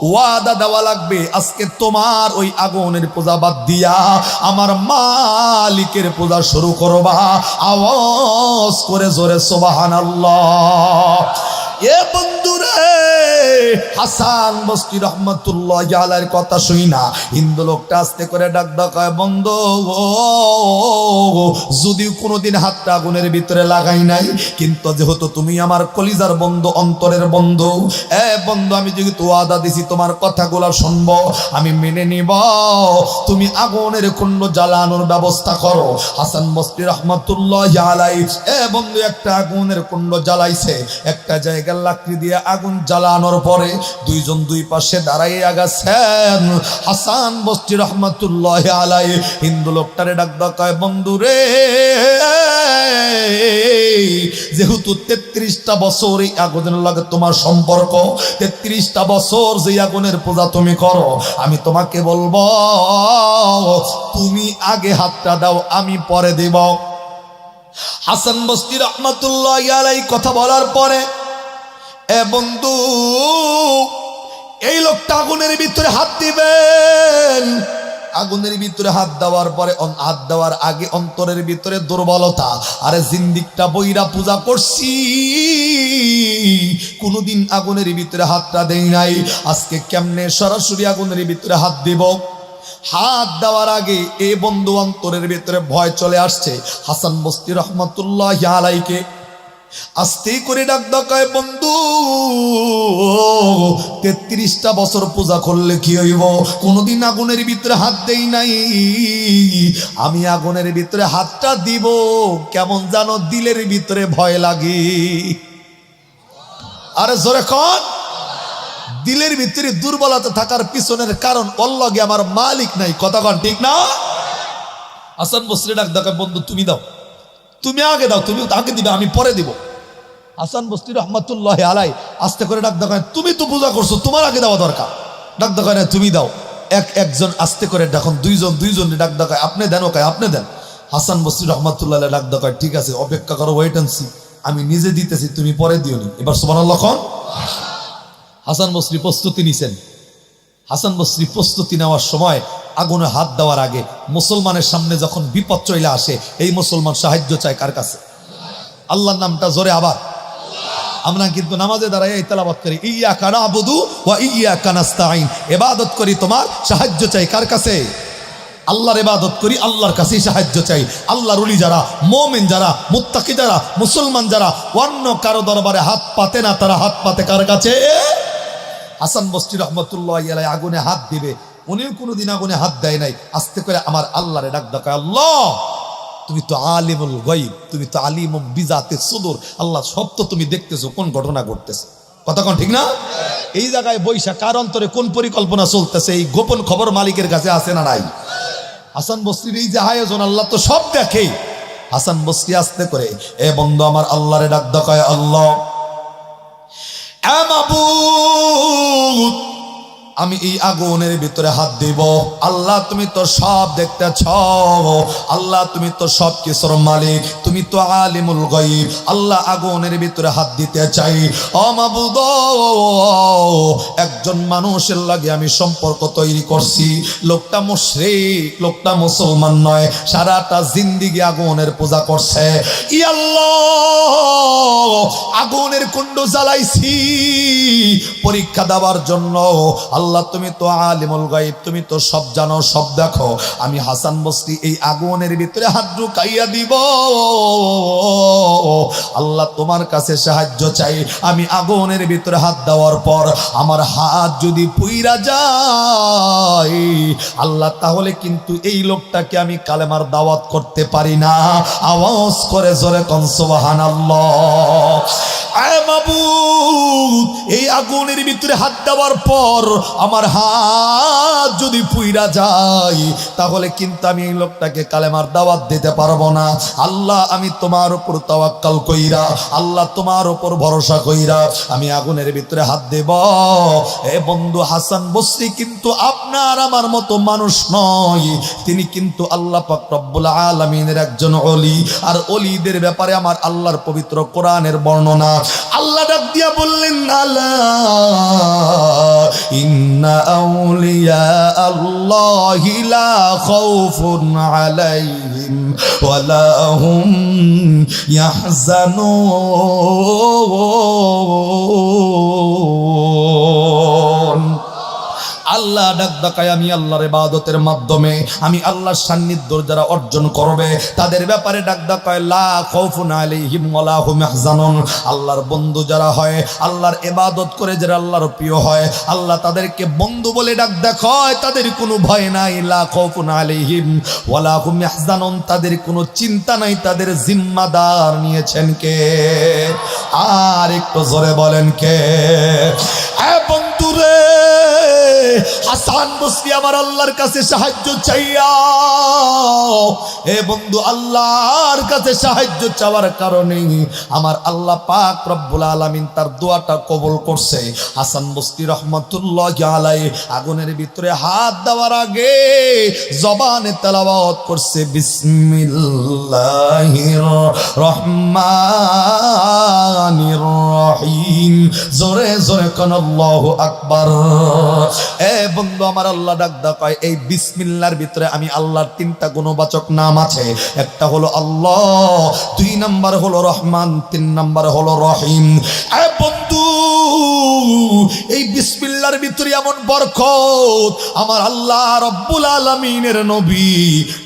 ওয়াদা দেওয়া লাগবে আজকে তোমার ওই আগুনের পূজা বাদ দিয়া আমার মালিকের পূজা শুরু করবা। আওয়াজ করে জোরে সুবহানাল্লাহ। এ বন্ধুরে, হাসান বসরি রহমাতুল্লাহি আলাইহির কথা শুই না হিন্দু লোকটা আস্তে করে ডাক ডাকায়, বন্ধু যদিও কোনোদিন হাতটা আগুনের ভিতরে লাগাই নাই, কিন্তু যেহেতু তুমি আমার কলিজার বন্ধু, অন্তরের বন্ধু, বন্ধু আমি যেহেতু ওয়াদা দিছি তোমার কথাগুলো শুনবো, আমি মেনে নিব। তুমি আগুনের কুণ্ড জ্বালানোর ব্যবস্থা করো। হাসান বসরি রহমাতুল্লাহি আলাইহি বন্ধু একটা আগুনের কুণ্ড জ্বালাইছে। একটা জায়গায় লাকড়ি দিয়ে আগুন জ্বালানোর পরে দুইজন দুই পাশে দাঁড়াইয়া গেছেন। হাসান বসরি রহমাতুল্লাহি আলাইহি হিন্দু লোকটারে ডাক ডাকায়, বন্ধু রে, যেহেতু 33টা বছর এই আগুনের লাগে তোমার সম্পর্ক, 33টা বছর যে আগুনের পূজা তুমি করো, আমি তোমাকে বলবো তুমি আগে হাতটা দাও, আমি পরে দেব। হাসান বসরি রহমাতুল্লাহি আলাইহি কথা বলার পরে, বন্ধু এই লোকটা আগুনের ভিতরে হাত দিবেন। আগুনের ভিতরে হাত দেওয়ার পরে, হাত দেওয়ার আগে অন্তরের ভিতরে দুর্বলতা, আরে জিন্দিকটা বইরা পূজা করছি, কোনোদিন আগুনের ভিতরে হাতটা দেই নাই, আজকে কেমনে সরাসরি আগুনের ভিতরে হাত দিব? হাত দেওয়ার আগে এ বন্ধু অন্তরের ভিতরে ভয় চলে আসছে। হাসান বসরি রহমাতুল্লাহি আলাইহিকে আস্তে করে ডাক ডাকায়, বন্ধু 33টা বছর পূজা করলে কি হইব? কোনোদিন আগুনের ভিতরে হাত দেই নাই, আমি আগুনের ভিতরে হাতটা দিব কেমন জানো দিলের ভিতরে ভয় লাগে। আরে জোরে কন। দিলের ভিতরে দুর্বলতা থাকার পিছনের কারণ অল্লাগে আমার মালিক নাই। কথা কন ঠিক না? হাসান বসরি ডাক ডাকায়, বন্ধু তুমি দাও, তুমি আগে দাও, তুমি আগে দিবে, আমি পরে দিব। হাসান বসরি রহমাতুল্লাহি আলাইহি আস্তে করে ডাক দেখায়, তুমি তো পূজা করছো, তোমার আগে দেওয়া দরকার। ডাক দেখায় না, তুমি দাও। একজন আস্তে করে ডাকুন, দুইজন ডাক দেখায়, আপনি দেন, ওকে আপনি দেন। হাসান বসরি রহমাতুল্লাহ ডাক দেয়, ঠিক আছে অপেক্ষা করো, ওয়েট এন্ড সি, আমি নিজে দিতেছি, তুমি পরে দিও নি। এবার সুবহানাল্লাহ কোন। হাসান বসরি প্রস্তুতি নিছেন। হাসান বসরি প্রস্তুতি নেওয়ার সময় আগুনে হাত দেওয়ার আগে মুসলমানের সামনে যখন বিপদ চলে আসে, এই মুসলমান সাহায্য চায় কার কাছে? আল্লাহর নামটা জোরে আবার। আমরা কিন্তু নামাজে দাঁড়াই এই তেলাওয়াত করি, ইয়্যাকা না'বুদু ওয়া ইয়্যাকা নাস্তাঈন, ইবাদত করি তোমার, সাহায্য চাই কার কাছে? আল্লাহর ইবাদত করি, আল্লাহর কাছেই সাহায্য চাই। আল্লাহর ওলি যারা, মুমিন যারা, মুত্তাকি যারা, মুসলমান যারা অন্য কারো দরবারে হাত পাতে না, তারা হাত পাতে কার কাছে? হাসান বসরি রহমাতুল্লাহি আলাইহি আগুনে হাত দিবে, উনিও কোনোদিন আগুনে হাত দেয় নাই। আস্তে করে আমার আল্লাহরে ডাক দেয়, আল্লাহ তুমি তো আলিমুল গায়ব, তুমি তো আলিমুম বিজাতিস সুদূর, আল্লাহ সব তো তুমি দেখতেছো, কোন ঘটনা ঘটতেছে, কথা কোন ঠিক না? এই জায়গায় বৈশা কার অন্তরে কোন পরিকল্পনা চলতেছে, এই গোপন খবর মালিকের কাছে আছে না নাই? হাসান বসরির এই যে আয়োজন, আল্লাহ তো সব দেখে। হাসান বসরি আস্তে করে, এ বন্ধু আমার আল্লাহরে ডাক দেয়, আল্লাহ এ মাবুদ, আমি এই আগুনের ভিতরে হাত দিব, আল্লাহ তুমি তো সব দেখতেছ, আল্লাহ তুমি তো সব কিছুর মালিক, তুমি তো আলিমুল গায়ব, আল্লাহ আগুনের ভিতরে হাত দিতে চাই। ও মাবুদ, একজন মানুষের লাগে আমি সম্পর্ক তৈরি করছি, লোকটা মুশরিক, লোকটা মুসলমান নয়, সারাটা জিন্দেগি আগুনের পূজা করছে। ই আল্লাহ, আগুনের কুণ্ড জ্বালাইছি পরীক্ষা দেওয়ার জন্য, আল্লাহ তুমি তো আলিমুল গায়ব, তুমি তো সব জানো, সব দেখো, আমি হাসান বসরি এই আগুনের ভিতরে হাত ঢুকাইয়া দিব, আল্লাহ তোমার কাছে সাহায্য চাই। আমি আগুনের ভিতরে হাত দেওয়ার পর আমার হাত যদি পুইরা যায়, আল্লাহ তাহলে কিন্তু এই লোকটাকে আমি কালেমার দাওয়াত করতে পারি না। আওয়াজ করে জোরে কোন সুবহানাল্লাহ। আয় মাবুদ, এই আগুনের ভিতরে হাত দেওয়ার পর আমার হাত যদি পুইরা যায়, তাহলে কিন্তু আমি এই লোকটাকে কালেমার দাওয়াত দিতে পারবো না। আল্লাহ আমি তোমার উপর তাওয়াক্কাল কইরা, আল্লাহ তোমার উপর ভরসা কইরা আমি আগুনের ভিতরে হাত দেব। এ বন্ধু, হাসান বসরি কিন্তু আপনার আমার মতো মানুষ নয়, তিনি কিন্তু আল্লাহ পাক রব্বুল আলামিনের একজন ওলি। আর ওলিদের ব্যাপারে আমার আল্লাহর পবিত্র কোরআনের বর্ণনা, আল্লাহ ডাক দিয়া বললেন, আলা ইন্না আউলিয়া আল্লাহি লা খাউফুন আলাইহিম ওয়া লা হুম ইয়াহজানুন। আল্লাহ ডাক দেয়, আমি আল্লাহর ইবাদতের মাধ্যমে আমি আল্লাহর সান্নিধ্য যারা অর্জন করবে তাদের ব্যাপারে ডাক দেয়, লা খাউফুন আলাইহিম ওয়া লা হুম ইয়াহজানুন। আল্লাহর বন্ধু যারা হয়, আল্লাহর ইবাদত করে যারা আল্লাহর প্রিয় হয়, আল্লাহ তাদেরকে বন্ধু বলে ডাক দেয়, তাদের কোনো ভয় নাই। লা খাউফুন আলাইহিম ওয়া লা হুম ইয়াহজানুন, তাদের কোনো চিন্তা নাই, তাদের জিম্মাদার নিয়েছেন কে? আর একটু জোরে বলেন কে? এ বন্ধু রে, হাসান বসরি আমার আল্লাহর কাছে সাহায্য চাইয়া, এ বন্ধু আল্লাহর কাছে সাহায্য চাওয়ার কারণে আমার আল্লাহ পাক রব্বুল আলামিন তার দোয়াটা কবুল করছে। হাসান বসরি রহমাতুল্লাহি আলাইহি আগুনের ভিতরে হাত দেওয়ার আগে জবানে তেলাওয়াত করছে, বিসমিল্লাহির রহমানির রহিম। জোরে জোরে কোন আল্লাহু আকবার। এ বন্ধু আমার আল্লাহ ডাক দেয়, এই বিসমিল্লাহর ভিতরে আমি আল্লাহর তিনটা গুণবাচক নাম আছে, একটা হলো আল্লাহ, দুই নাম্বার হলো রহমান, তিন নাম্বার হলো রহিম। এ বন্ধু, এই বিসমিল্লাহর ভিতরে এমন বরকত, আমার আল্লাহ রব্বুল আলামিনের নবী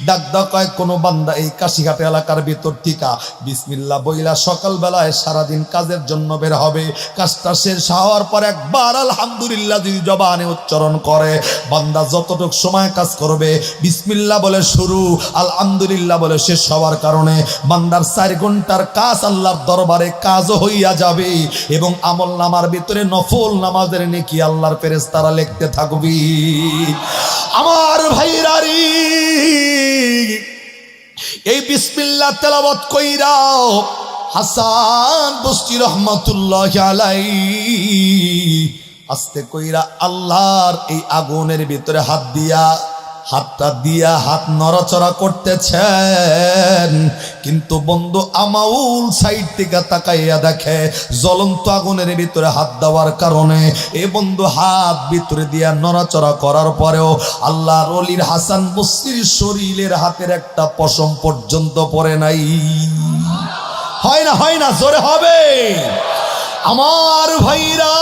ডাক দেয়, কোন বান্দা এই কাশিঘাট এলাকার ভিতর থেকে বিসমিল্লাহ বইলা সকাল বেলায় সারাদিন কাজের জন্য বের হবে, কাজটা শেষ হওয়ার পর একবার আলহামদুলিল্লাহ যদি জবানে উচ্চারণ করে, বান্দা যতটুক সময় কাজ করবে বিসমিল্লাহ বলে শুরু, আলহামদুলিল্লাহ বলে শেষ হওয়ার কারণে বান্দার 4 ঘন্টার কাজ আল্লাহর দরবারে কাজও হইয়া যাবে, এবং আমল নামার ভিতরে নফল নামাজের নেকি আল্লাহর ফেরেশতারা লিখতে থাকবে। আমার ভাইরারি, এই বিসমিল্লাহ তেলাওয়াত কইরা হাসান বসরি রহমাতুল্লাহি আলাইহি আস্তে কইরা আল্লাহর এই আগুনের ভিতরে হাত দিয়া হাতটা দিয়া হাত নড়াচড়া করতেছেন, কিন্তু বন্ধু আমাউল সাইড থেকে তাকাইয়া দেখে জ্বলন্ত আগুনের ভিতরে হাত দেওয়ার কারণে এ বন্ধু হাত ভিতরে দিয়া নড়াচড়া করার পরেও আল্লাহর ওলির হাসান বসরির শরীরের হাতের একটা পশম পর্যন্ত পড়ে নাই। হয় না, হয় না, জোরে হবে। আমার ভাইরা,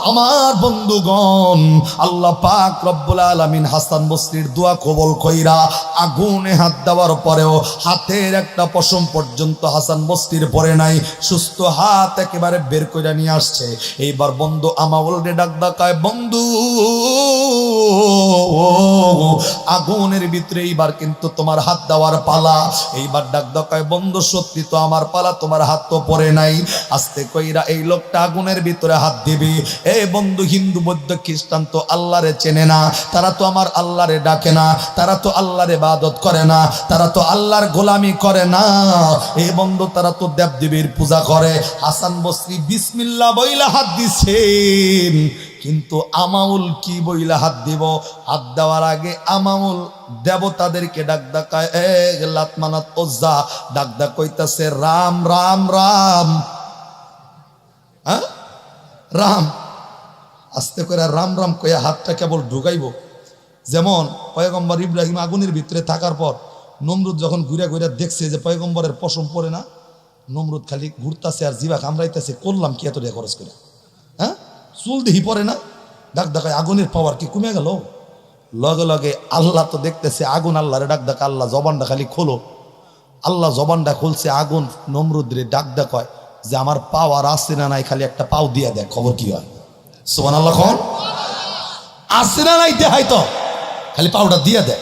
আমার বন্ধুগণ, আল্লাহ পাক রব্বুল আলামিন হাসান বসরির দোয়া কবুল কইরা আগুনে হাত দেওয়ার পরেও হাতের একটা পশম পর্যন্ত হাসান বসরির পরে নাই, সুস্থ হাত একেবারে বের কইরা নিয়ে আসছে। এইবার বন্ধু আমাউল রে ডাক ডাকায়, বন্ধু আগুনের ভিতরে এইবার কিন্তু তোমার হাত দেওয়ার পালা। এইবার ডাক ডাকায়, বন্ধু সত্যি তো আমার পালা, তোমার হাত তো পরে নাই। আস্তে কইরা এই লোকটা আগুনের ভিতরে হাত দিবি। এই বন্ধু হিন্দু বৌদ্ধ খ্রিস্টান তো আল্লাহরে চেনে না, তারা তো আমার আল্লাহরে ডাকে না, তারা তো আল্লাহর ইবাদত করে না, তারা তো আল্লাহর গোলামি করে না। এই বন্ধু তারা তো দেবদেবীর পূজা করে। হাসান বসরি বিসমিল্লাহ বইলা হাত দিছেন, কিন্তু আমাউল কি বইলা হাত দিব? হাত দেওয়ার আগে আমাউল দেবতাদেরকে ডাক ডাকায়, এ লাত মানাত ওজ্জা ডাক ডাক কইতাছে রাম রাম রাম। হ্যাঁ, রাম। আস্তে করে রাম রাম কইয়া হাতটা কেবল ঢুকাইব। যেমন পয়গম্বর ইব্রাহিম আগুনের ভিতরে থাকার পর নমরুদ যখন ঘুরে ঘুরে দেখছে যে পয়গম্বরের পশম পড়ে না, নমরুদ খালি ঘুরতাছে আর জিবা কামড়াইতেছে, করলাম কি এত খরচ করে, হ্যাঁ, চুল দেহি পড়ে না। ডাক ডাকায় আগুনের পাওয়ার কি কমে গেল? লগে লগে আল্লাহ তো দেখতেছে আগুন, আল্লাহরে ডাক ডাকা, আল্লাহ জবানটা খালি খোলো। আল্লাহ জবানটা খুলছে, আগুন নমরুদরে ডাক ডাকায় যে আমার পাওয়ার আছে না নাই, খালি একটা পাও দিয়া দেখ, খবর কি হয়। সুবহানাল্লাহ, কোন আছে না নাই দেখাই তো, খালি পাউডার দিয়া দেয়।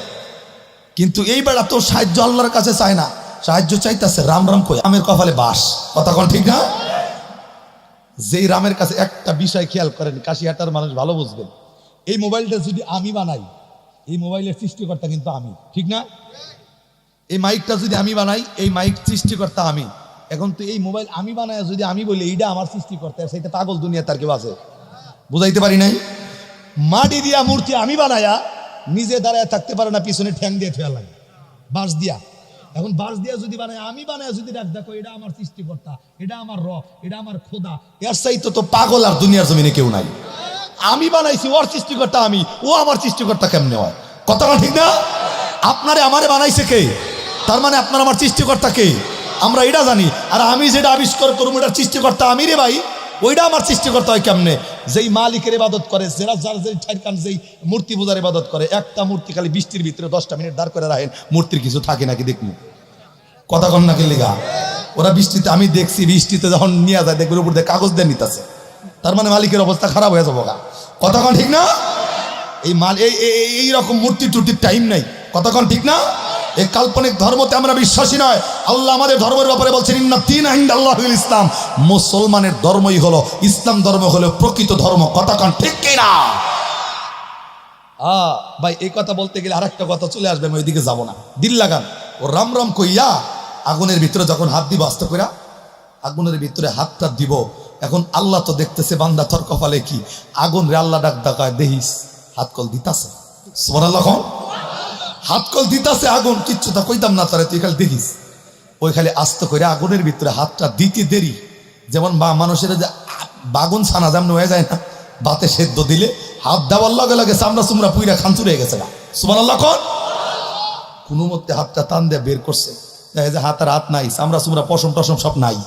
কিন্তু এই বেড়া তো সাহায্য আল্লাহর কাছে চায় না, সাহায্য চাইতেছে রাম রাম কই, আমের কপালে বাস। কথা কোন ঠিক না? যেই রামের কাছে একটা বিষয় খেয়াল করেন, কাশিয়াটার মানুষ ভালো বুঝবেন। এই মোবাইলটা যদি আমি বানাই, এই মোবাইলের সৃষ্টিকর্তা কিন্তু আমি, ঠিক না? এই মাইকটা যদি আমি বানাই, এই মাইক সৃষ্টিকর্তা আমি। এখন তো এই মোবাইল আমি বানাই যদি আমি বলি এইটা আমার সৃষ্টিকর্তা, সেইটা পাগল দুনিয়া তার কেউ আছে? বুঝাইতে পারি নাই? মাটি দিয়া মূর্তি আমি বানায়া নিজে দাঁড়ায় থাকতে পারে না, পিছনে ঠ্যাং দিয়ে ফেলা লাগে বাঁশ দিয়া। এখন বাঁশ দিয়া যদি বানায়, আমি বানায় যদি ডাক দেখো এটা আমার সৃষ্টিকর্তা, এটা আমার রব, এটা আমার খোদা, এর চাইতে তো পাগল আর দুনিয়ার জমিনে কেউ নাই। আমি বানাইছি, ওর সৃষ্টিকর্তা আমি, ও আমার সৃষ্টিকর্তা কেমনে হয়? কথা ঠিক না? আপনারে আমারে বানাইছে কে? তার মানে আপনার আমার সৃষ্টিকর্তা কে? আমরা এটা জানি। আর আমি যেটা আবিষ্কার করবো এটার সৃষ্টিকর্তা আমি রে ভাই, ওইটা আমার সৃষ্টিকর্তা হয় কেমনে? যেই মালিকের ইবাদত করে, যারা যার যেই ঠাইকান যেই মূর্তি পূজার ইবাদত করে, একটা মূর্তি খালি বৃষ্টির ভিতরে 10টা মিনিট দাঁড় করে রাখেন, মূর্তির কিছু থাকে নাকি দেখবো? কথা কন নাকি লিগা? ওরা বৃষ্টিতে, আমি দেখছি বৃষ্টিতে যখন নিয়ে যায় দেখবে উপর দিয়ে কাগজ দিয়ে নিতেছে, তার মানে মালিকের অবস্থা খারাপ হয়ে যাবো। কথা কন ঠিক না? এই মাল এই রকম মূর্তি টুর্তির টাইম নাই। কথা কন ঠিক না? এই কাল্পনিক ধর্মতে আমরা বিশ্বাসী নয়। আল্লাহ আমাদের ধর্মের ব্যাপারে বলছেন ইন্না দীনা ইনদাল্লাহিল ইসলাম, মুসলমানের ধর্মই হলো ইসলাম, ধর্ম হলো প্রকৃত ধর্ম। কথা কন ঠিক কিনা? ভাই এই কথা বলতে গেলে আর একটা কথা চলে আসবে, আমি ওইদিকে যাবো না, দিল লাগান। ও রাম রাম কইয়া আগুনের ভিতরে যখন হাত দিব, আস্তে করে আগুনের ভিতরে হাতটা দিব। এখন আল্লাহ তো দেখতেছে বান্দা তোর কপালে কি। আগুন রে আল্লাহ ডাক ডাকায়, দেখিস হাত কল দিতাছে। সুবহানাল্লাহ, হাত কল দিতাছে আগুন, কিচ্ছু তা কইতাম না তারে, তুই খালি দেখিস। ওই খালি আস্তে করে আগুনের ভিতরে হাতটা দিতে দেরি, যেমন মানুষের যে বাগুন ছানা যেমন হয়ে যায় না, বাতে সেদ্ধ দিলে হাত দেওয়ার লগে লগে চামড়া চুমড়া পুইরা খানচুর হয়ে গেছে। সুবহানাল্লাহ, কোনো মধ্যে হাতটা টান দিয়ে বের করছে, যে হাতের হাত নাই, চামড়া চুমড়া পশম টসম সব নাই।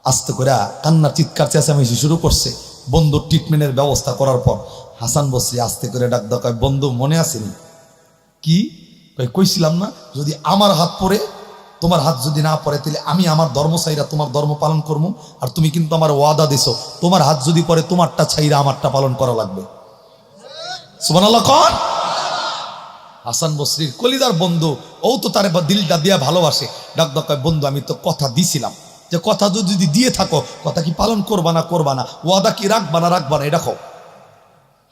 আস্তে করে কান্নার চিৎকার চেঁচামেচি শুরু করছে। বন্ধুর ট্রিটমেন্টের ব্যবস্থা করার পর হাসান বসরি আস্তে করে ডাক ডাকায়, বন্ধু মনে আসেনি? কি কইছিলাম না, যদি আমার হাত পড়ে তোমার হাত যদি না পড়ে, তাহলে আমি আমার ধর্ম ছাইরা তোমার ধর্ম পালন করবো। আর তুমি কিন্তু আমার ওয়াদা দিছো, তোমার হাত যদি পড়ে তোমারটা ছাইরা আমারটা পালন করা লাগবে। সুবহানাল্লাহ। কোন হাসান বসরির কলিদার বন্ধু, ও তো তার দিলটা দিয়া ভালোবাসে। ডাক ডাকায়, বন্ধু আমি তো কথা দিছিলাম, যে কথা যদি দিয়ে থাকো, কথা কি পালন করবা না করবা না, ওয়াদা কি রাখবা না রাখবা না, এটা কও।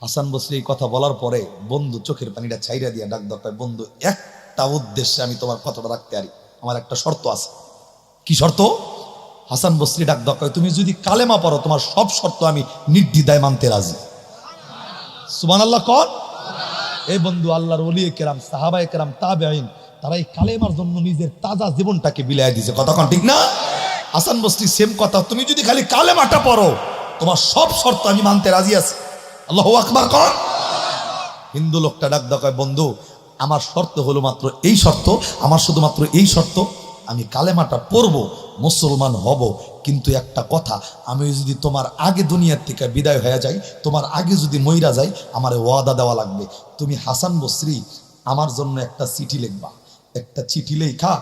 হাসান বসরি এই কথা বলার পরে বন্ধু চোখের পানিটা ছাইরা দিয়া ডাক ডাকায়, বন্ধু একটা উদ্দেশ্যে আমি তোমার কথাটা রাখতে পারি, আমার একটা শর্ত আছে। কি শর্ত? হাসান বসরি ডাক ডাকায়, তুমি যদি কালেমা পড়ো তোমার সব শর্ত আমি নির্দ্বিধায় মানতে রাজি। সুবহানাল্লাহ। কোন এই বন্ধু, আল্লাহর ওলিয়ে কেরাম, সাহাবায়ে কেরাম, তাবেঈন, তারা এই কালেমার জন্য নিজের তাজা জীবনটাকে বিলায় দিয়েছে। কথা কোন ঠিক না? হাসান বসরি সেম কথা, তুমি যদি খালি কালেমাটা পড়ো তোমার সব শর্ত আমি মানতে রাজি আছি। আল্লাহু আকবার কর। হিন্দু লোকটা ডাক দেয়, বন্ধু আমার শর্ত হলো মাত্র এই শর্ত, আমার শুধুমাত্র এই শর্ত, আমি কালেমাটা পড়বো, মুসলমান হব, কিন্তু একটা কথা, আমি যদি তোমার আগে দুনিয়ার থেকে বিদায় হয়ে যাই, তোমার আগে যদি মইরা যাই, আমার ওয়াদা দেওয়া লাগবে, তুমি হাসান বসরি আমার জন্য একটা চিঠি লিখবা, একটা চিঠি লেখা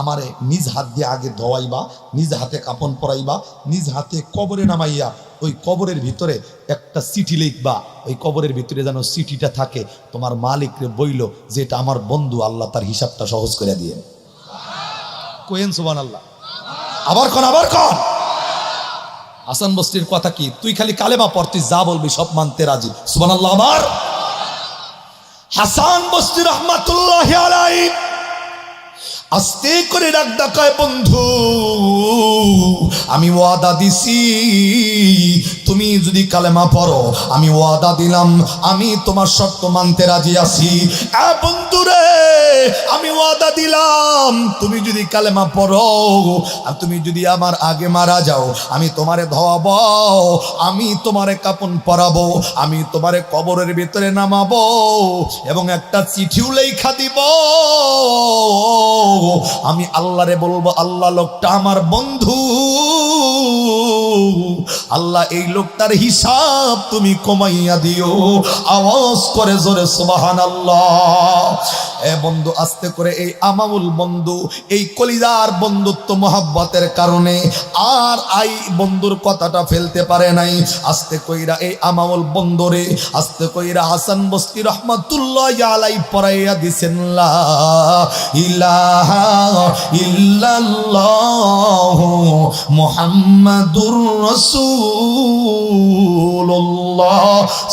আমারে নিজ হাত দিয়ে আগে ধোয়াইবা, নিজ হাতে কাপড় পরাইবা, নিজ হাতে কবরে নামাইয়া ওই কবরের ভিতরে একটা চিঠি লিখবা, ওই কবরের ভিতরে যেন চিঠিটা থাকে, তোমার মালিকরে বইল যে এটা আমার বন্ধু, আল্লাহ তার হিসাবটা সহজ করে দিয়ে। কোয়েন সুবহানাল্লাহ। আবার কোন হাসান বসরির কথা কি, তুই খালি কালেমা পড়তি, যা বলবি সব মানতে রাজি। সুবহানাল্লাহ। আমার হাসান বসরি রাহমাতুল্লাহি আলাইহি আস্তে করে ডাক ডাকায়, বন্ধু আমি ওয়াদা দিছি, তুমি যদি কালেমা পড়ো আমি ওয়াদা দিলাম আমি তোমার শর্ত মানতে রাজি আছি। বন্ধু রে, আমি ওয়াদা দিলাম তুমি যদি কালেমা পড়ো আর তুমি যদি আমার আগে মারা যাও, আমি তোমারে ধোয়াবো, আমি তোমারে কাপন পরাবো, আমি তোমারে কবরের ভিতরে নামাবো এবং একটা চিঠিও লেখা দিব। আমি আল্লাহরে বলবো, আল্লাহ লোকটা আমার বন্ধু, আল্লাহ এই লোকটার হিসাব তুমি কমাইয়া দিও। আওয়াজ করে জোরে সুবহানাল্লাহ। এ বন্ধু, আস্তে করে এই আমাউল বন্ধু, এই কলিজার বন্ধুত্ব মহাব্বতের কারণে আর এই বন্ধুর কথাটা ফেলতে পারে নাই। আস্তে কইরা এই আমাউল বন্ধুরে আস্তে কইরা হাসান বসরি রাহমাতুল্লাহি আলাইহি পড়াইয়া দিছেন, লা ইলাহা ইল্লাল্লাহু মুহাম্মাদুর রাসূলুল্লাহ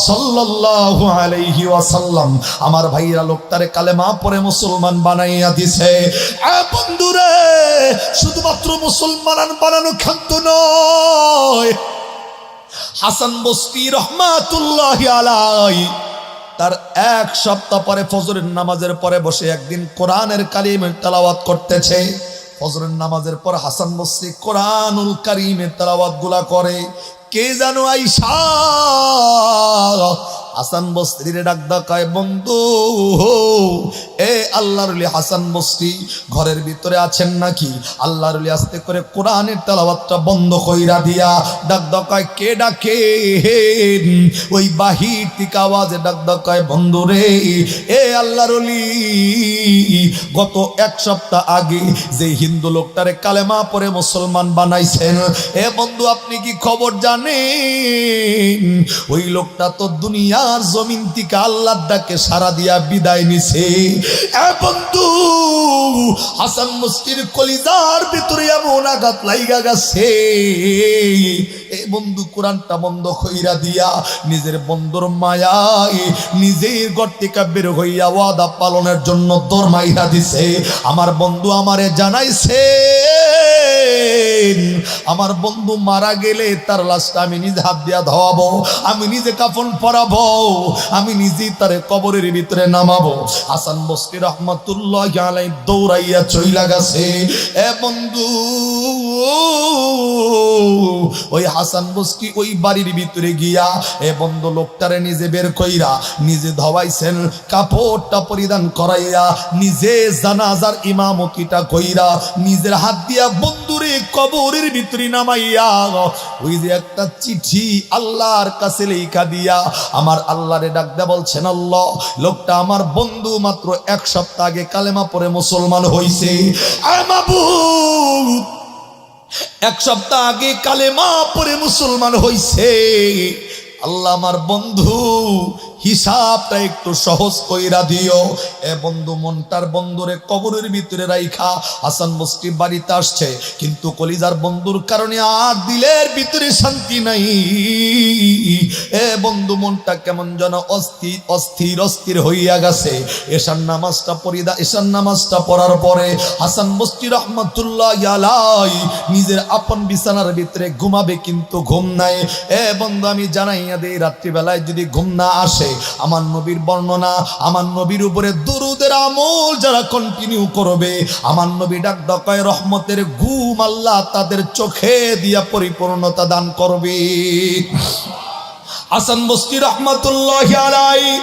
সাল্লাল্লাহু আলাইহি ওয়াসাল্লাম। আমার ভাইরা লোকটারে কালেমা পড়ে মুসলমান বানাইয়া দিছে। বন্ধুরে, শুধুমাত্র মুসলমান বানানো ক্ষান্ত নয়, হাসান বসরি রাহমাতুল্লাহি আলাইহি তার এক সপ্তাহ পরে ফজরের নামাজের পরে বসে একদিন কোরআনের কালিমের তেলাওয়াত করতেছে। ফজরের নামাজের পর হাসান বসরি কোরআনুল কারিমের তেলাওয়াত গুলা করে। কে জানো আইসা হাসান বসরির ডাক ডাকায়, বন্ধু এ আল্লাহর ওলি হাসান বসরি ঘরের ভিতরে আছেন নাকি? আল্লাহর ওলি আস্তে করে কোরআনের তেলাওয়াতটা বন্ধ কইরা দিয়া ডাক ডাকায়, কে ডাকে? ওই বাহির থেকে আওয়াজে ডাক ডাকায়, বন্ধু রে, এ আল্লাহর ওলি গত এক সপ্তাহ আগে যে হিন্দু লোকটারে কালেমা পড়ে মুসলমান বানাইছেন, এ বন্ধু আপনি কি খবর জানেন? ওই লোকটা তো দুনিয়ার জমিন থেকে আল্লাহর ডাকে সারা দিয়া বিদায় নিছে। এ বন্ধু, হাসান বসরির কলিজার ভিতরে এমন আঘাত লাইগা গেছে। এ বন্ধু কোরআনটা বন্ধ কইরা দিয়া নিজের বন্ধুর মায়ায় নিজের ঘর থেকে বের হইয়া ওয়াদা পালনের জন্য দৌড় মাইরা দিছে। আমার বন্ধু আমারে জানাইছে, আমার বন্ধু মারা গেলে তার লাশটা আমি নিজে হাত দিয়া ধোয়াবো, আমি নিজে কাফন পরাবো, আমি নিজেই তারে কবরের ভিতরে নামাবো। হাসান বসরি রাহমাতুল্লাহি আলাইহি দৌড়াইয়া চইলা গেছে। এ বন্ধু, ওই হাসান বসরি ওই বাড়ির ভিতরে গিয়া এ বন্ধু লোকটারে নিজে বের কইরা নিজে ধোয়াইছেন, কাপড়টা পরিধান করাইয়া নিজে জানাজার ইমামতিটা কইরা নিজের হাত দিয়া বন্ধুরে কবরের ভিতরে নামাইয়া ওই যে একটা চিঠি আল্লাহর কাছে লেখা দিয়া আমার আল্লাহরে ডাক দেয়া বলছেন, আল্লাহ লোকটা আমার বন্ধু মাত্র এক সপ্তাহ আগে কালেমা পড়ে মুসলমান হইছে। এক সপ্তাহ আগে কালেমা পড়ে মুসলমান হইছে। আল্লাহ আমার বন্ধু হিসাবটা একটু সহজ কইরা দিও। এ বন্ধু মনটার বন্ধুরে কবরের ভিতরে রাইখা হাসান বসরি বাড়িতে আসছে, কিন্তু কলিজার বন্ধুর কারণে আর দিলের ভিতরে শান্তি নাই। এ বন্ধু মনটা কেমন যেন অস্থির অস্থির অস্থির হইয়া গেছে। এশার নামাজটা পড়ার পরে হাসান বসরি রাহমাতুল্লাহি আলাইহি নিজের আপন বিছানার ভিতরে ঘুমাবে, কিন্তু ঘুম নাই। এ বন্ধু আমি জানাইয়া দেই, রাত্রিবেলায় যদি ঘুম না আসে আছে। আমার নবীর বর্ণনা, আমার নবীর উপরে দুরুদের আমল যারা কন্টিনিউ করবে, আমার নবী ডাক দকায় রহমতের ঘুম আল্লাহ তাদের চোখে দিয়া পরিপূর্ণতা দান করবে। হাসান বসরি রহমাতুল্লাহি আলাইহি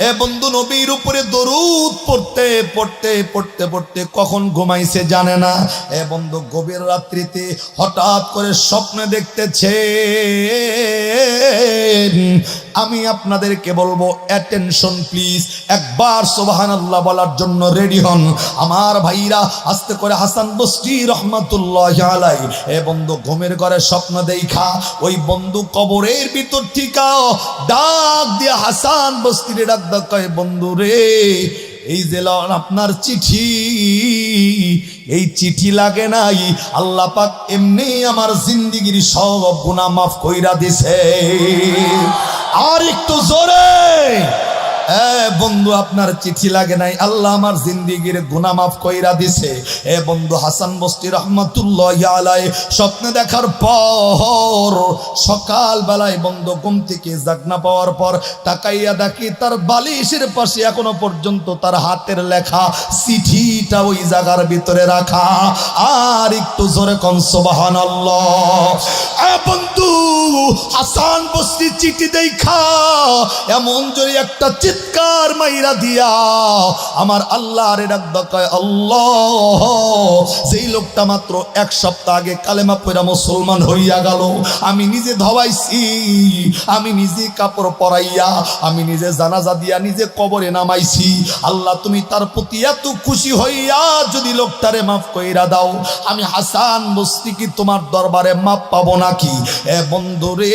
এ বন্ধু নবীর উপরে দরুদ পড়তে পড়তে পড়তে পড়তে কখন ঘুমাইছে জানে না। এ বন্ধু গভীর রাত্রিতে হঠাৎ করে স্বপ্নে দেখতেছে। আমি আপনাদেরকে বলবো অ্যাটেনশন প্লিজ, একবার সুবহানাল্লাহ বলার জন্য রেডি হন আমার ভাইরা। আস্তে করে হাসান বসরি রহমাতুল্লাহি আলাইহি এ বন্ধু ঘুমের ঘরে স্বপ্ন দেখা ওই বন্ধু কবরের ভিতর থেকে ডাক দিয়ে হাসান বসরি ডাক কয় বন্ধু রে, এই যে আপনার চিঠি, এই চিঠি লাগে নাই, আল্লাহ পাক এমনি আমার জিন্দেগির সব গুনাহ মাফ কইরা দিছে। আর একটু জোরে, বন্ধু আপনার চিঠি লাগে নাই, আল্লাহ আমার জিন্দেগির গুনাহ মাফ কইরা দিছে। এ বন্ধু হাসান বসরি রহমাতুল্লাহি আলাইহি স্বপ্নে দেখার পর সকাল বেলায় বন্ধু ঘুম থেকে জাগনা পাওয়ার পর তাকাইয়া দেখি তার বালিশের পাশে এখনো পর্যন্ত তার হাতের লেখা চিঠিটা ওই জায়গার ভিতরে রাখা। আর একটু জোরে কোন সুবহানাল্লাহ। বন্ধু হাসান বসরি চিঠি দেখা এমন জোরে একটা চিৎকার মাইরা দিয়া আমার আল্লাহর ডাক দেয়, আল্লাহ যেই লোকটা মাত্র এক সপ্তাহ আগে কালেমা পড়া মুসলমান হইয়া গেল, আমি নিজে ধোয়াইছি, আমি নিজে কাপড় পরাইয়া, আমি নিজে জানাজা দিয়া নিজে কবরে নামাইছি, আল্লাহ তুমি তার প্রতি এত খুশি হইয়া যদি লোকটারে মাফ কইরা দাও, আমি হাসান বসরি কি তোমার দরবারে মাপ পাবো নাকি? এ বন্ধু রে,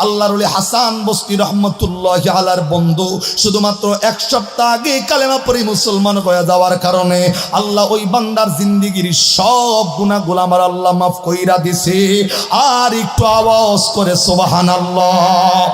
আল্লাহর ওলি হাসান বসরি রহমাতুল্লাহি আলাইহির বন্ধু শুধুমাত্র এক সপ্তাহ আগে কালেমা পড়ে মুসলমান হয়ে যাওয়ার কারণে আল্লাহ ওই বান্দার জিন্দেগির সব গুনাহগুলো আমার আল্লাহ মাফ কইরা দিছে। আর একটু আওয়াজ করে সুবহানাল্লাহ।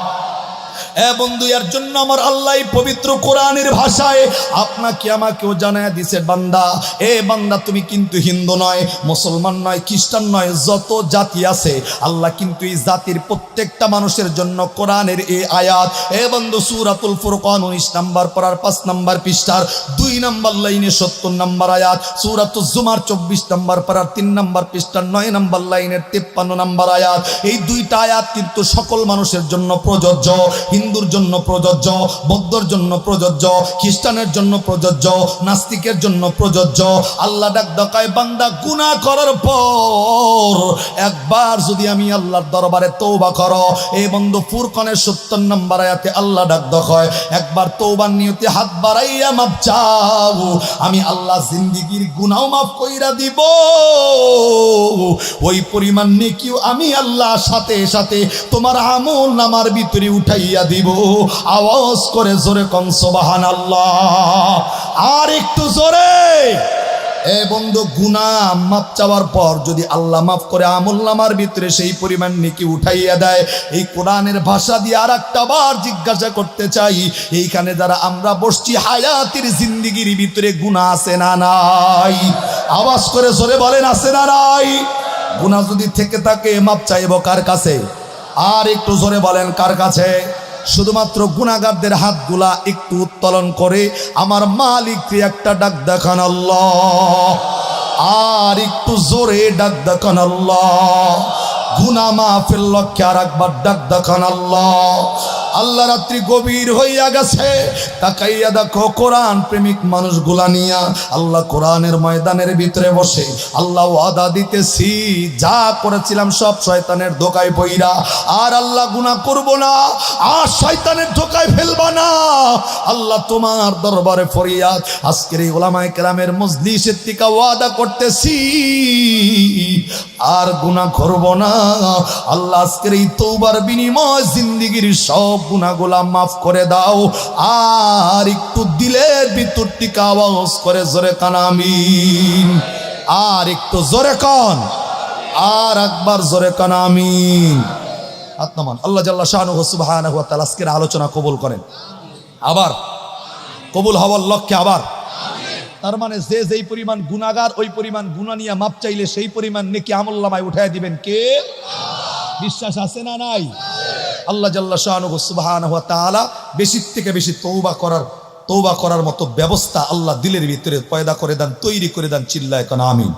এ বন্ধু এর জন্য আমার আল্লাহ পবিত্র কোরআনের ভাষায় আপনাকে আমাকেও জানায় দিছে, বান্দা এ বান্দা তুমি কিন্তু হিন্দু নয়, মুসলমান নয়, খ্রিস্টান নয়, যত জাতি আছে আল্লাহ কিন্তু এই জাতির প্রত্যেকটা মানুষের জন্য কোরআনের এই আয়াত। এ বন্ধু সূরাতুল ফুরকান 19 নম্বর পারার 5 নম্বর পৃষ্ঠার 2 নম্বর লাইনে 70 নম্বর আয়াত, সূরাতুজ জুমার 24 নম্বর পারার 3 নম্বর পৃষ্ঠার 9 নম্বর লাইনের 53 নম্বর আয়াত। এই দুইটা আয়াত কিন্তু সকল মানুষের জন্য প্রযোজ্য, হিন্দুর জন্য প্রযোজ্য, বৌদ্ধর জন্য প্রযোজ্য, খ্রিস্টানের জন্য প্রযোজ্য, নাস্তিকের জন্য প্রযোজ্য। আল্লাহ ডাক দেয় বান্দা গুনাহ করার পর একবার যদি আমি আল্লাহর দরবারে তওবা করো, এই বন্ধু ফুরকানের 70 নম্বর আয়াতে আল্লাহ ডাক দেয় একবার তওবার নিয়তে হাত বাড়াইয়া মাপ চাও, আমি আল্লাহ জিন্দেগির গুনাহ মাফ কইরা দিব। ওই পরিমাণ নেকিও আমি আল্লাহ সাথে সাথে তোমার আমল নামার ভিতরে উঠাইয়া দিব। আওয়াজ করে জোরে কোন সুবহানাল্লাহ। আর একটু জোরে। এ বন্ধু গুনাহ মাফ চাওয়ার পর যদি আল্লাহ মাফ করে আমলনামার ভিতরে সেই পরিমাণ নেকি উঠাইয়া দেয়, এই কোরআনের ভাষা দিয়ে আর একটা বার জিজ্ঞাসা করতে চাই, এইখানে যারা আমরা বসছি হায়াতের জিন্দেগির ভিতরে গুনাহ আছে না নাই? আওয়াজ করে জোরে বলেন আছে না নাই? গুনাহ যদি থেকে থাকে মাফ চাইব কার কাছে? আর একটু জোরে বলেন কার কাছে? শুধুমাত্র গুনাহগারদের হাতগুলা একটু উত্তোলন করে আমার মালিককে একটা ডাক দেখান আল্লাহ। আর একটু জোরে ডাক দেখান আল্লাহ। গুনাহ মাফের লক্ষ্যে আর একবার ডাক দেখান আল্লাহ। আল্লাহ রাত্রি গভীর হইয়া গেছে, তাকাইয়া দেখো কোরআন প্রেমিক মানুষগুলা নিয়া আল্লাহ কোরআনের ময়দানের ভিতরে বসে আল্লাহ ওয়াদা দিতেছি, যা করেছিলাম সব শয়তানের ধোকায় পইরা, আর আল্লাহ গুনাহ করব না, আর শয়তানের ধোকায় ফেলবা না। আল্লাহ তোমার দরবারে ফরিয়াদ আজকের এই উলামায়ে কেরামের মজলিসের থেকে ওয়াদা করতেছি, আর গুনাহ করব না। আল্লাহ আজকের এই তওবার বিনিময় জিন্দেগির সব গুনাহগুলা মাফ করে দাও। আর একটু দিলের ভিতর থেকে আওয়াজ করে জোরে কান আমিন। আর একটু জোরে কান, আর একবার জোরে কান আমিন। আত্মান আল্লাহ জাল্লা শানুহু সুবহানাহু ওয়া তাআলা আজকের আলোচনা কবুল করেন, আবার কবুল হওয়ার লক্ষ্যে আবার। তার মানে যে যেই পরিমাণ গুনাহগার ওই পরিমাণ গুনাহ নিয়ে মাপ চাইলে সেই পরিমাণ নেকি আমলনামায় উঠায় দিবেন কে? বিশ্বাস আছে না নাই? আল্লাহ জাল্লা শাআনুহু সুবহানাহু ওয়া তাআলা বেশি থেকে বেশি তওবা করার মতো ব্যবস্থা আল্লাহ দিলের ভিতরে পয়দা করে দেন, তৈরি করে দেন। চিল্লায় কোন আমিন।